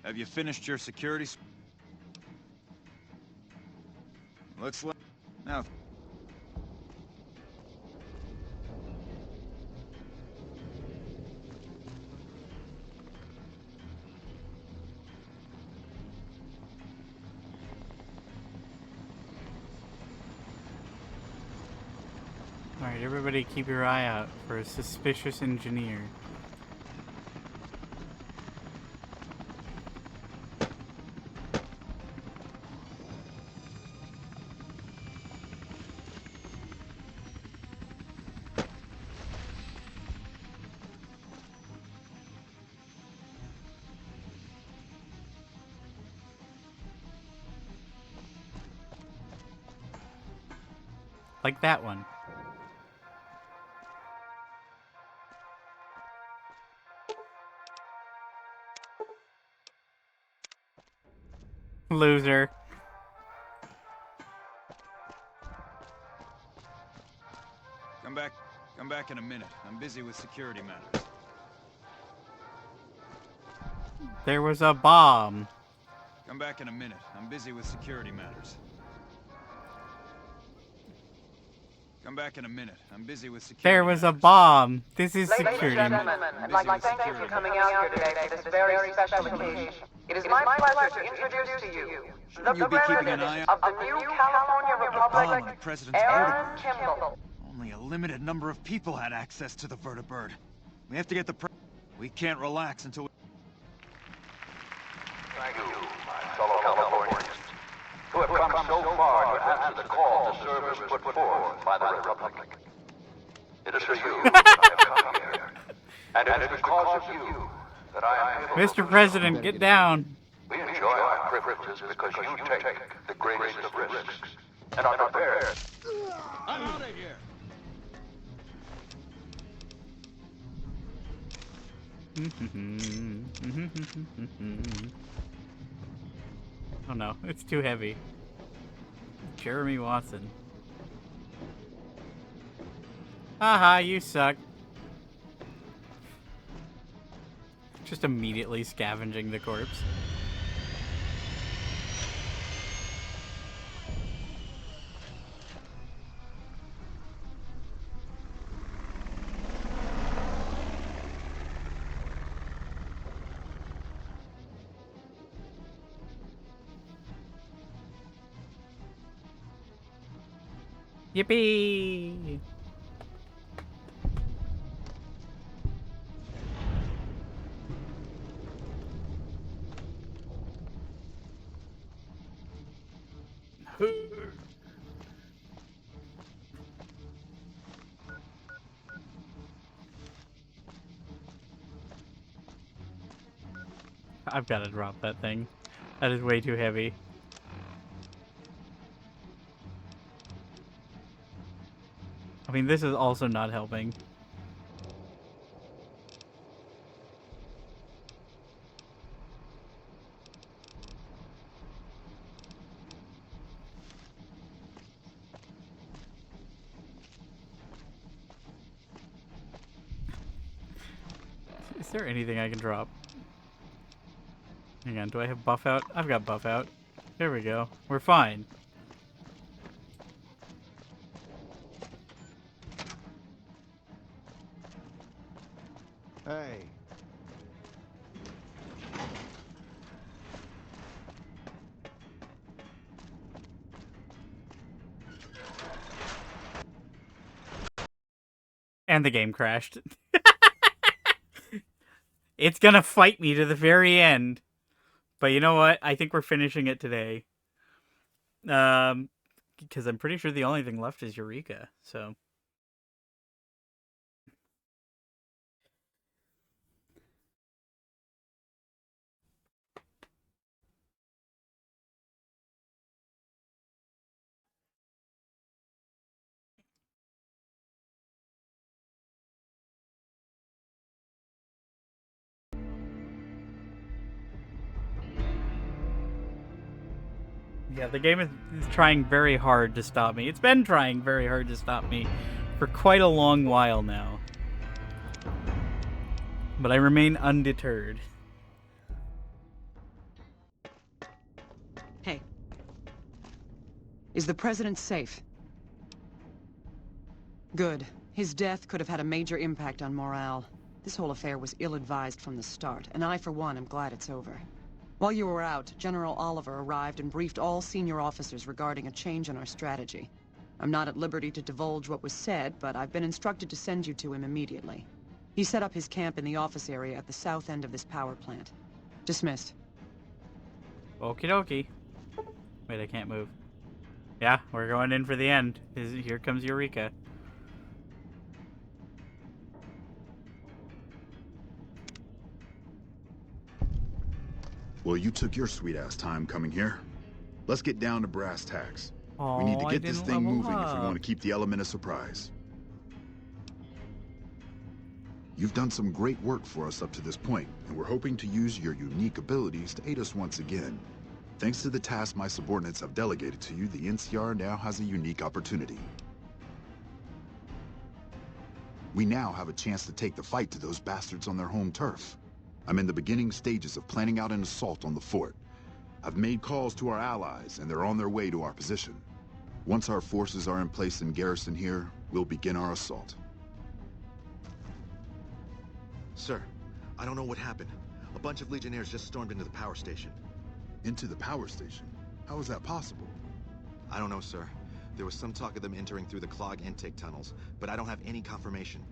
Have you finished your security? Looks like... Now... Alright, everybody keep your eye out for a suspicious engineer. Like that one. Loser. Come back in a minute. I'm busy with security matters. There was a bomb. Come back in a minute. I'm busy with security matters. Come back in a minute. I'm busy with security. There was a bomb. This is Ladies security. and gentlemen, I'd like to thank you for coming out here today for this very special occasion. It is my pleasure to introduce to you the president of the new California Republic, Aaron Kimball. Only a limited number of people had access to the vertibird. We have to get the we can't relax until we... Thank you, my fellow Californians, who have come so far to answer the call to service put forth by the Republic. It is for you that I have come here, and it is because of you that I am able Mr. President, get down. We enjoy our privileges because you take the greatest of risks and are prepared. I'm out of here. Oh no, it's too heavy. Jeremy Watson. Haha, you suck. Just immediately scavenging the corpse. Yippee! I've got to drop that thing. That is way too heavy. I mean, this is also not helping. Is there anything I can drop? Hang on, do I have buff out? I've got buff out. There we go. We're fine. Hey. And the game crashed. It's gonna fight me to the very end. But you know what? I think we're finishing it today. Because I'm pretty sure the only thing left is Eureka, so... Yeah, the game is trying very hard to stop me. It's been trying very hard to stop me for quite a long while now. But I remain undeterred. Hey. Is the president safe? Good. His death could have had a major impact on morale. This whole affair was ill-advised from the start, and I, for one, am glad it's over. While you were out, General Oliver arrived and briefed all senior officers regarding a change in our strategy. I'm not at liberty to divulge what was said, but I've been instructed to send you to him immediately. He set up his camp in the office area at the south end of this power plant. Dismissed. Okie dokie. Wait, I can't move. Yeah, we're going in for the end. Here comes Eureka. Well, you took your sweet-ass time coming here. Let's get down to brass tacks. Oh, we need to get this thing moving if we want to keep the element of surprise. You've done some great work for us up to this point, and we're hoping to use your unique abilities to aid us once again. Thanks to the task my subordinates have delegated to you, the NCR now has a unique opportunity. We now have a chance to take the fight to those bastards on their home turf. I'm in the beginning stages of planning out an assault on the fort. I've made calls to our allies, and they're on their way to our position. Once our forces are in place in garrison here, we'll begin our assault. Sir, I don't know what happened. A bunch of Legionnaires just stormed into the power station. Into the power station? How is that possible? I don't know, sir. There was some talk of them entering through the clog intake tunnels, but I don't have any confirmation.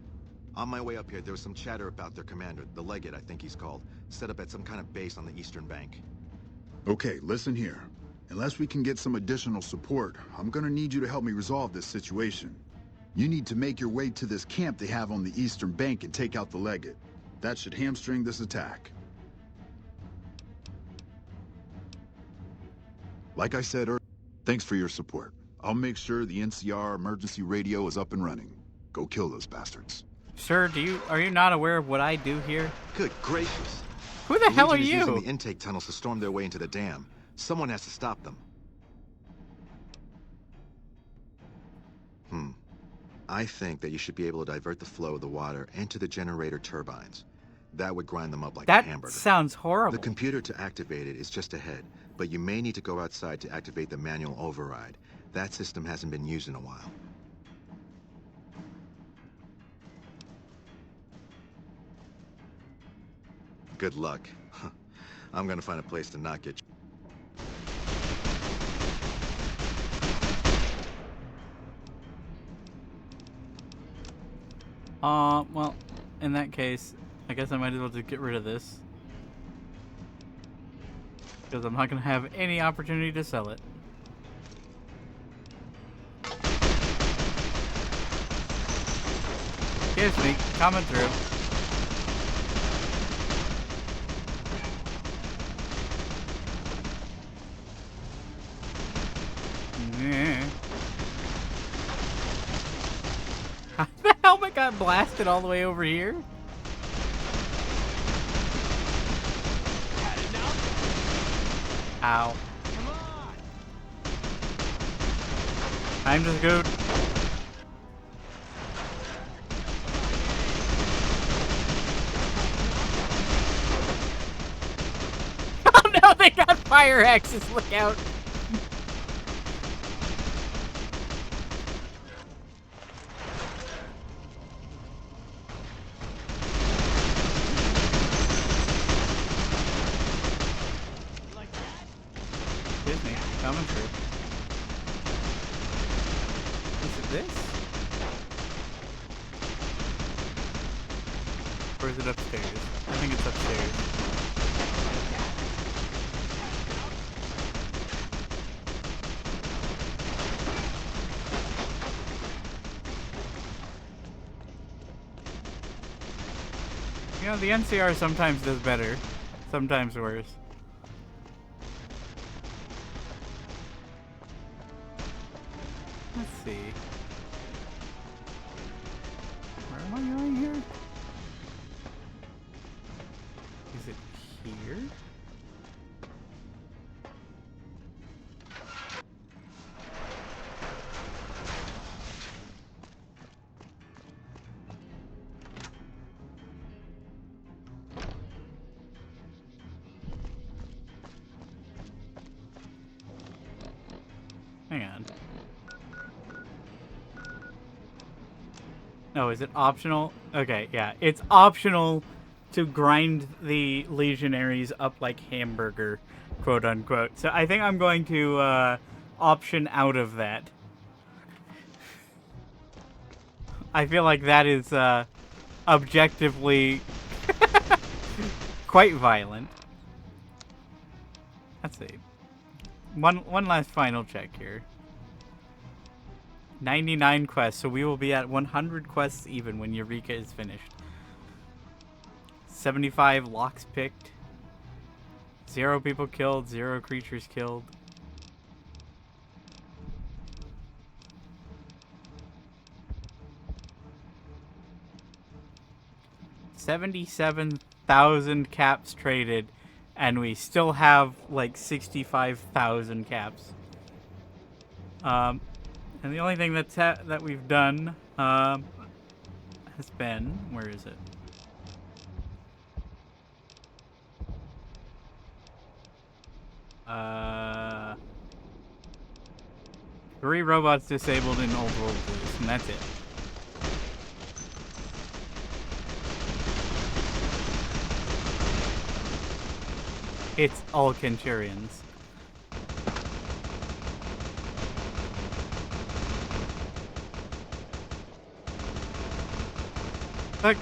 On my way up here, there was some chatter about their commander, the Legate, I think he's called, set up at some kind of base on the eastern bank. Okay, listen here. Unless we can get some additional support, I'm gonna need you to help me resolve this situation. You need to make your way to this camp they have on the eastern bank and take out the Legate. That should hamstring this attack. Like I said earlier, thanks for your support. I'll make sure the NCR emergency radio is up and running. Go kill those bastards. Sir, are you not aware of what I do here? Good gracious. Who the hell are Legion is you? using the intake tunnels to storm their way into the dam. Someone has to stop them. I think that you should be able to divert the flow of the water into the generator turbines. That would grind them up like a hamburger. That sounds horrible. The computer to activate it is just ahead, but you may need to go outside to activate the manual override. That system hasn't been used in a while. Good luck. I'm gonna find a place to not get you. Well, in that case, I guess I might as well just get rid of this. Because I'm not going to have any opportunity to sell it. Excuse me, coming through. The helmet got blasted all the way over here. Ow. I'm just good. Oh no, they got fire axes, look out. Coming through. Is it this? Or is it upstairs? I think it's upstairs. You know, the NCR sometimes does better, sometimes worse. Let's see. Where am I going here? Is it here? Hang on. Oh, is it optional? Okay, yeah. It's optional to grind the legionaries up like hamburger, quote unquote. So I think I'm going to option out of that. I feel like that is objectively quite violent. Let's see. One last final check here. 99 quests, so we will be at 100 quests even when Eureka is finished. 75 locks picked. 0 people killed, 0 creatures killed. $77,000 caps traded, and we still have like 65,000 caps. And the only thing that's that we've done has been, where is it? Three robots disabled in Old World Blues, and that's it. It's all Kenturians. Look,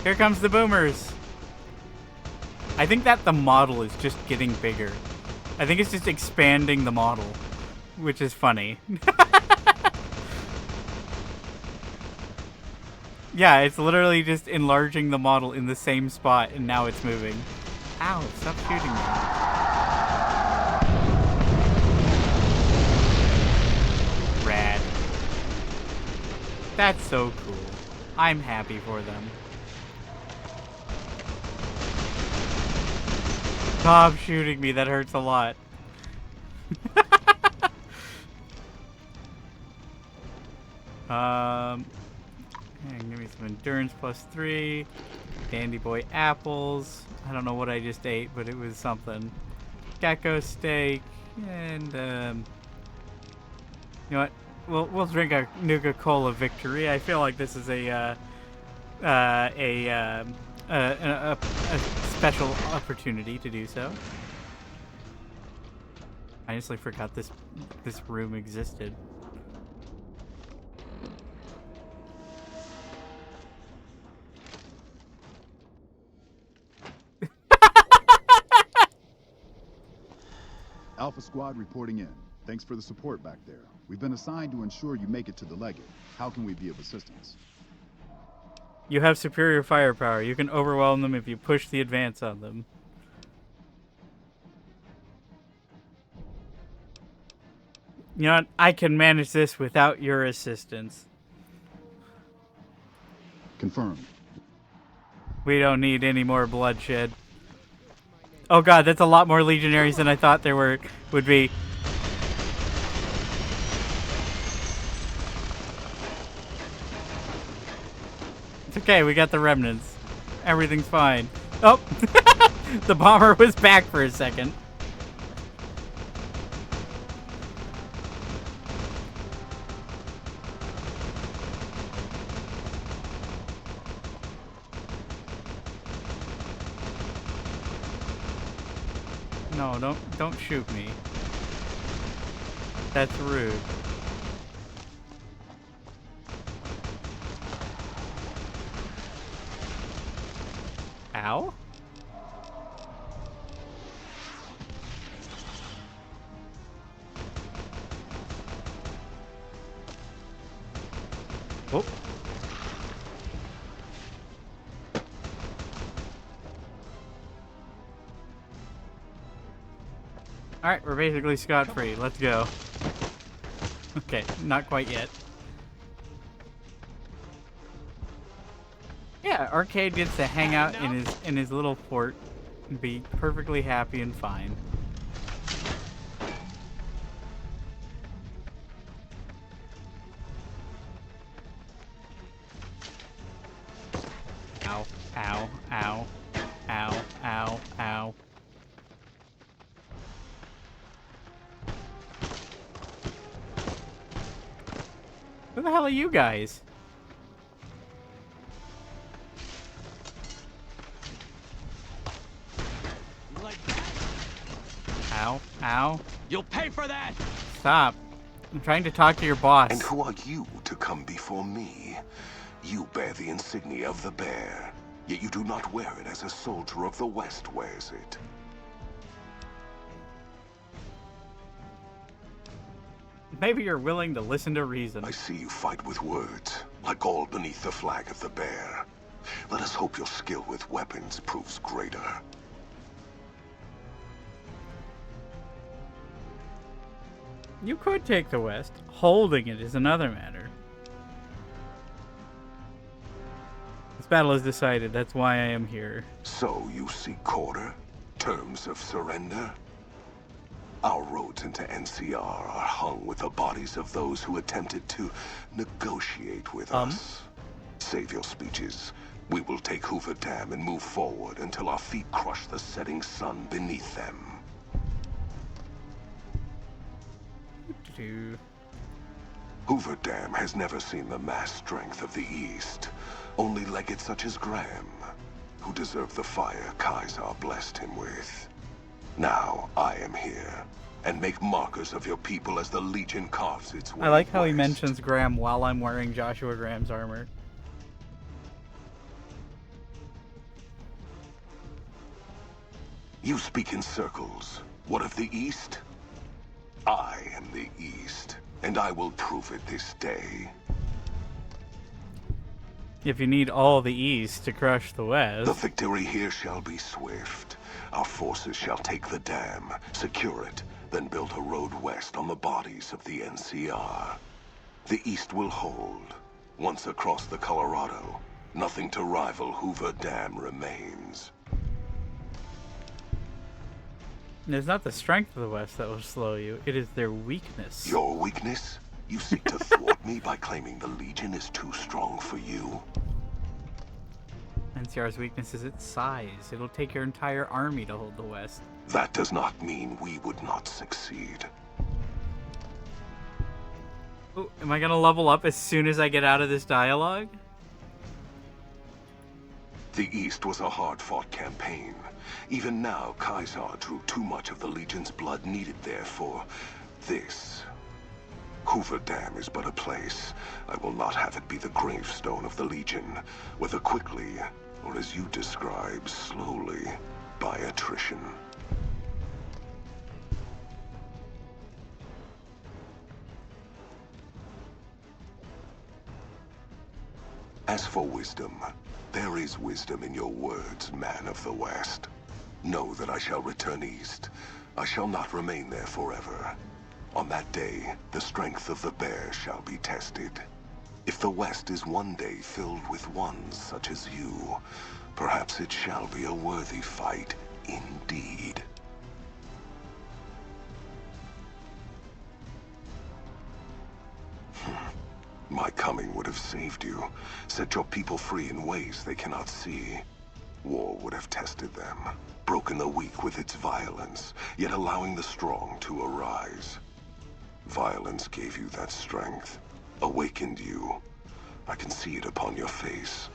here comes the boomers. I think that the model is just getting bigger. I think it's just expanding the model, which is funny. Yeah, it's literally just enlarging the model in the same spot, and now it's moving. Ow, stop shooting me. Rad. That's so cool. I'm happy for them. Stop shooting me, that hurts a lot. And give me some endurance +3. Dandy boy apples. I don't know what I just ate, but it was something. Gecko steak, and you know what? We'll drink a Nuka-Cola victory. I feel like this is a special opportunity to do so. I honestly forgot this room existed. Alpha Squad reporting in. Thanks for the support back there. We've been assigned to ensure you make it to the Legate. How can we be of assistance? You have superior firepower. You can overwhelm them if you push the advance on them. You know what? I can manage this without your assistance. Confirmed. We don't need any more bloodshed. Oh god, that's a lot more legionaries than I thought there would be. It's okay, we got the remnants. Everything's fine. Oh! The bomber was back for a second. No, don't shoot me. That's rude. Ow? Oh. Alright, we're basically scot-free. Let's go. Okay, not quite yet. Yeah, Arcade gets to hang out in his little fort and be perfectly happy and fine. Ow, ow, ow, ow, ow, ow. Who the hell are you guys? Ow, ow. You'll pay for that! Stop. I'm trying to talk to your boss. And who are you to come before me? You bear the insignia of the bear, yet you do not wear it as a soldier of the West wears it. Maybe you're willing to listen to reason. I see you fight with words, like all beneath the flag of the bear. Let us hope your skill with weapons proves greater. You could take the West. Holding it is another matter. This battle is decided. That's why I am here. So you seek quarter? Terms of surrender? Our roads into NCR are hung with the bodies of those who attempted to negotiate with us. Save your speeches. We will take Hoover Dam and move forward until our feet crush the setting sun beneath them. Hoover Dam has never seen the mass strength of the East. Only legates such as Graham, who deserve the fire Kaiser blessed him with. Now I am here, and make markers of your people as the Legion carves its way. I like how he mentions Graham while I'm wearing Joshua Graham's armor. You speak in circles. What of the East? I am the East, and I will prove it this day. If you need all the East to crush the West. The victory here shall be swift. Our forces shall take the dam, secure it, then build a road west on the bodies of the NCR. The East will hold. Once across the Colorado, nothing to rival Hoover Dam remains. It's not the strength of the West that will slow you, it is their weakness. Your weakness? You seek to thwart me by claiming the Legion is too strong for you? NCR's weakness is its size. It'll take your entire army to hold the West. That does not mean we would not succeed. Oh, am I gonna level up as soon as I get out of this dialogue? The East was a hard-fought campaign. Even now, Kaiser drew too much of the Legion's blood needed there for this. Hoover Dam is but a place. I will not have it be the gravestone of the Legion, whether quickly, or as you describe, slowly, by attrition. As for wisdom, there is wisdom in your words, man of the West. Know that I shall return east. I shall not remain there forever. On that day, the strength of the bear shall be tested. If the West is one day filled with ones such as you, perhaps it shall be a worthy fight indeed. My coming would have saved you, set your people free in ways they cannot see. War would have tested them, broken the weak with its violence, yet allowing the strong to arise. Violence gave you that strength, awakened you. I can see it upon your face,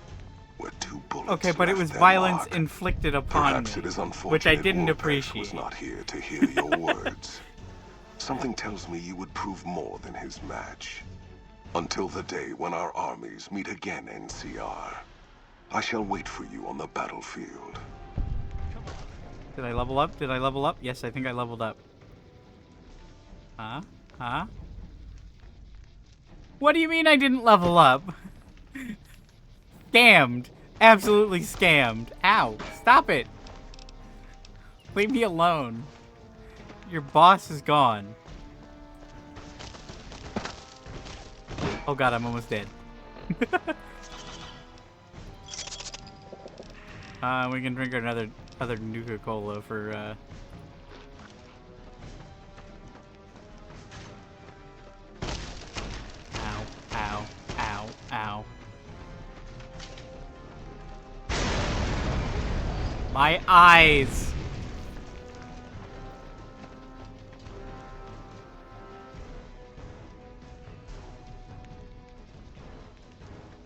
where 2 bullets Okay, but it was left their violence mark. inflicted upon Perhaps me, it is unfortunate which I didn't Warpath appreciate. was not here to hear your words. Something tells me you would prove more than his match. Until the day when our armies meet again, NCR. I shall wait for you on the battlefield. Did I level up? Did I level up? Yes, I think I leveled up. Huh? Huh? What do you mean I didn't level up? Scammed. Absolutely scammed. Ow. Stop it. Leave me alone. Your boss is gone. Oh god, I'm almost dead. We can drink another Nuka-Cola for, Ow, ow, ow, ow. My eyes!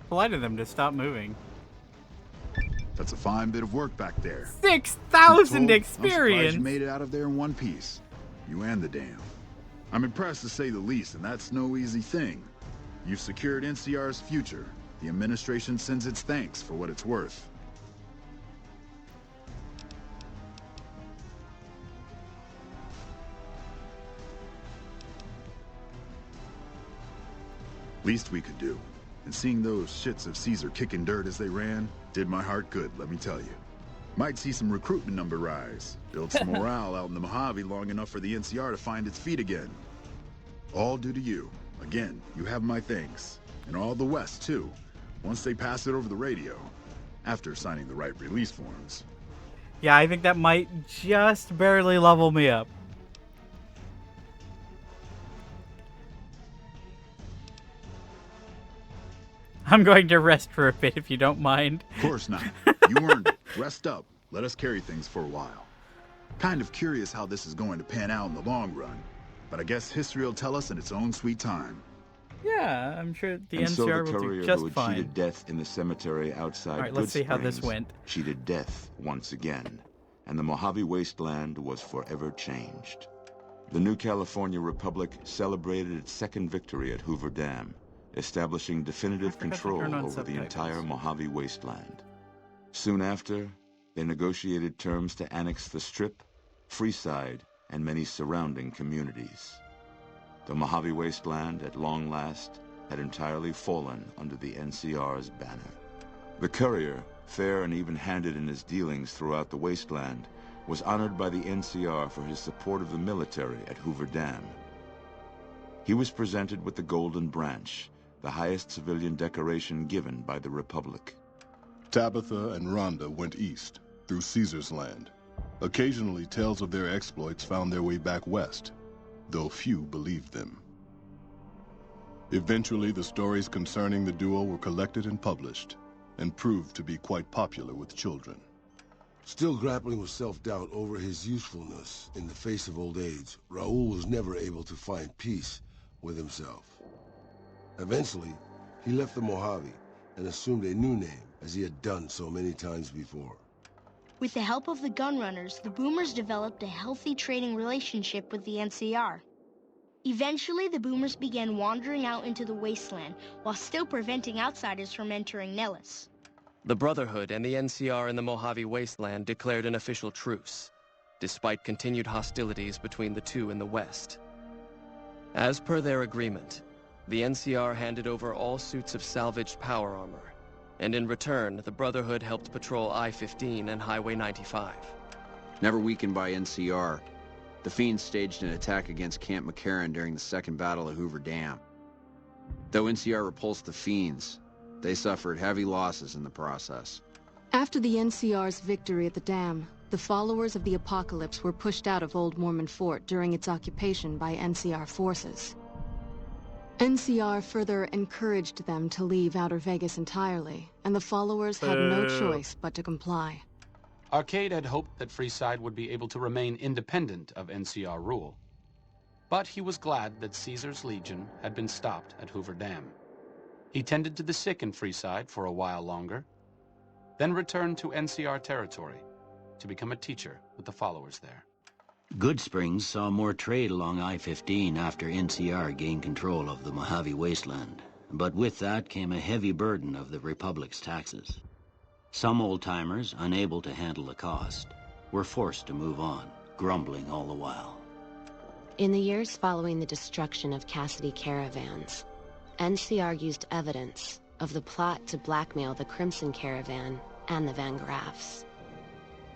Polite of them to stop moving. That's a fine bit of work back there. 6,000 experience! I'm surprised you made it out of there in one piece. You and the dam. I'm impressed to say the least, and that's no easy thing. You've secured NCR's future. The administration sends its thanks for what it's worth. Least we could do. And seeing those shits of Caesar kicking dirt as they ran did my heart good, let me tell you. Might see some recruitment number rise. Build some morale out in the Mojave long enough for the NCR to find its feet again. All due to you. Again, you have my thanks. And all the West, too. Once they pass it over the radio. After signing the right release forms. Yeah, I think that might just barely level me up. I'm going to rest for a bit, if you don't mind. Of course not. You earned it. Rest up. Let us carry things for a while. Kind of curious how this is going to pan out in the long run. But I guess history will tell us in its own sweet time. Yeah, I'm sure the And NCR so the will courier do just who had fine. cheated death in the cemetery outside All right, let's see how this Goodsprings went. cheated death once again, and the Mojave wasteland was forever changed. The new California Republic celebrated its second victory at Hoover Dam, establishing definitive control over the entire Mojave wasteland. Soon after, they negotiated terms to annex the Strip, Freeside, and many surrounding communities. The Mojave wasteland, at long last, had entirely fallen under the NCR's banner. The courier, fair and even-handed in his dealings throughout the wasteland, was honored by the NCR for his support of the military at Hoover Dam. He was presented with the Golden Branch, the highest civilian decoration given by the Republic. Tabitha and Rhonda went east, through Caesar's land. Occasionally, tales of their exploits found their way back west, though few believed them. Eventually, the stories concerning the duo were collected and published, and proved to be quite popular with children. Still grappling with self-doubt over his usefulness in the face of old age, Raul was never able to find peace with himself. Eventually, he left the Mojave and assumed a new name, as he had done so many times before. With the help of the Gunrunners, the Boomers developed a healthy trading relationship with the NCR. Eventually, the Boomers began wandering out into the wasteland, while still preventing outsiders from entering Nellis. The Brotherhood and the NCR in the Mojave wasteland declared an official truce, despite continued hostilities between the two in the west. As per their agreement, the NCR handed over all suits of salvaged power armor, and in return, the Brotherhood helped patrol I-15 and Highway 95. Never weakened by NCR, the Fiends staged an attack against Camp McCarran during the Second Battle of Hoover Dam. Though NCR repulsed the Fiends, they suffered heavy losses in the process. After the NCR's victory at the dam, the followers of the Apocalypse were pushed out of Old Mormon Fort during its occupation by NCR forces. NCR further encouraged them to leave Outer Vegas entirely, and the followers had no choice but to comply. Arcade had hoped that Freeside would be able to remain independent of NCR rule. But he was glad that Caesar's Legion had been stopped at Hoover Dam. He tended to the sick in Freeside for a while longer, then returned to NCR territory to become a teacher with the followers there. Goodsprings saw more trade along I-15 after NCR gained control of the Mojave wasteland, but with that came a heavy burden of the Republic's taxes. Some old-timers, unable to handle the cost, were forced to move on, grumbling all the while. In the years following the destruction of Cassidy caravans, NCR used evidence of the plot to blackmail the Crimson Caravan and the Van Graffs.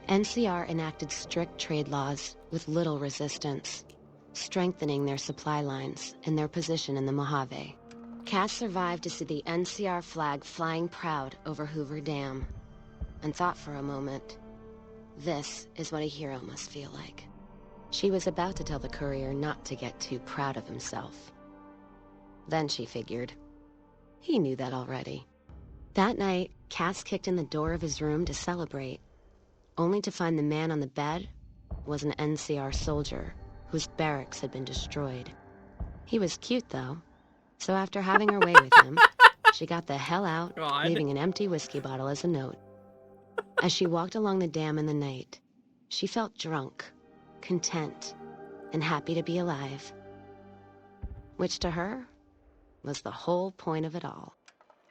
NCR enacted strict trade laws with little resistance, strengthening their supply lines and their position in the Mojave. Cass survived to see the NCR flag flying proud over Hoover Dam, and thought for a moment, this is what a hero must feel like. She was about to tell the courier not to get too proud of himself. Then she figured, he knew that already. That night, Cass kicked in the door of his room to celebrate, only to find the man on the bed was an NCR soldier whose barracks had been destroyed. He was cute, though, so after having her way with him, she got the hell out, leaving an empty whiskey bottle as a note. As she walked along the dam in the night, she felt drunk, content, and happy to be alive. Which to her was the whole point of it all.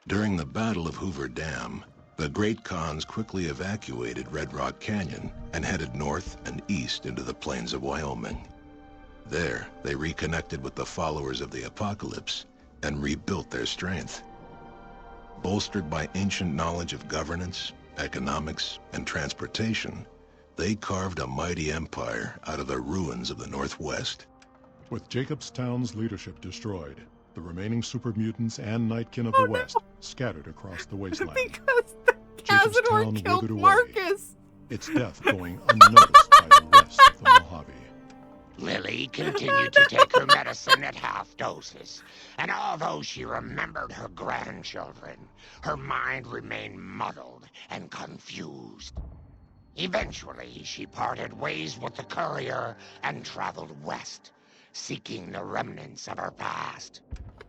During the Battle of Hoover Dam, the Great Khans quickly evacuated Red Rock Canyon and headed north and east into the plains of Wyoming. There, they reconnected with the followers of the Apocalypse and rebuilt their strength. Bolstered by ancient knowledge of governance, economics, and transportation, they carved a mighty empire out of the ruins of the Northwest. With Jacobstown's leadership destroyed, the remaining super mutants and Nightkin of the West scattered across the wasteland. Because the Jacobstown Cazador killed withered away, Marcus. its death going unnoticed by the rest of the Mojave. Lily continued to take her medicine at half doses, and although she remembered her grandchildren, her mind remained muddled and confused. Eventually, she parted ways with the courier and traveled west, seeking the remnants of her past.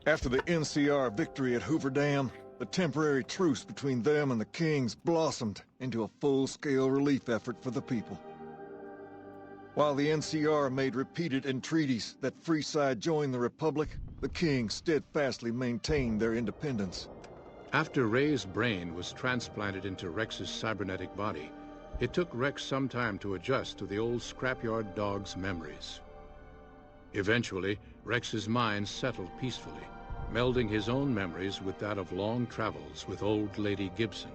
After the NCR victory at Hoover Dam, the temporary truce between them and the Kings blossomed into a full-scale relief effort for the people. While the NCR made repeated entreaties that Freeside join the Republic, the Kings steadfastly maintained their independence. After Ray's brain was transplanted into Rex's cybernetic body, it took Rex some time to adjust to the old scrapyard dog's memories. Eventually, Rex's mind settled peacefully, melding his own memories with that of long travels with old Lady Gibson.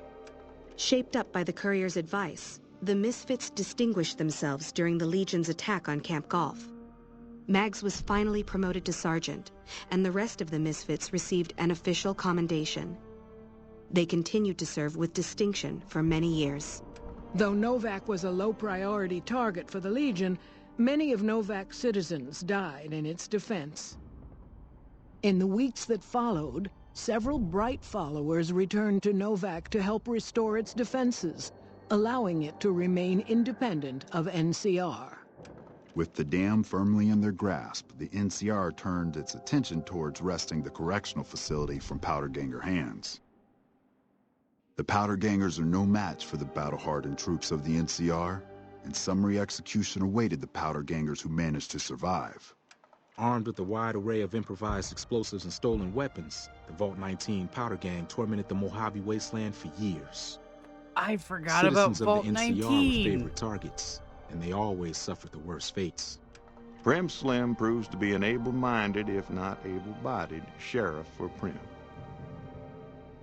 Shaped up by the courier's advice, the Misfits distinguished themselves during the Legion's attack on Camp Golf. Mags was finally promoted to sergeant, and the rest of the Misfits received an official commendation. They continued to serve with distinction for many years. Though Novak was a low-priority target for the Legion, many of Novak's citizens died in its defense. In the weeks that followed, several Bright followers returned to Novak to help restore its defenses, allowing it to remain independent of NCR. With the dam firmly in their grasp, the NCR turned its attention towards wresting the correctional facility from Powderganger hands. The Powdergangers are no match for the battle-hardened troops of the NCR, and summary execution awaited the Powdergangers who managed to survive. Armed with a wide array of improvised explosives and stolen weapons, the Vault 19 Powder Gang tormented the Mojave Wasteland for years. I forgot about Vault 19. Citizens of the NCR were favorite targets, and they always suffered the worst fates. Prim Slim proves to be an able-minded, if not able-bodied, sheriff for Prim.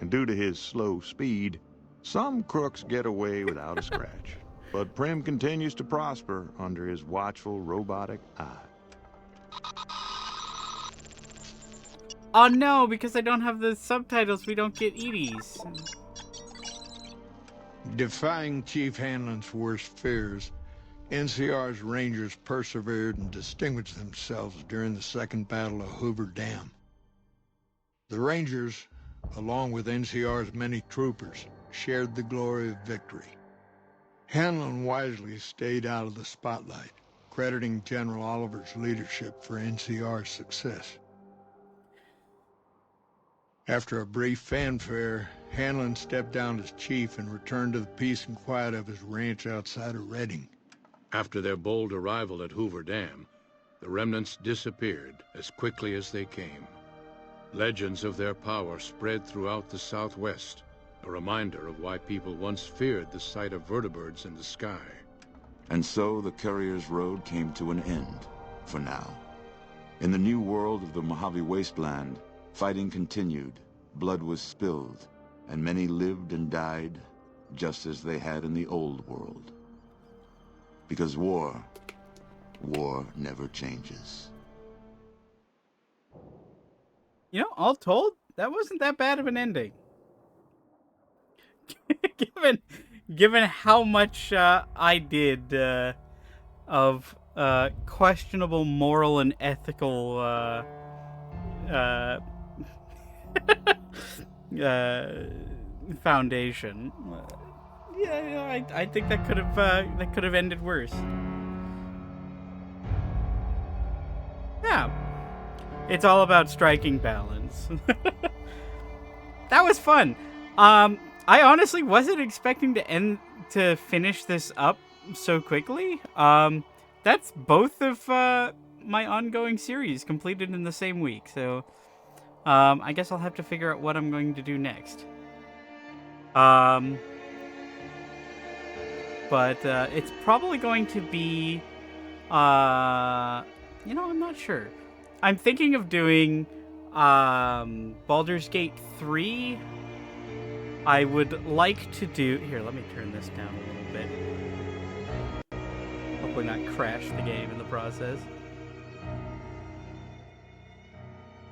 And due to his slow speed, some crooks get away without a scratch. But Prim continues to prosper under his watchful, robotic eye. Oh no, because I don't have the subtitles, we don't get Edie's. Defying Chief Hanlon's worst fears, NCR's Rangers persevered and distinguished themselves during the Second Battle of Hoover Dam. The Rangers, along with NCR's many troopers, shared the glory of victory. Hanlon wisely stayed out of the spotlight, crediting General Oliver's leadership for NCR's success. After a brief fanfare, Hanlon stepped down as chief and returned to the peace and quiet of his ranch outside of Redding. After their bold arrival at Hoover Dam, the remnants disappeared as quickly as they came. Legends of their power spread throughout the Southwest, a reminder of why people once feared the sight of vertibirds in the sky. And so the Courier's Road came to an end, for now. In the new world of the Mojave Wasteland, fighting continued, blood was spilled, and many lived and died, just as they had in the old world. Because war never changes. You know, all told, that wasn't that bad of an ending. given how much I did of questionable moral and ethical foundation. Yeah, you know, I think that could have ended worse. Yeah, it's all about striking balance. That was fun. I honestly wasn't expecting to finish this up so quickly. That's both of my ongoing series completed in the same week. So, I guess I'll have to figure out what I'm going to do next. But it's probably going to be, you know, I'm not sure. I'm thinking of doing Baldur's Gate 3. I would like to do... Here, let me turn this down a little bit. Hopefully not crash the game in the process.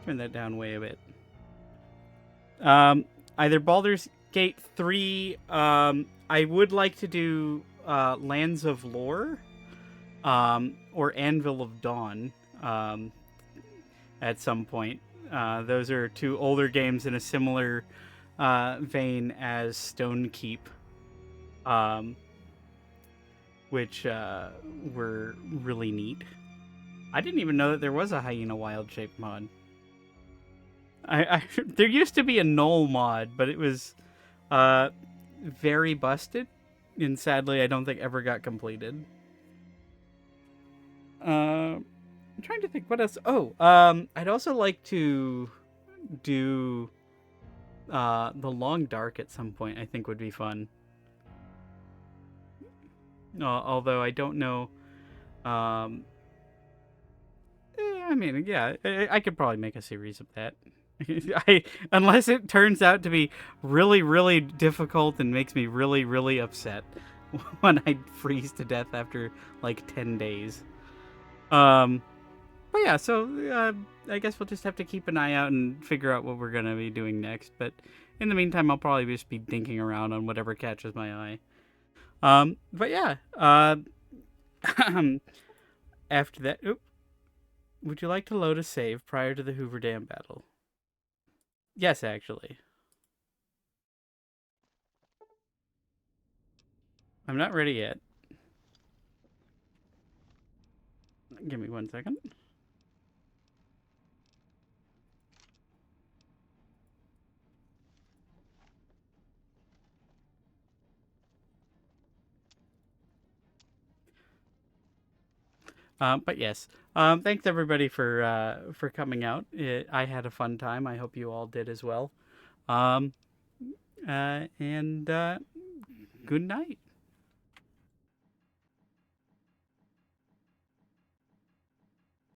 Turn that down way a bit. Either Baldur's Gate 3, I would like to do Lands of Lore, or Anvil of Dawn, at some point. Those are two older games in a similar vein as Stone Keep, which were really neat. I didn't even know that there was a Hyena Wild Shape mod. There used to be a Knoll mod, but it was very busted, and sadly I don't think ever got completed. I'm trying to think what else. Oh, I'd also like to do The Long Dark at some point. I think would be fun. Although I don't know. I mean, yeah, I could probably make a series of that. Unless it turns out to be really, really difficult and makes me really, really upset when I freeze to death after like 10 days. But yeah, so I guess we'll just have to keep an eye out and figure out what we're gonna be doing next. But in the meantime, I'll probably just be dinking around on whatever catches my eye. But yeah, after that, would you like to load a save prior to the Hoover Dam battle? Yes, actually. I'm not ready yet. Give me 1 second. But yes, thanks everybody for coming out. I had a fun time. I hope you all did as well. And good night.